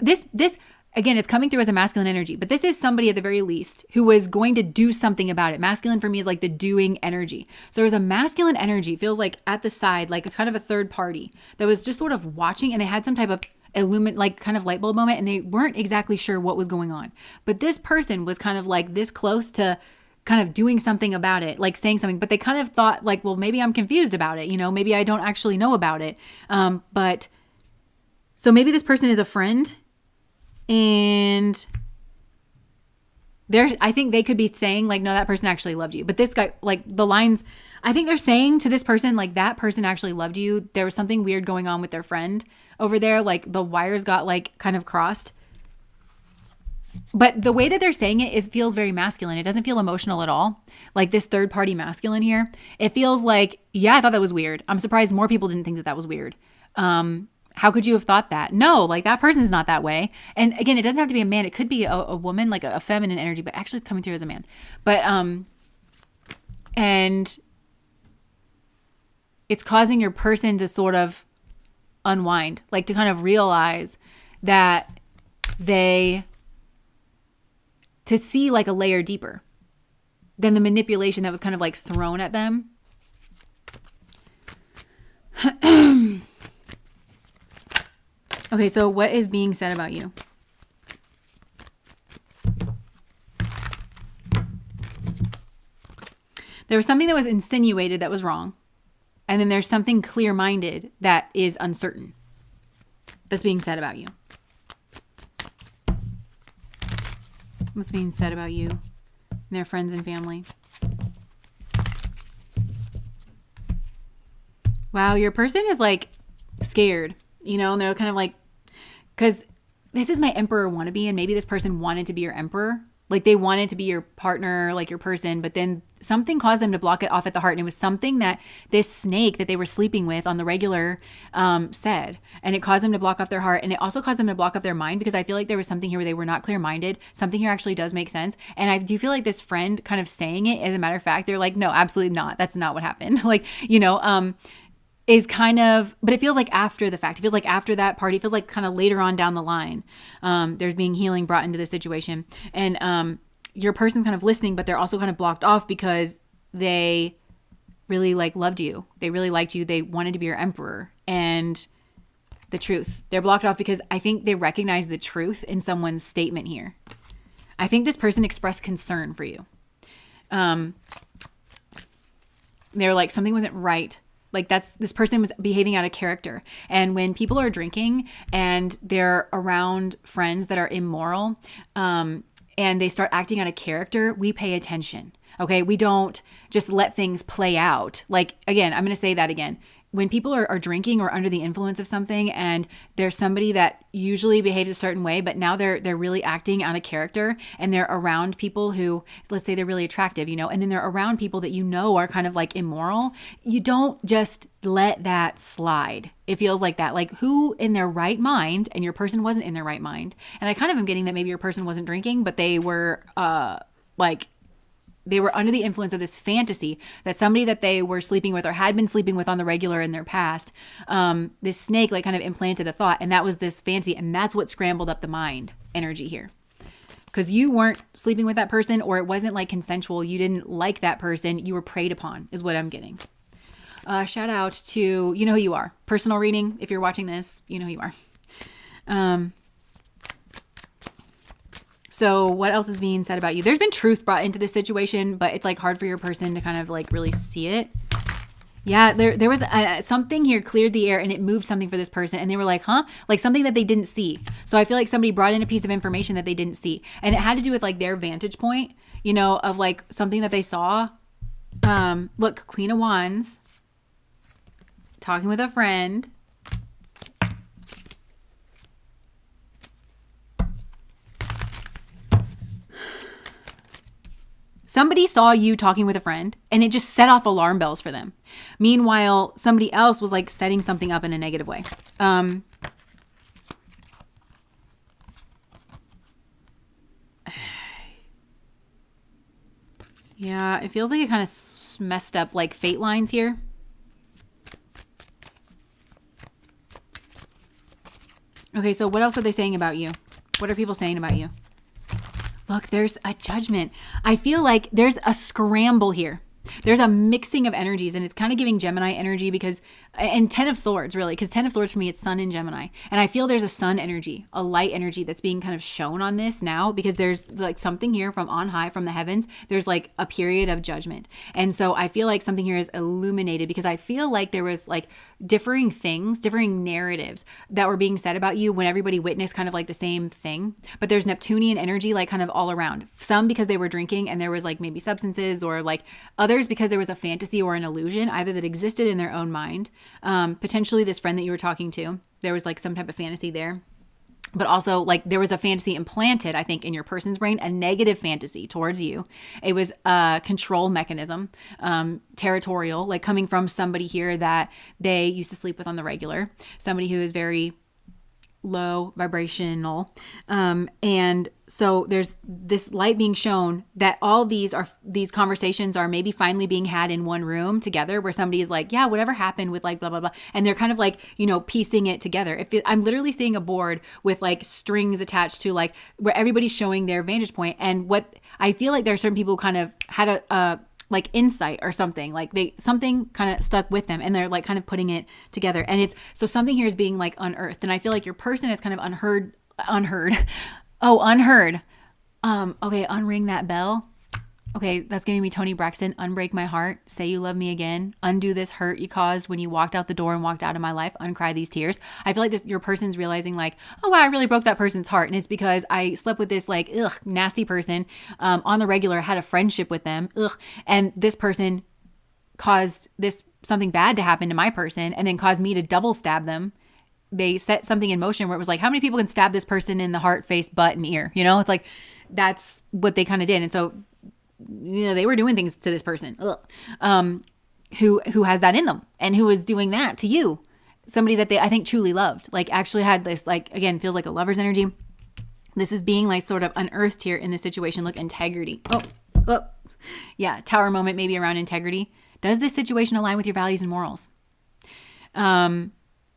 this again, it's coming through as a masculine energy, but this is somebody at the very least who was going to do something about it. Masculine for me is like the doing energy. So there's a masculine energy, feels like at the side, like it's kind of a third party that was just sort of watching and they had some type of like kind of light bulb moment and they weren't exactly sure what was going on. But this person was kind of like this close to kind of doing something about it, like saying something, but they kind of thought like, well, maybe I'm confused about it. You know, maybe I don't actually know about it. But so maybe this person is a friend and I think they could be saying like, no, that person actually loved you. But this guy, like the lines, I think they're saying to this person, like that person actually loved you. There was something weird going on with their friend over there. Like the wires got like kind of crossed. But the way that they're saying it feels very masculine. It doesn't feel emotional at all. Like this third party masculine here. It feels like, yeah, I thought that was weird. I'm surprised more people didn't think that was weird. How could you have thought that? No, like that person's not that way. And again, it doesn't have to be a man. It could be a woman, like a feminine energy, but actually it's coming through as a man. But, and it's causing your person to sort of unwind, like to kind of realize that to see like a layer deeper than the manipulation that was kind of like thrown at them. Okay, so what is being said about you? There was something that was insinuated that was wrong. And then there's something clear-minded that is uncertain that's being said about you. What's being said about you and their friends and family? Wow, your person is like scared, you know, and they're kind of like, because this is my emperor wannabe, and maybe this person wanted to be your emperor. Like they wanted to be your partner, like your person, but then something caused them to block it off at the heart. And it was something that this snake that they were sleeping with on the regular said. And it caused them to block off their heart. And it also caused them to block off their mind, because I feel like there was something here where they were not clear-minded. Something here actually does make sense. And I do feel like this friend kind of saying it, as a matter of fact, they're like, no, absolutely not. That's not what happened. Like, you know, is kind of, but it feels like after the fact. It feels like after that party. It feels like kind of later on down the line, there's being healing brought into the situation. And your person's kind of listening, but they're also kind of blocked off because they really like loved you. They really liked you. They wanted to be your emperor. And the truth, they're blocked off because I think they recognize the truth in someone's statement here. I think this person expressed concern for you. They're like, something wasn't right. Like this person was behaving out of character. And when people are drinking and they're around friends that are immoral, and they start acting out of character, we pay attention. Okay. We don't just let things play out. Like, again, I'm going to say that again. When people are drinking or under the influence of something, and there's somebody that usually behaves a certain way, but now they're really acting out of character, and they're around people who, let's say they're really attractive, you know, and then they're around people that you know are kind of like immoral. You don't just let that slide. It feels like that. Like, who in their right mind, and your person wasn't in their right mind. And I kind of am getting that maybe your person wasn't drinking, but they were they were under the influence of this fantasy that somebody that they were sleeping with or had been sleeping with on the regular in their past, this snake like kind of implanted a thought, and that was this fantasy, and that's what scrambled up the mind energy here. because you weren't sleeping with that person, or it wasn't like consensual. You didn't like that person. You were preyed upon is what I'm getting. Shout out to, you know who you are. Personal reading. If you're watching this, you know who you are. So what else is being said about you? There's been truth brought into this situation, but it's like hard for your person to kind of like really see it. Yeah, there was something here cleared the air and it moved something for this person. And they were like, huh? Like something that they didn't see. So I feel like somebody brought in a piece of information that they didn't see. And it had to do with like their vantage point, you know, of like something that they saw. Look, Queen of Wands, talking with a friend. Somebody saw you talking with a friend and it just set off alarm bells for them. Meanwhile, somebody else was like setting something up in a negative way. Yeah, it feels like it kind of messed up like fate lines here. Okay, so what else are they saying about you? What are people saying about you? Look, there's a judgment. I feel like there's a scramble here. There's a mixing of energies, and it's kind of giving Gemini energy because, and 10 of Swords really, because 10 of Swords for me, it's Sun in Gemini. And I feel there's a sun energy, a light energy that's being kind of shown on this now because there's like something here from on high, from the heavens. There's like a period of judgment. And so I feel like something here is illuminated because I feel like there was like differing things, differing narratives that were being said about you when everybody witnessed kind of like the same thing. But there's Neptunian energy like kind of all around. Some because they were drinking and there was like maybe substances, or like others because there was a fantasy or an illusion either that existed in their own mind. Potentially this friend that you were talking to, there was like some type of fantasy there. But also like there was a fantasy implanted, I think, in your person's brain, a negative fantasy towards you. It was a control mechanism, territorial, like coming from somebody here that they used to sleep with on the regular, somebody who is very low vibrational. And so there's this light being shown that all these conversations are maybe finally being had in one room together where somebody is like, yeah, whatever happened with like blah, blah, blah. And they're kind of like, you know, piecing it together. I'm literally seeing a board with like strings attached to like where everybody's showing their vantage point. And what I feel like there are certain people who kind of had a like insight or something, like something kind of stuck with them and they're like kind of putting it together. And it's, so something here is being like unearthed. And I feel like your person is kind of unheard. Oh, unheard. Okay. Unring that bell. Okay. That's giving me Toni Braxton. Unbreak my heart. Say you love me again. Undo this hurt you caused when you walked out the door and walked out of my life. Uncry these tears. I feel like your person's realizing like, oh wow, I really broke that person's heart. And it's because I slept with this like, nasty person, on the regular, had a friendship with them. And this person caused something bad to happen to my person and then caused me to double stab them. They set something in motion where it was like, how many people can stab this person in the heart, face, butt, and ear? You know, it's like, that's what they kind of did. And so, you know, they were doing things to this person, who has that in them and who was doing that to you. Somebody that they, I think, truly loved, like actually had this, like, again, feels like a lover's energy. This is being like sort of unearthed here in this situation. Look, integrity. Oh, yeah. Tower moment, maybe around integrity. Does this situation align with your values and morals?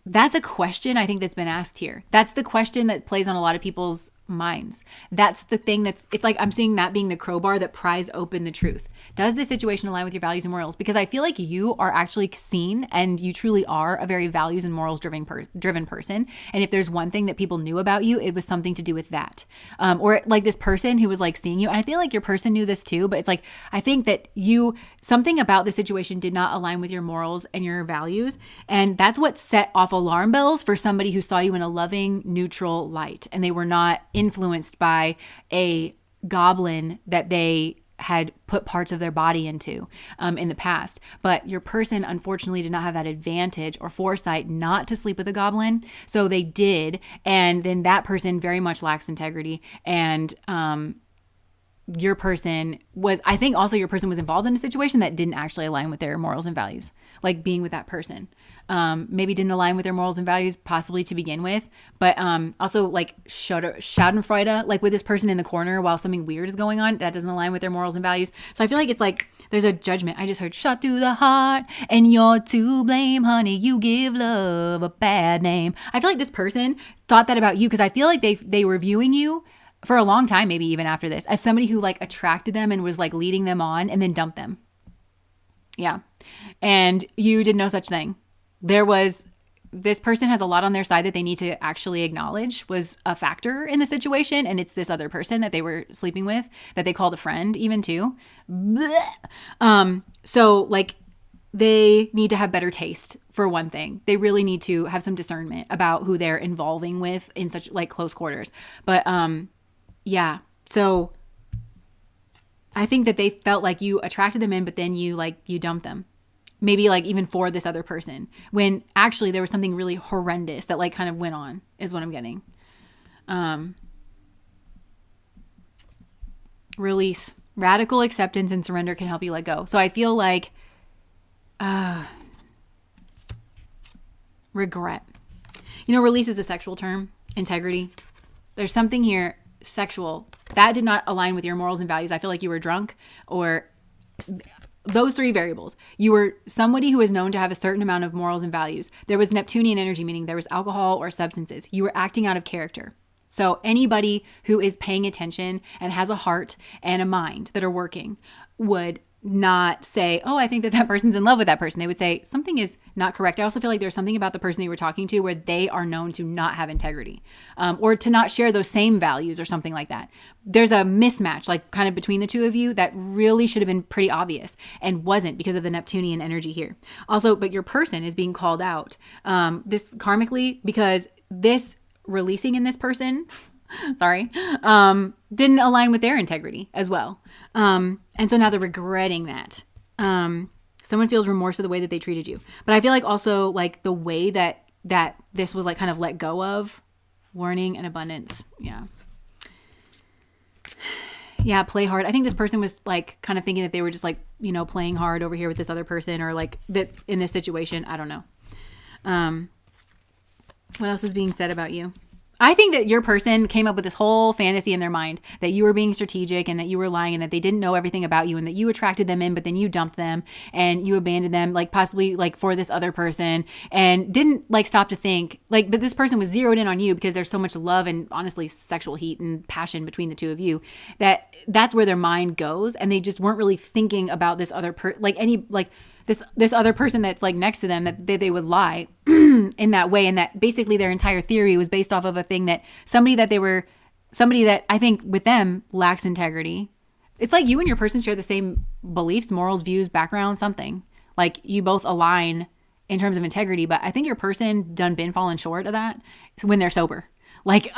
That's a question I think that's been asked here. That's the question that plays on a lot of people's minds. That's the thing it's like I'm seeing that being the crowbar that pries open the truth. Does this situation align with your values and morals? Because I feel like you are actually seen and you truly are a very values and morals driven person. And if there's one thing that people knew about you, it was something to do with that. Or like this person who was like seeing you. And I feel like your person knew this too, but it's like, I think that something about the situation did not align with your morals and your values. And that's what set off alarm bells for somebody who saw you in a loving, neutral light. And they were not influenced by a goblin that they had put parts of their body into in the past. But your person, unfortunately, did not have that advantage or foresight not to sleep with a goblin. So they did. And then that person very much lacks integrity. And your person was, I think also your person was involved in a situation that didn't actually align with their morals and values, like being with that person. Maybe didn't align with their morals and values possibly to begin with, but also like schadenfreude, like with this person in the corner while something weird is going on, that doesn't align with their morals and values. So I feel like it's like there's a judgment. I just heard shot through the heart and you're to blame, honey, you give love a bad name. I feel like this person thought that about you because I feel like they were viewing you for a long time, maybe even after this, as somebody who like attracted them and was like leading them on and then dumped them. Yeah. And you did no such thing. This person has a lot on their side that they need to actually acknowledge was a factor in the situation. And it's this other person that they were sleeping with that they called a friend even too. So like they need to have better taste for one thing. They really need to have some discernment about who they're involving with in such like close quarters. But yeah. So I think that they felt like you attracted them in, but then you dumped them. Maybe like even for this other person, when actually there was something really horrendous that like kind of went on, is what I'm getting. Release. Radical acceptance and surrender can help you let go. So I feel like regret. Release is a sexual term. Integrity. There's something here, sexual, that did not align with your morals and values. I feel like you were drunk, or those three variables. You were somebody who is known to have a certain amount of morals and values. There was Neptunian energy, meaning there was alcohol or substances. You were acting out of character. So anybody who is paying attention and has a heart and a mind that are working would not say, oh, I think that person's in love with that person. They would say something is not correct. I also feel like there's something about the person that you were talking to where they are known to not have integrity, or to not share those same values or something like that. There's a mismatch like kind of between the two of you that really should have been pretty obvious and wasn't because of the Neptunian energy here. Also, but your person is being called out this karmically because this releasing in this person sorry, didn't align with their integrity as well. And so now they're regretting that. Someone feels remorse for the way that they treated you. But I feel like also like the way that this was like kind of let go of, warning and abundance. Yeah. Yeah, play hard. I think this person was like kind of thinking that they were just like, playing hard over here with this other person, or like that in this situation. I don't know. What else is being said about you? I think that your person came up with this whole fantasy in their mind that you were being strategic and that you were lying and that they didn't know everything about you and that you attracted them in, but then you dumped them and you abandoned them, like possibly like for this other person, and didn't like stop to think like, but this person was zeroed in on you because there's so much love and honestly sexual heat and passion between the two of you that's where their mind goes. And they just weren't really thinking about this other this other person that's like next to them, that they would lie in that way. And that basically their entire theory was based off of a thing that somebody that I think with them lacks integrity. It's like you and your person share the same beliefs, morals, views, background, something. Like you both align in terms of integrity, but I think your person done been falling short of that when they're sober. Like,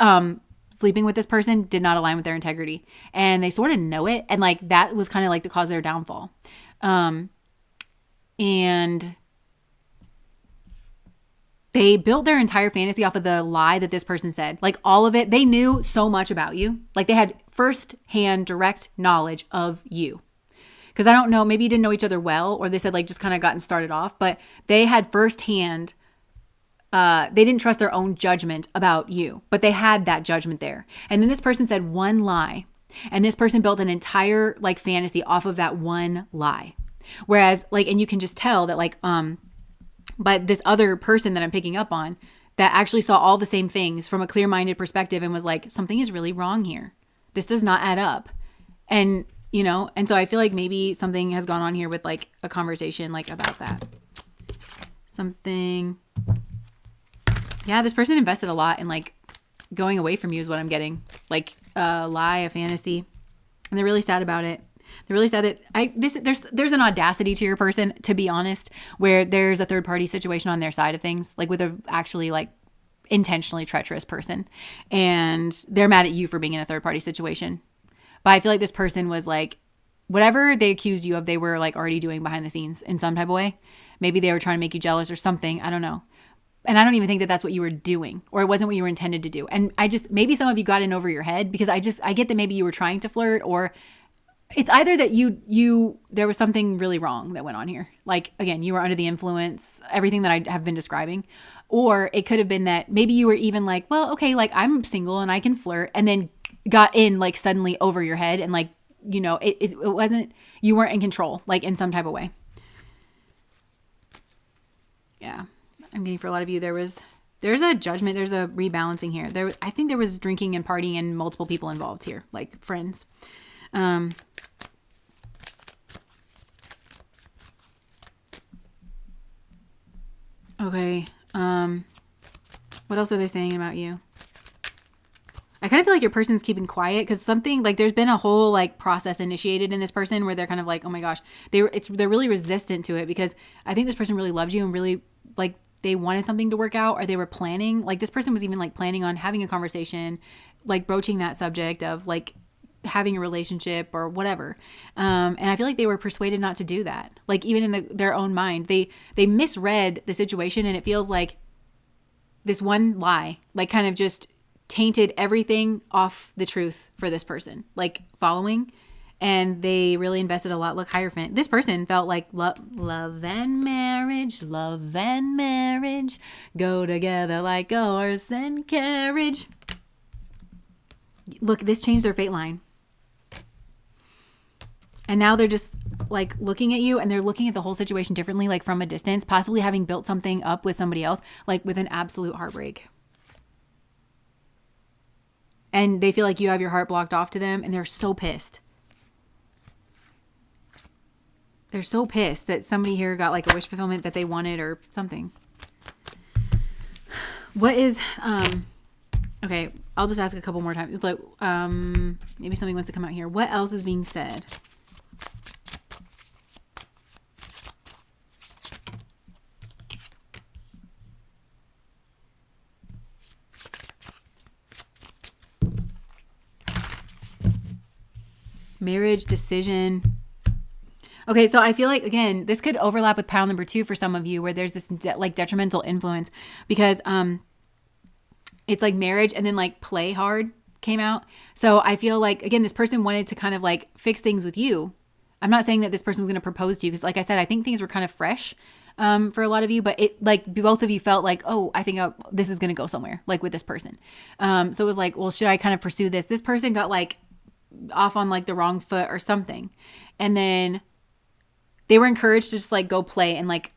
sleeping with this person did not align with their integrity. And they sort of know it. And like that was kind of like the cause of their downfall. And they built their entire fantasy off of the lie that this person said. Like all of it, they knew so much about you. Like they had first-hand direct knowledge of you. Because I don't know, maybe you didn't know each other well, or they said like just kind of gotten started off, but they had firsthand, they didn't trust their own judgment about you, but they had that judgment there. And then this person said one lie, and this person built an entire like fantasy off of that one lie. Whereas like, and you can just tell that like, but this other person that I'm picking up on that actually saw all the same things from a clear-minded perspective and was like, something is really wrong here. This does not add up. And, and so I feel like maybe something has gone on here with like a conversation like about that. Something. Yeah, this person invested a lot in like going away from you is what I'm getting. Like a lie, a fantasy. And they're really sad about it. They're really sad that there's an audacity to your person, to be honest, where there's a third party situation on their side of things, like with a actually like intentionally treacherous person, and they're mad at you for being in a third party situation. But I feel like this person was like, whatever they accused you of, they were like already doing behind the scenes in some type of way. Maybe they were trying to make you jealous or something. I don't know. And I don't even think that that's what you were doing, or it wasn't what you were intended to do. And maybe some of you got in over your head, because I get that maybe you were trying to flirt, or it's either that there was something really wrong that went on here. Like, again, you were under the influence, everything that I have been describing. Or it could have been that maybe you were even like, well, okay, like I'm single and I can flirt, and then got in like suddenly over your head, and like, it wasn't, you weren't in control, like in some type of way. Yeah. I'm getting for a lot of you, there was There's a judgment. There's a rebalancing here. I think there was drinking and partying and multiple people involved here, like friends. Okay. What else are they saying about you? I kind of feel like your person's keeping quiet because something like there's been a whole like process initiated in this person where they're kind of like, oh my gosh, they're really resistant to it because I think this person really loves you and really like they wanted something to work out or they were planning. Like this person was even like planning on having a conversation, like broaching that subject of like having a relationship or whatever. And I feel like they were persuaded not to do that. Like even in their own mind, they misread the situation and it feels like this one lie, like kind of just tainted everything off the truth for this person, like following. And they really invested a lot. Look, Hierophant. This person felt like love and marriage go together like a horse and carriage. Look, this changed their fate line. And now they're just like looking at you and they're looking at the whole situation differently, like from a distance, possibly having built something up with somebody else, like with an absolute heartbreak. And they feel like you have your heart blocked off to them and they're so pissed. They're so pissed that somebody here got like a wish fulfillment that they wanted or something. What is, okay, I'll just ask a couple more times. It's like, maybe something wants to come out here. What else is being said? Marriage, decision. Okay, so I feel like, again, this could overlap with pile number 2 for some of you where there's this like detrimental influence because it's like marriage and then like play hard came out. So I feel like, again, this person wanted to kind of like fix things with you. I'm not saying that this person was going to propose to you because like I said, I think things were kind of fresh for a lot of you, but it like both of you felt like, oh, I think this is going to go somewhere like with this person. So it was like, well, should I kind of pursue this? This person got like off on like the wrong foot or something. And then they were encouraged to just like go play and like,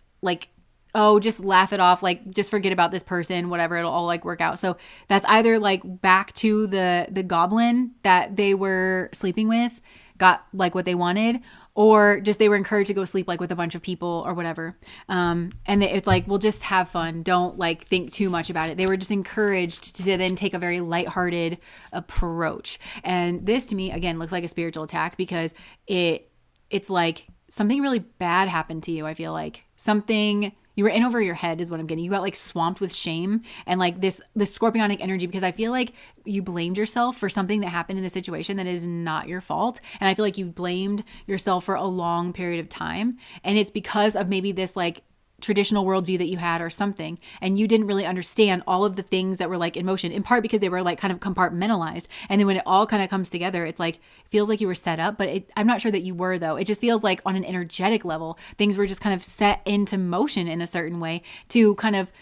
oh, just laugh it off. Like just forget about this person, whatever, it'll all like work out. So that's either like back to the goblin that they were sleeping with, got like what they wanted, or just they were encouraged to go sleep like with a bunch of people or whatever. And it's like, well, just have fun. Don't like think too much about it. They were just encouraged to then take a very lighthearted approach. And this to me, again, looks like a spiritual attack because it's like something really bad happened to you. I feel like something you were in over your head is what I'm getting. You got like swamped with shame and like this scorpionic energy because I feel like you blamed yourself for something that happened in the situation that is not your fault. And I feel like you blamed yourself for a long period of time. And it's because of maybe this like traditional worldview that you had or something. And you didn't really understand all of the things that were like in motion, in part because they were like kind of compartmentalized. And then when it all kind of comes together, it's like, feels like you were set up, but I'm not sure that you were though. It just feels like on an energetic level, things were just kind of set into motion in a certain way to kind of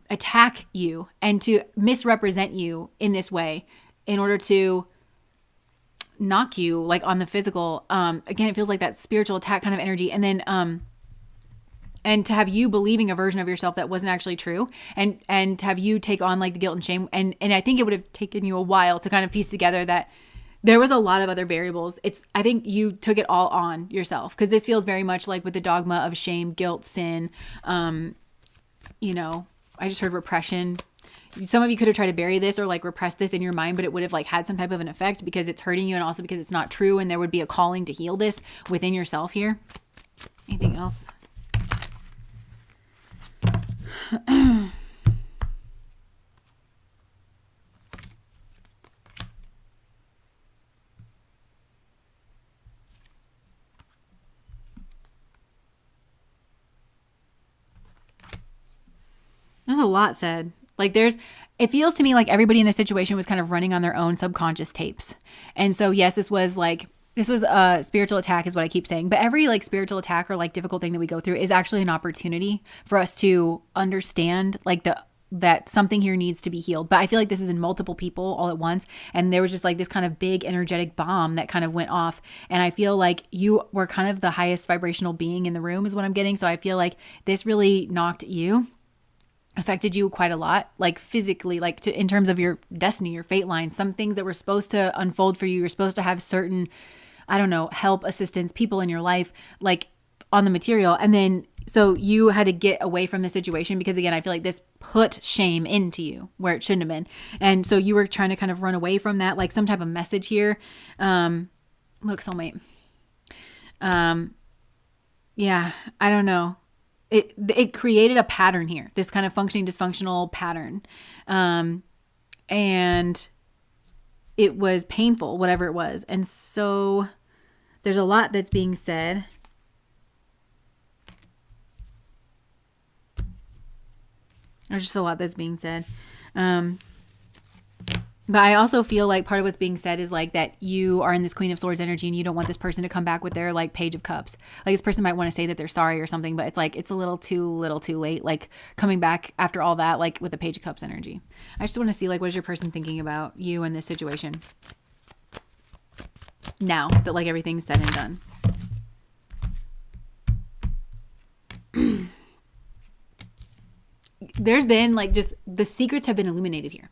attack you and to misrepresent you in this way in order to knock you like on the physical. Again, it feels like that spiritual attack kind of energy. And then, and to have you believing a version of yourself that wasn't actually true and to have you take on like the guilt and shame. And I think it would have taken you a while to kind of piece together that there was a lot of other variables. I think you took it all on yourself because this feels very much like with the dogma of shame, guilt, sin. I just heard repression. Some of you could have tried to bury this or like repress this in your mind, but it would have like had some type of an effect because it's hurting you and also because it's not true. And there would be a calling to heal this within yourself here. Anything else? There's a lot said. Like it feels to me like everybody in this situation was kind of running on their own subconscious tapes. And so, yes, this was a spiritual attack is what I keep saying. But every like spiritual attack or like difficult thing that we go through is actually an opportunity for us to understand like that something here needs to be healed. But I feel like this is in multiple people all at once. And there was just like this kind of big energetic bomb that kind of went off. And I feel like you were kind of the highest vibrational being in the room is what I'm getting. So I feel like this really knocked you affected you quite a lot, like physically, like in terms of your destiny, your fate line, some things that were supposed to unfold for you. You're supposed to have certain, I don't know, help, assistance, people in your life, like on the material. And then, so you had to get away from the situation because, again, I feel like this put shame into you where it shouldn't have been. And so you were trying to kind of run away from that, like some type of message here. Look, soulmate. Yeah, I don't know. It created a pattern here, this kind of functioning dysfunctional pattern. And it was painful, whatever it was. And so there's a lot that's being said. There's just a lot that's being said. But I also feel like part of what's being said is like that you are in this Queen of Swords energy and you don't want this person to come back with their like Page of Cups. Like this person might want to say that they're sorry or something, but it's like it's a little too late. Like coming back after all that, like with the Page of Cups energy. I just want to see like what is your person thinking about you in this situation now that like everything's said and done. There's been like just the secrets have been illuminated here.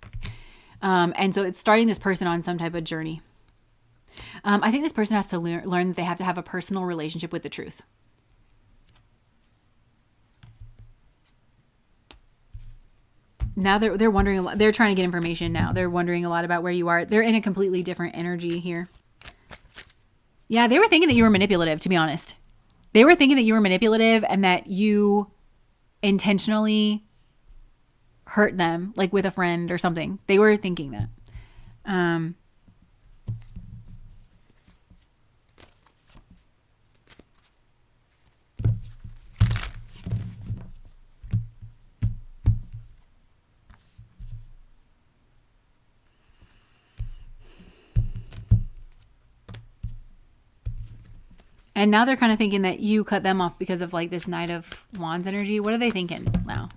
And so it's starting this person on some type of journey. I think this person has to learn that they have to have a personal relationship with the truth. Now they're wondering a lot. They're trying to get information now. They're wondering a lot about where you are. They're in a completely different energy here. Yeah, they were thinking that you were manipulative, to be honest. They were thinking that you were manipulative and that you intentionally hurt them, like with a friend or something. They were thinking that. And now they're kind of thinking that you cut them off because of like this Knight of Wands energy. What are they thinking now?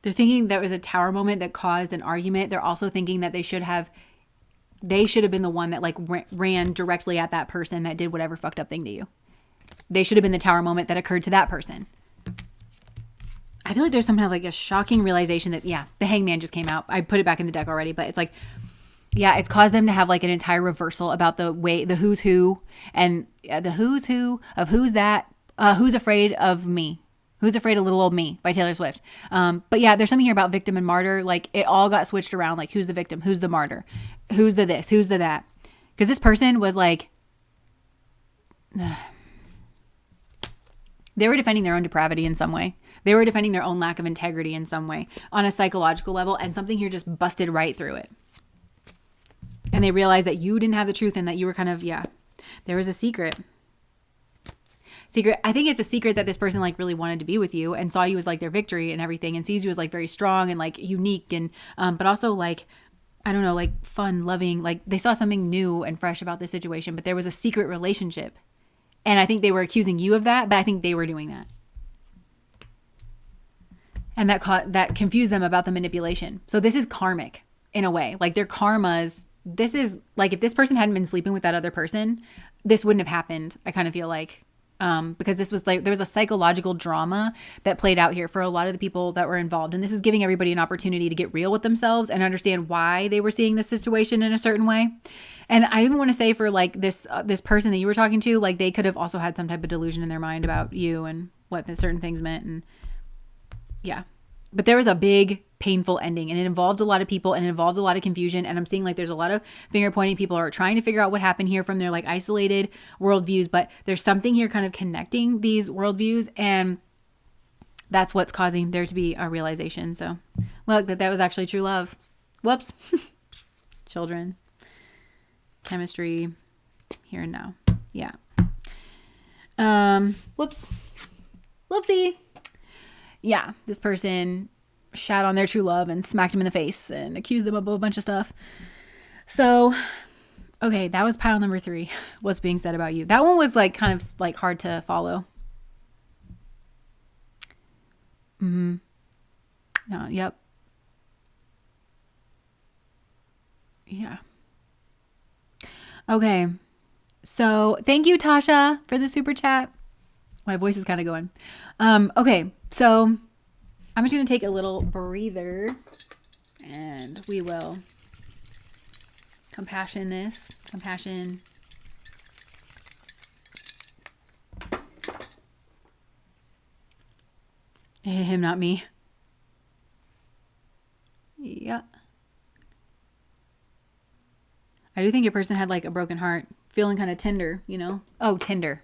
They're thinking there was a tower moment that caused an argument. They're also thinking that they should have been the one that like ran directly at that person that did whatever fucked up thing to you. They should have been the tower moment that occurred to that person. I feel like there's somehow like a shocking realization that, yeah, the Hangman just came out. I put it back in the deck already, but it's like, yeah, it's caused them to have like an entire reversal about the who's who and the who's who of who's that, who's afraid of me. Who's Afraid of Little Old Me by Taylor Swift. But yeah, there's something here about victim and martyr. Like it all got switched around. Like who's the victim? Who's the martyr? Who's the this? Who's the that? Because this person was like, they were defending their own depravity in some way. They were defending their own lack of integrity in some way on a psychological level. And something here just busted right through it. And they realized that you didn't have the truth and that you were kind of, yeah, there was a secret. I think it's a secret that this person like really wanted to be with you and saw you as like their victory and everything and sees you as like very strong and like unique and but also like I don't know, like fun, loving, like they saw something new and fresh about this situation, but there was a secret relationship. And I think they were accusing you of that, but I think they were doing that. And that confused them about the manipulation. So this is karmic in a way. Like their karmas, this is like if this person hadn't been sleeping with that other person, this wouldn't have happened. I kind of feel like because this was like there was a psychological drama that played out here for a lot of the people that were involved, and this is giving everybody an opportunity to get real with themselves and understand why they were seeing this situation in a certain way. And I even want to say for like this person that you were talking to, like they could have also had some type of delusion in their mind about you and what the certain things meant, and yeah. But there was a big painful ending and it involved a lot of people and it involved a lot of confusion. And I'm seeing like there's a lot of finger pointing. People are trying to figure out what happened here from their like isolated worldviews, but there's something here kind of connecting these worldviews. And that's what's causing there to be a realization. So look, that was actually true love. Whoops. Children, chemistry, here and now. Yeah. Whoops. Whoopsie. Yeah, this person shat on their true love and smacked him in the face and accused them of a bunch of stuff. So, okay, that was pile number 3. What's being said about you? That one was like kind of like hard to follow. No, yep. Yeah. Okay. So thank you, Tasha, for the super chat. My voice is kind of going. Okay, so I'm just going to take a little breather and we will compassion this. Compassion. Him, not me. Yeah. I do think your person had like a broken heart, feeling kind of tender, you know? Oh, Tinder.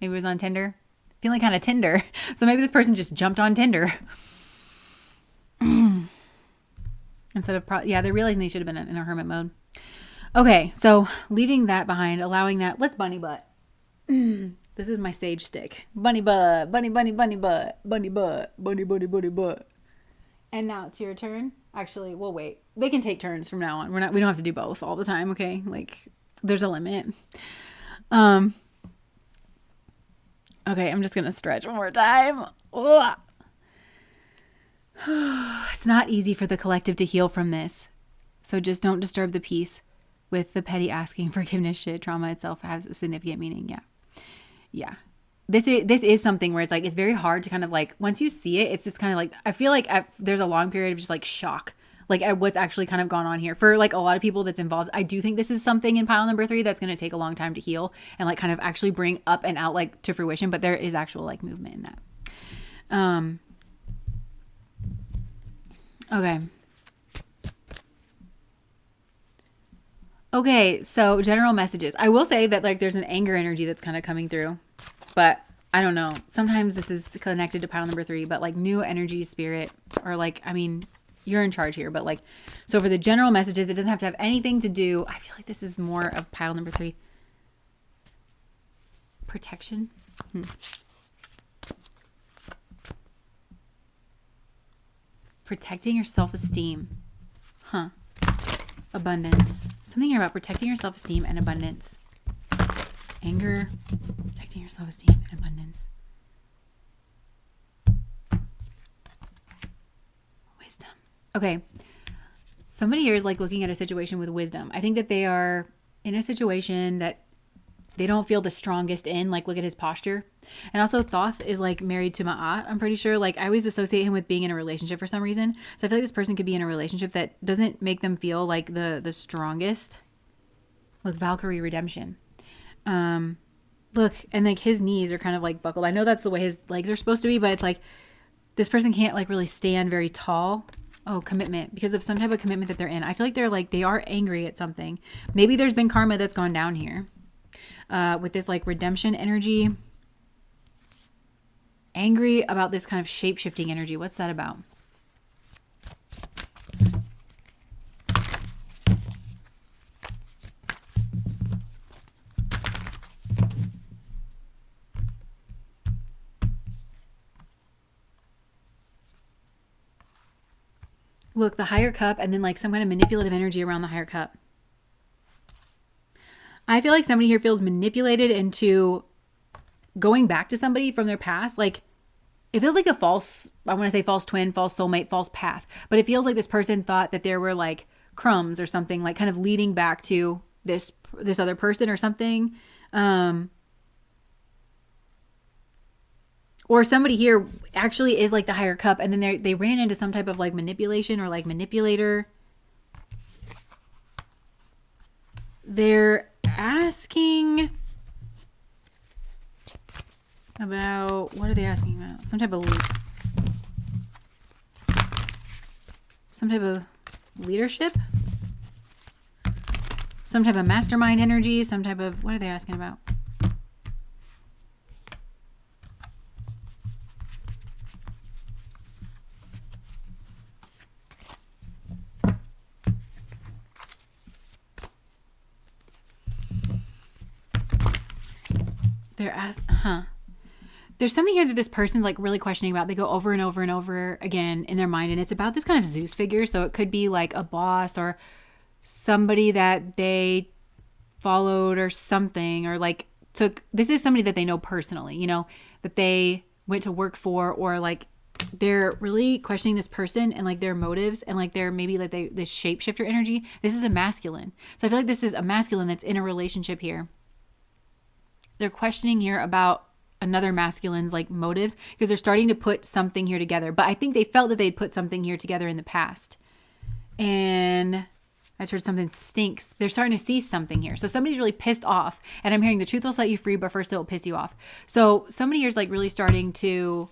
Maybe it was on Tinder. Feeling kind of tender. So maybe this person just jumped on Tinder. Instead of, they're realizing they should have been in a hermit mode. Okay, so leaving that behind, allowing that, let's bunny butt. This is my sage stick. Bunny butt, bunny, bunny, bunny butt, bunny butt, bunny, bunny, bunny butt. And now it's your turn. Actually, we'll wait. They can take turns from now on. We don't have to do both all the time, okay? Like, there's a limit. Okay, I'm just gonna stretch one more time. Ugh. It's not easy for the collective to heal from this. So just don't disturb the peace with the petty asking forgiveness shit. Trauma itself has a significant meaning. Yeah. This is something where it's like, it's very hard to kind of like, once you see it, it's just kind of like, I feel like there's a long period of just like shock, like at what's actually kind of gone on here for like a lot of people that's involved. I do think this is something in pile number 3 that's going to take a long time to heal and like kind of actually bring up and out like to fruition, but there is actual like movement in that. Okay, so general messages. I will say that like there's an anger energy that's kind of coming through, but I don't know. Sometimes this is connected to pile number 3, but like new energy, spirit, or like, I mean, you're in charge here, but like, so for the general messages, it doesn't have to have anything to do. I feel like this is more of pile number 3. Protection. Protecting your self-esteem. Abundance. Something here about protecting your self-esteem and abundance. Anger, protecting your self-esteem and abundance. Wisdom. Okay. Somebody here is like looking at a situation with wisdom. I think that they are in a situation that they don't feel the strongest in. Like, look at his posture. And also Thoth is like married to Ma'at, I'm pretty sure. Like, I always associate him with being in a relationship for some reason. So I feel like this person could be in a relationship that doesn't make them feel like the strongest. Look, Valkyrie redemption. Look, and like his knees are kind of like buckled. I know that's the way his legs are supposed to be, but it's like this person can't like really stand very tall. Oh, commitment, because of some type of commitment that they're in. I feel like they are angry at something. Maybe there's been karma that's gone down here. With this like redemption energy. Angry about this kind of shape-shifting energy. What's that about? Look, the higher cup and then like some kind of manipulative energy around the higher cup. I feel like somebody here feels manipulated into going back to somebody from their past. Like, it feels like a false, I want to say false twin, false soulmate, false path. But it feels like this person thought that there were like crumbs or something, like kind of leading back to this other person or something. Or somebody here actually is like the higher cup, and then they ran into some type of like manipulation or like manipulator. They're asking about, what are they asking about? Some type of leadership, some type of mastermind energy, some type of, what are they asking about? They're There's something here that this person's like really questioning about. They go over and over and over again in their mind, and it's about this kind of Zeus figure. So it could be like a boss or somebody that they followed or something, or like this is somebody that they know personally, you know, that they went to work for, or like they're really questioning this person and like their motives and like they're maybe like this shapeshifter energy. This is a masculine. So I feel like this is a masculine that's in a relationship here. They're questioning here about another masculine's like motives because they're starting to put something here together. But I think they felt that they'd put something here together in the past. And I just heard something stinks. They're starting to see something here. So somebody's really pissed off. And I'm hearing the truth will set you free, but first it will piss you off. So somebody here is like really starting to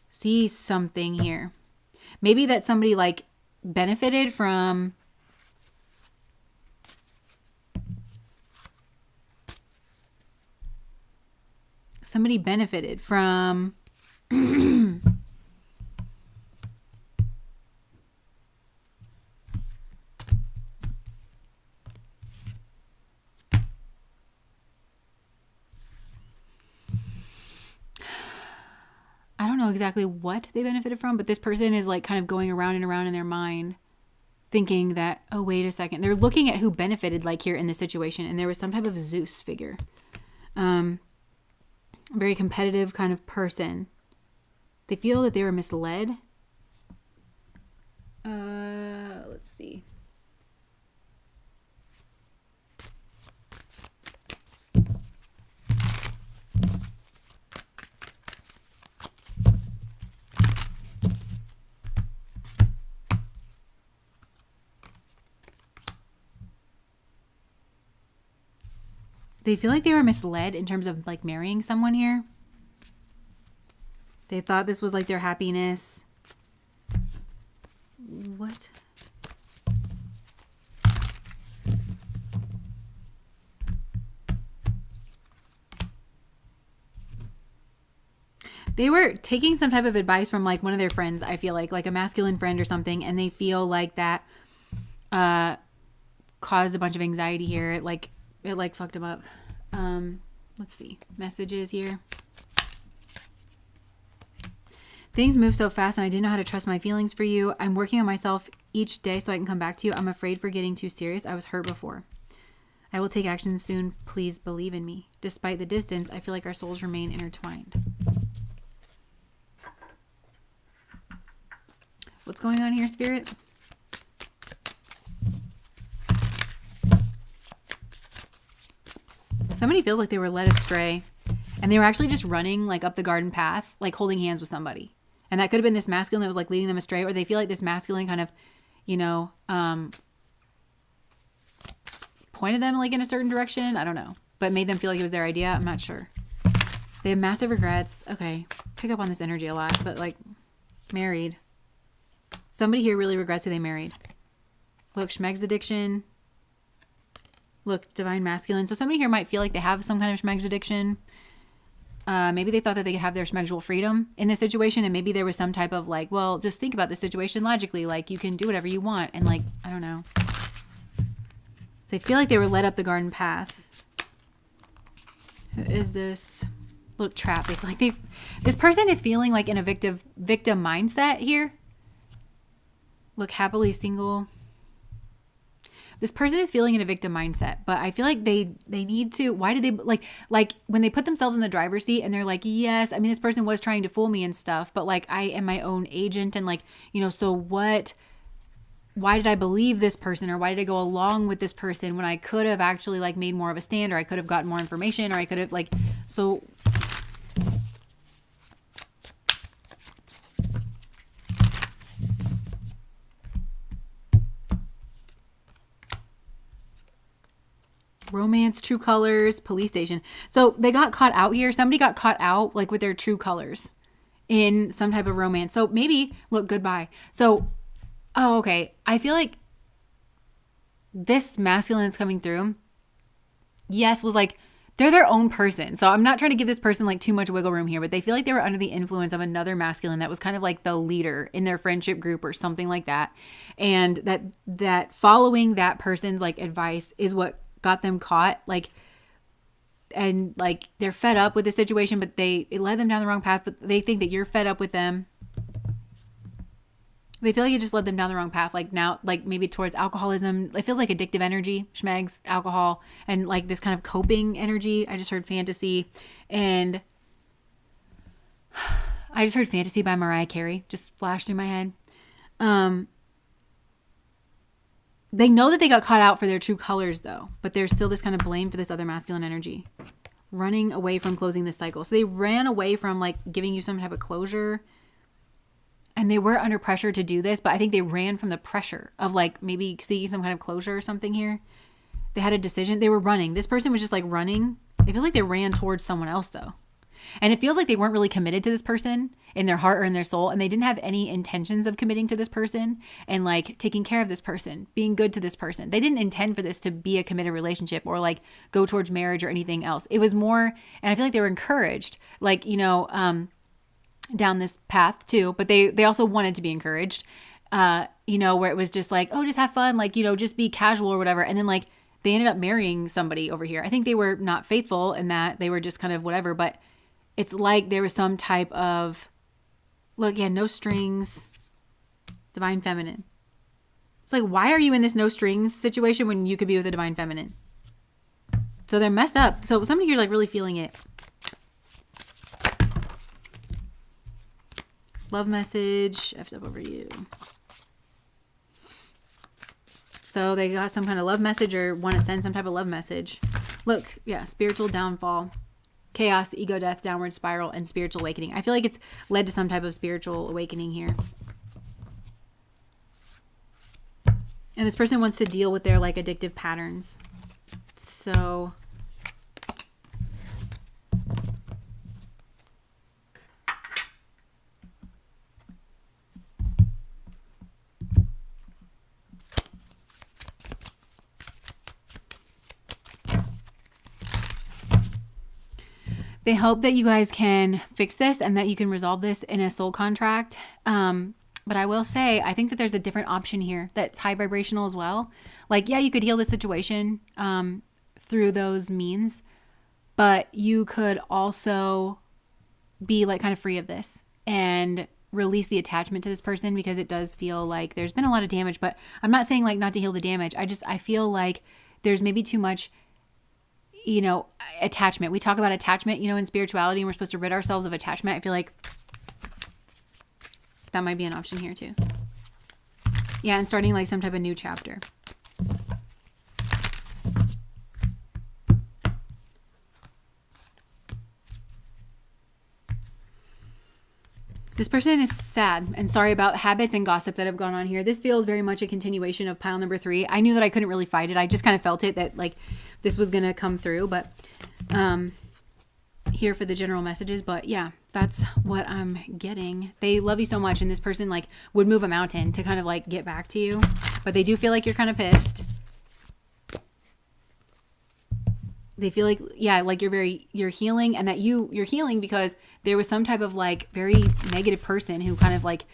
see something here. Maybe that somebody like benefited from I don't know exactly what they benefited from, but this person is like kind of going around and around in their mind thinking that, oh, wait a second. They're looking at who benefited like here in this situation. And there was some type of Zeus figure. Very competitive kind of person. They feel that they were misled. Let's see. They feel like they were misled in terms of like marrying someone here. They thought this was like their happiness. What? They were taking some type of advice from like one of their friends, I feel like a masculine friend or something, and they feel like that caused a bunch of anxiety here. It fucked them up. Let's see. Messages here. Things move so fast and I didn't know how to trust my feelings for you. I'm working on myself each day so I can come back to you. I'm afraid for getting too serious. I was hurt before. I will take action soon. Please believe in me. Despite the distance, I feel like our souls remain intertwined. What's going on here, Spirit? Somebody feels like they were led astray and they were actually just running like up the garden path, like holding hands with somebody. And that could have been this masculine that was like leading them astray, or they feel like this masculine kind of, pointed them like in a certain direction. I don't know, but made them feel like it was their idea. I'm not sure. They have massive regrets. Okay. Pick up on this energy a lot, but like married. Somebody here really regrets who they married. Look, Schmeg's addiction. Look, divine masculine. So somebody here might feel like they have some kind of Schmeg's addiction. Maybe they thought that they could have their schmegsual freedom in this situation. And maybe there was some type of like, well, just think about this situation logically. Like you can do whatever you want. And like, I don't know. So I feel like they were led up the garden path. Who is this? Look, trap. They feel like this person is feeling like in a victim mindset here. Look, happily single. This person is feeling in a victim mindset, but I feel like they need to, why did they, like when they put themselves in the driver's seat and they're like, yes, I mean, this person was trying to fool me and stuff, but like, I am my own agent and like, so what, why did I believe this person or why did I go along with this person when I could have actually like made more of a stand or I could have gotten more information or I could have like, so romance, true colors, police station. So they got caught out here. Somebody got caught out like with their true colors in some type of romance. So maybe, look, goodbye. So, oh, okay. I feel like this masculine that's coming through, yes, was like, they're their own person. So I'm not trying to give this person like too much wiggle room here, but they feel like they were under the influence of another masculine that was kind of like the leader in their friendship group or something like that. And that following that person's like advice is what got them caught, like, and like they're fed up with the situation, but it led them down the wrong path, but they think that you're fed up with them. They feel like you just led them down the wrong path, like now, like maybe towards alcoholism. It feels like addictive energy, schmegs, alcohol, and like this kind of coping energy. I just heard fantasy. And I just heard Fantasy by Mariah Carey just flashed through my head. Um, they know that they got caught out for their true colors though, but there's still this kind of blame for this other masculine energy. Running away from closing this cycle. So they ran away from like giving you some type of closure. And they were under pressure to do this, but I think they ran from the pressure of like maybe seeking some kind of closure or something here. They had a decision. They were running. This person was just like running. It feels like they ran towards someone else though. And it feels like they weren't really committed to this person in their heart or in their soul. And they didn't have any intentions of committing to this person and like taking care of this person, being good to this person. They didn't intend for this to be a committed relationship or like go towards marriage or anything else. It was more, and I feel like they were encouraged, like, down this path too, but they also wanted to be encouraged, where it was just like, oh, just have fun. Like, just be casual or whatever. And then like they ended up marrying somebody over here. I think they were not faithful in that. They were just kind of whatever, but it's like there was some type of, look, yeah, no strings, divine feminine. It's like, why are you in this no strings situation when you could be with a divine feminine? So they're messed up. So some of you are like really feeling it. Love message, effed up over you. So they got some kind of love message or want to send some type of love message. Look, yeah, spiritual downfall. Chaos, ego death, downward spiral, and spiritual awakening. I feel like it's led to some type of spiritual awakening here. And this person wants to deal with their like addictive patterns. So they hope that you guys can fix this and that you can resolve this in a soul contract. But I will say, I think that there's a different option here that's high vibrational as well. Like, yeah, you could heal the situation through those means, but you could also be like kind of free of this and release the attachment to this person, because it does feel like there's been a lot of damage. But I'm not saying like not to heal the damage. I feel like there's maybe too much attachment. We talk about attachment, in spirituality, and we're supposed to rid ourselves of attachment. I feel like that might be an option here too. Yeah, and starting like some type of new chapter. This person is sad and sorry about habits and gossip that have gone on here. This feels very much a continuation of pile number 3. I knew that I couldn't really fight it. I just kind of felt it that like this was going to come through, but here for the general messages. But yeah, that's what I'm getting. They love you so much, and this person like would move a mountain to kind of like get back to you, but they do feel like you're kind of pissed. They feel like, yeah, like you're healing, and that you're healing because there was some type of like very negative person who kind of like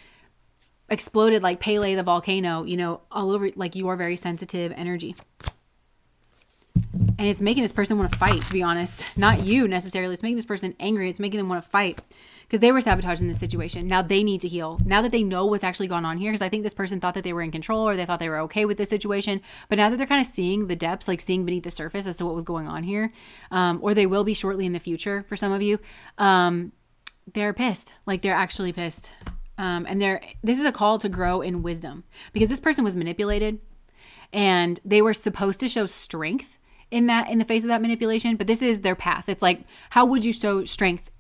exploded like Pele the volcano, all over like your very sensitive energy. And it's making this person want to fight, to be honest. Not you necessarily. It's making this person angry. It's making them want to fight because they were sabotaging this situation. Now they need to heal. Now that they know what's actually gone on here, because I think this person thought that they were in control or they thought they were okay with this situation. But now that they're kind of seeing the depths, like seeing beneath the surface as to what was going on here, or they will be shortly in the future for some of you, they're pissed. Like they're actually pissed. And this is a call to grow in wisdom, because this person was manipulated and they were supposed to show strength in the face of that manipulation, but this is their path. It's like, how would you show strength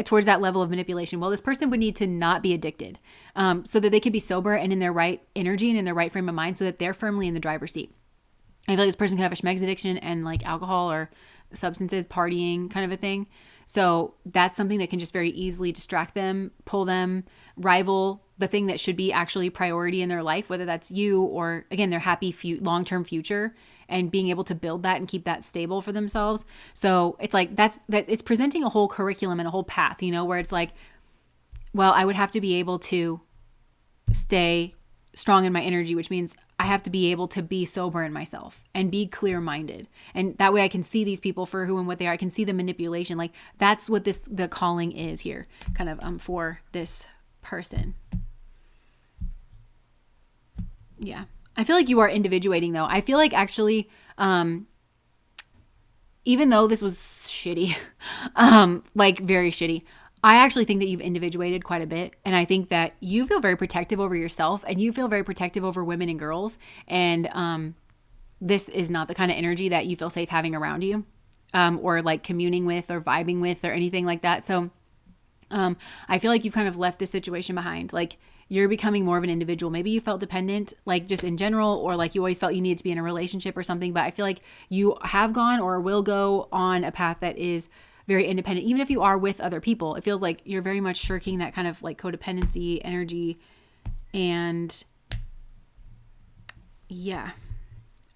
towards that level of manipulation? Well, this person would need to not be addicted, so that they can be sober and in their right energy and in their right frame of mind, so that they're firmly in the driver's seat. I feel like this person could have a schmegs addiction and like alcohol or substances, partying kind of a thing. So that's something that can just very easily distract them, pull them, rival the thing that should be actually priority in their life, whether that's you or, again, their happy long-term future, and being able to build that and keep that stable for themselves. So it's like it's presenting a whole curriculum and a whole path, where it's like, well, I would have to be able to stay strong in my energy, which means I have to be able to be sober in myself and be clear-minded. And that way I can see these people for who and what they are. I can see the manipulation. Like that's what the calling is here, kind of for this person. Yeah. I feel like you are individuating though. I feel like actually, even though this was shitty, like very shitty, I actually think that you've individuated quite a bit. And I think that you feel very protective over yourself and you feel very protective over women and girls. And this is not the kind of energy that you feel safe having around you, or like communing with or vibing with or anything like that. So I feel like you've kind of left this situation behind. Like you're becoming more of an individual. Maybe you felt dependent, like just in general, or like you always felt you needed to be in a relationship or something. But I feel like you have gone or will go on a path that is very independent. Even if you are with other people, it feels like you're very much shirking that kind of like codependency energy. And yeah.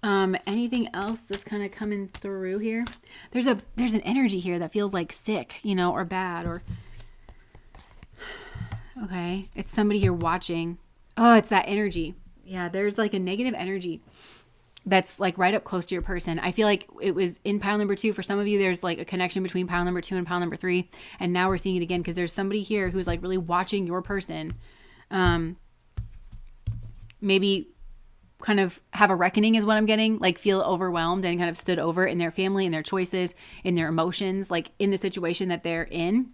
Anything else that's kind of coming through here? There's an energy here that feels like sick, or bad, or okay. It's somebody here watching. Oh, it's that energy. Yeah, there's like a negative energy that's like right up close to your person. I feel like it was in pile number 2. For some of you, there's like a connection between pile number 2 and pile number 3. And now we're seeing it again because there's somebody here who's like really watching your person. Maybe kind of have a reckoning is what I'm getting, like feel overwhelmed and kind of stood over in their family, in their choices, in their emotions, like in the situation that they're in.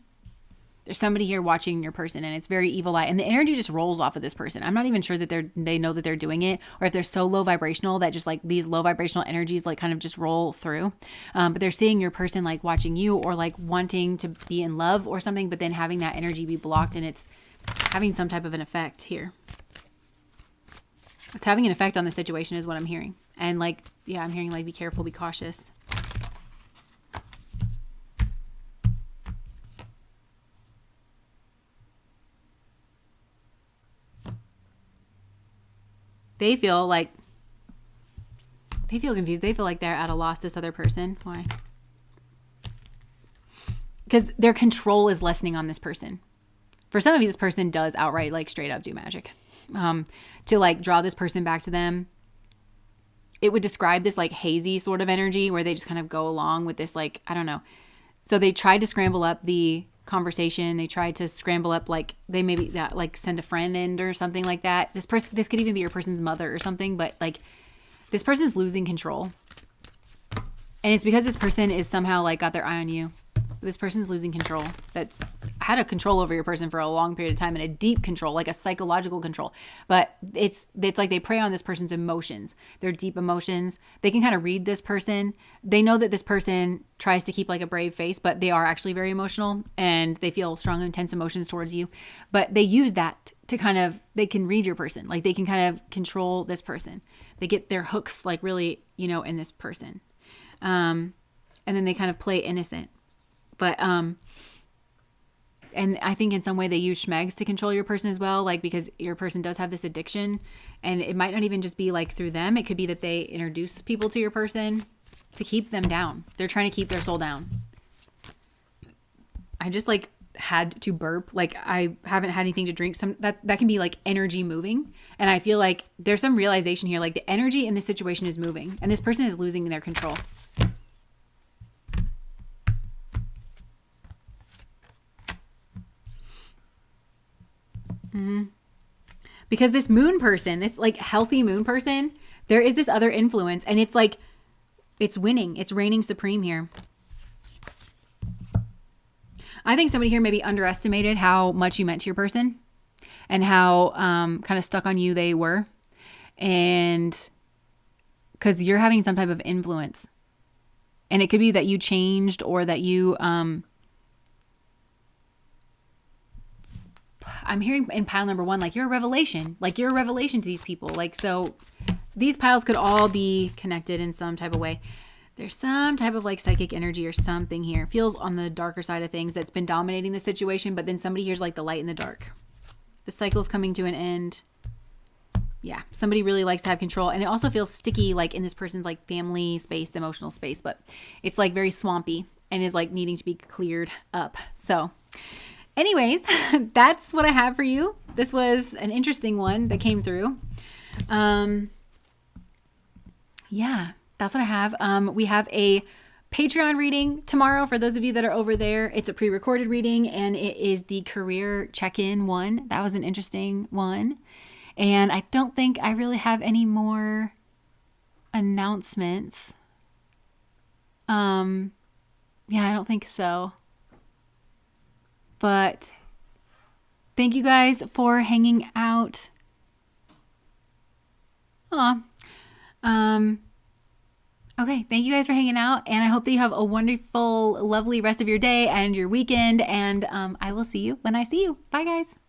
There's somebody here watching your person and it's very evil eye. And the energy just rolls off of this person. I'm not even sure that they know that they're doing it, or if they're so low vibrational that just like these low vibrational energies like kind of just roll through. But they're seeing your person like watching you or like wanting to be in love or something, but then having that energy be blocked and it's having some type of an effect here. It's having an effect on the situation is what I'm hearing. And like, yeah, I'm hearing like, be careful, be cautious. They feel confused. They feel like they're at a loss, this other person. Why? Because their control is lessening on this person. For some of you, this person does outright like straight up do magic. To like draw this person back to them. It would describe this like hazy sort of energy where they just kind of go along with this, like, I don't know. So they tried to scramble up the conversation. They tried to scramble up, like they maybe that like send a friend in or something like that. This could even be your person's mother or something, but like this person's losing control. And it's because this person is somehow like got their eye on you. This person's losing control. That's had a control over your person for a long period of time, and a deep control, like a psychological control. But it's like they prey on this person's emotions, their deep emotions. They can kind of read this person. They know that this person tries to keep like a brave face, but they are actually very emotional and they feel strong, intense emotions towards you. But they use that to they can read your person. Like they can kind of control this person. They get their hooks like really, in this person. And then they kind of play innocent. But, and I think in some way they use schmegs to control your person as well, like because your person does have this addiction, and it might not even just be like through them. It could be that they introduce people to your person to keep them down. They're trying to keep their soul down. I just like had to burp. Like I haven't had anything to drink. That can be like energy moving. And I feel like there's some realization here, like the energy in this situation is moving and this person is losing their control. Mm-hmm. Because this moon person, this like healthy moon person, there is this other influence, and it's like it's winning, it's reigning supreme here. I think somebody here maybe underestimated how much you meant to your person and how kind of stuck on you they were, and because you're having some type of influence, and it could be that you changed or that you I'm hearing in pile number 1, like you're a revelation to these people. Like, so these piles could all be connected in some type of way. There's some type of like psychic energy or something here. It feels on the darker side of things that's been dominating the situation, but then somebody here's like the light in the dark. The cycle's coming to an end. Yeah, somebody really likes to have control, and it also feels sticky like in this person's like family space, emotional space, but it's like very swampy and is like needing to be cleared up. So anyways, that's what I have for you. This was an interesting one that came through. Yeah, that's what I have. We have a Patreon reading tomorrow for those of you that are over there. It's a pre-recorded reading, and it is the career check-in one. That was an interesting one. And I don't think I really have any more announcements. Yeah, I don't think so. But thank you guys for hanging out. Aw. Okay, thank you guys for hanging out, and I hope that you have a wonderful, lovely rest of your day and your weekend, and I will see you when I see you. Bye, guys.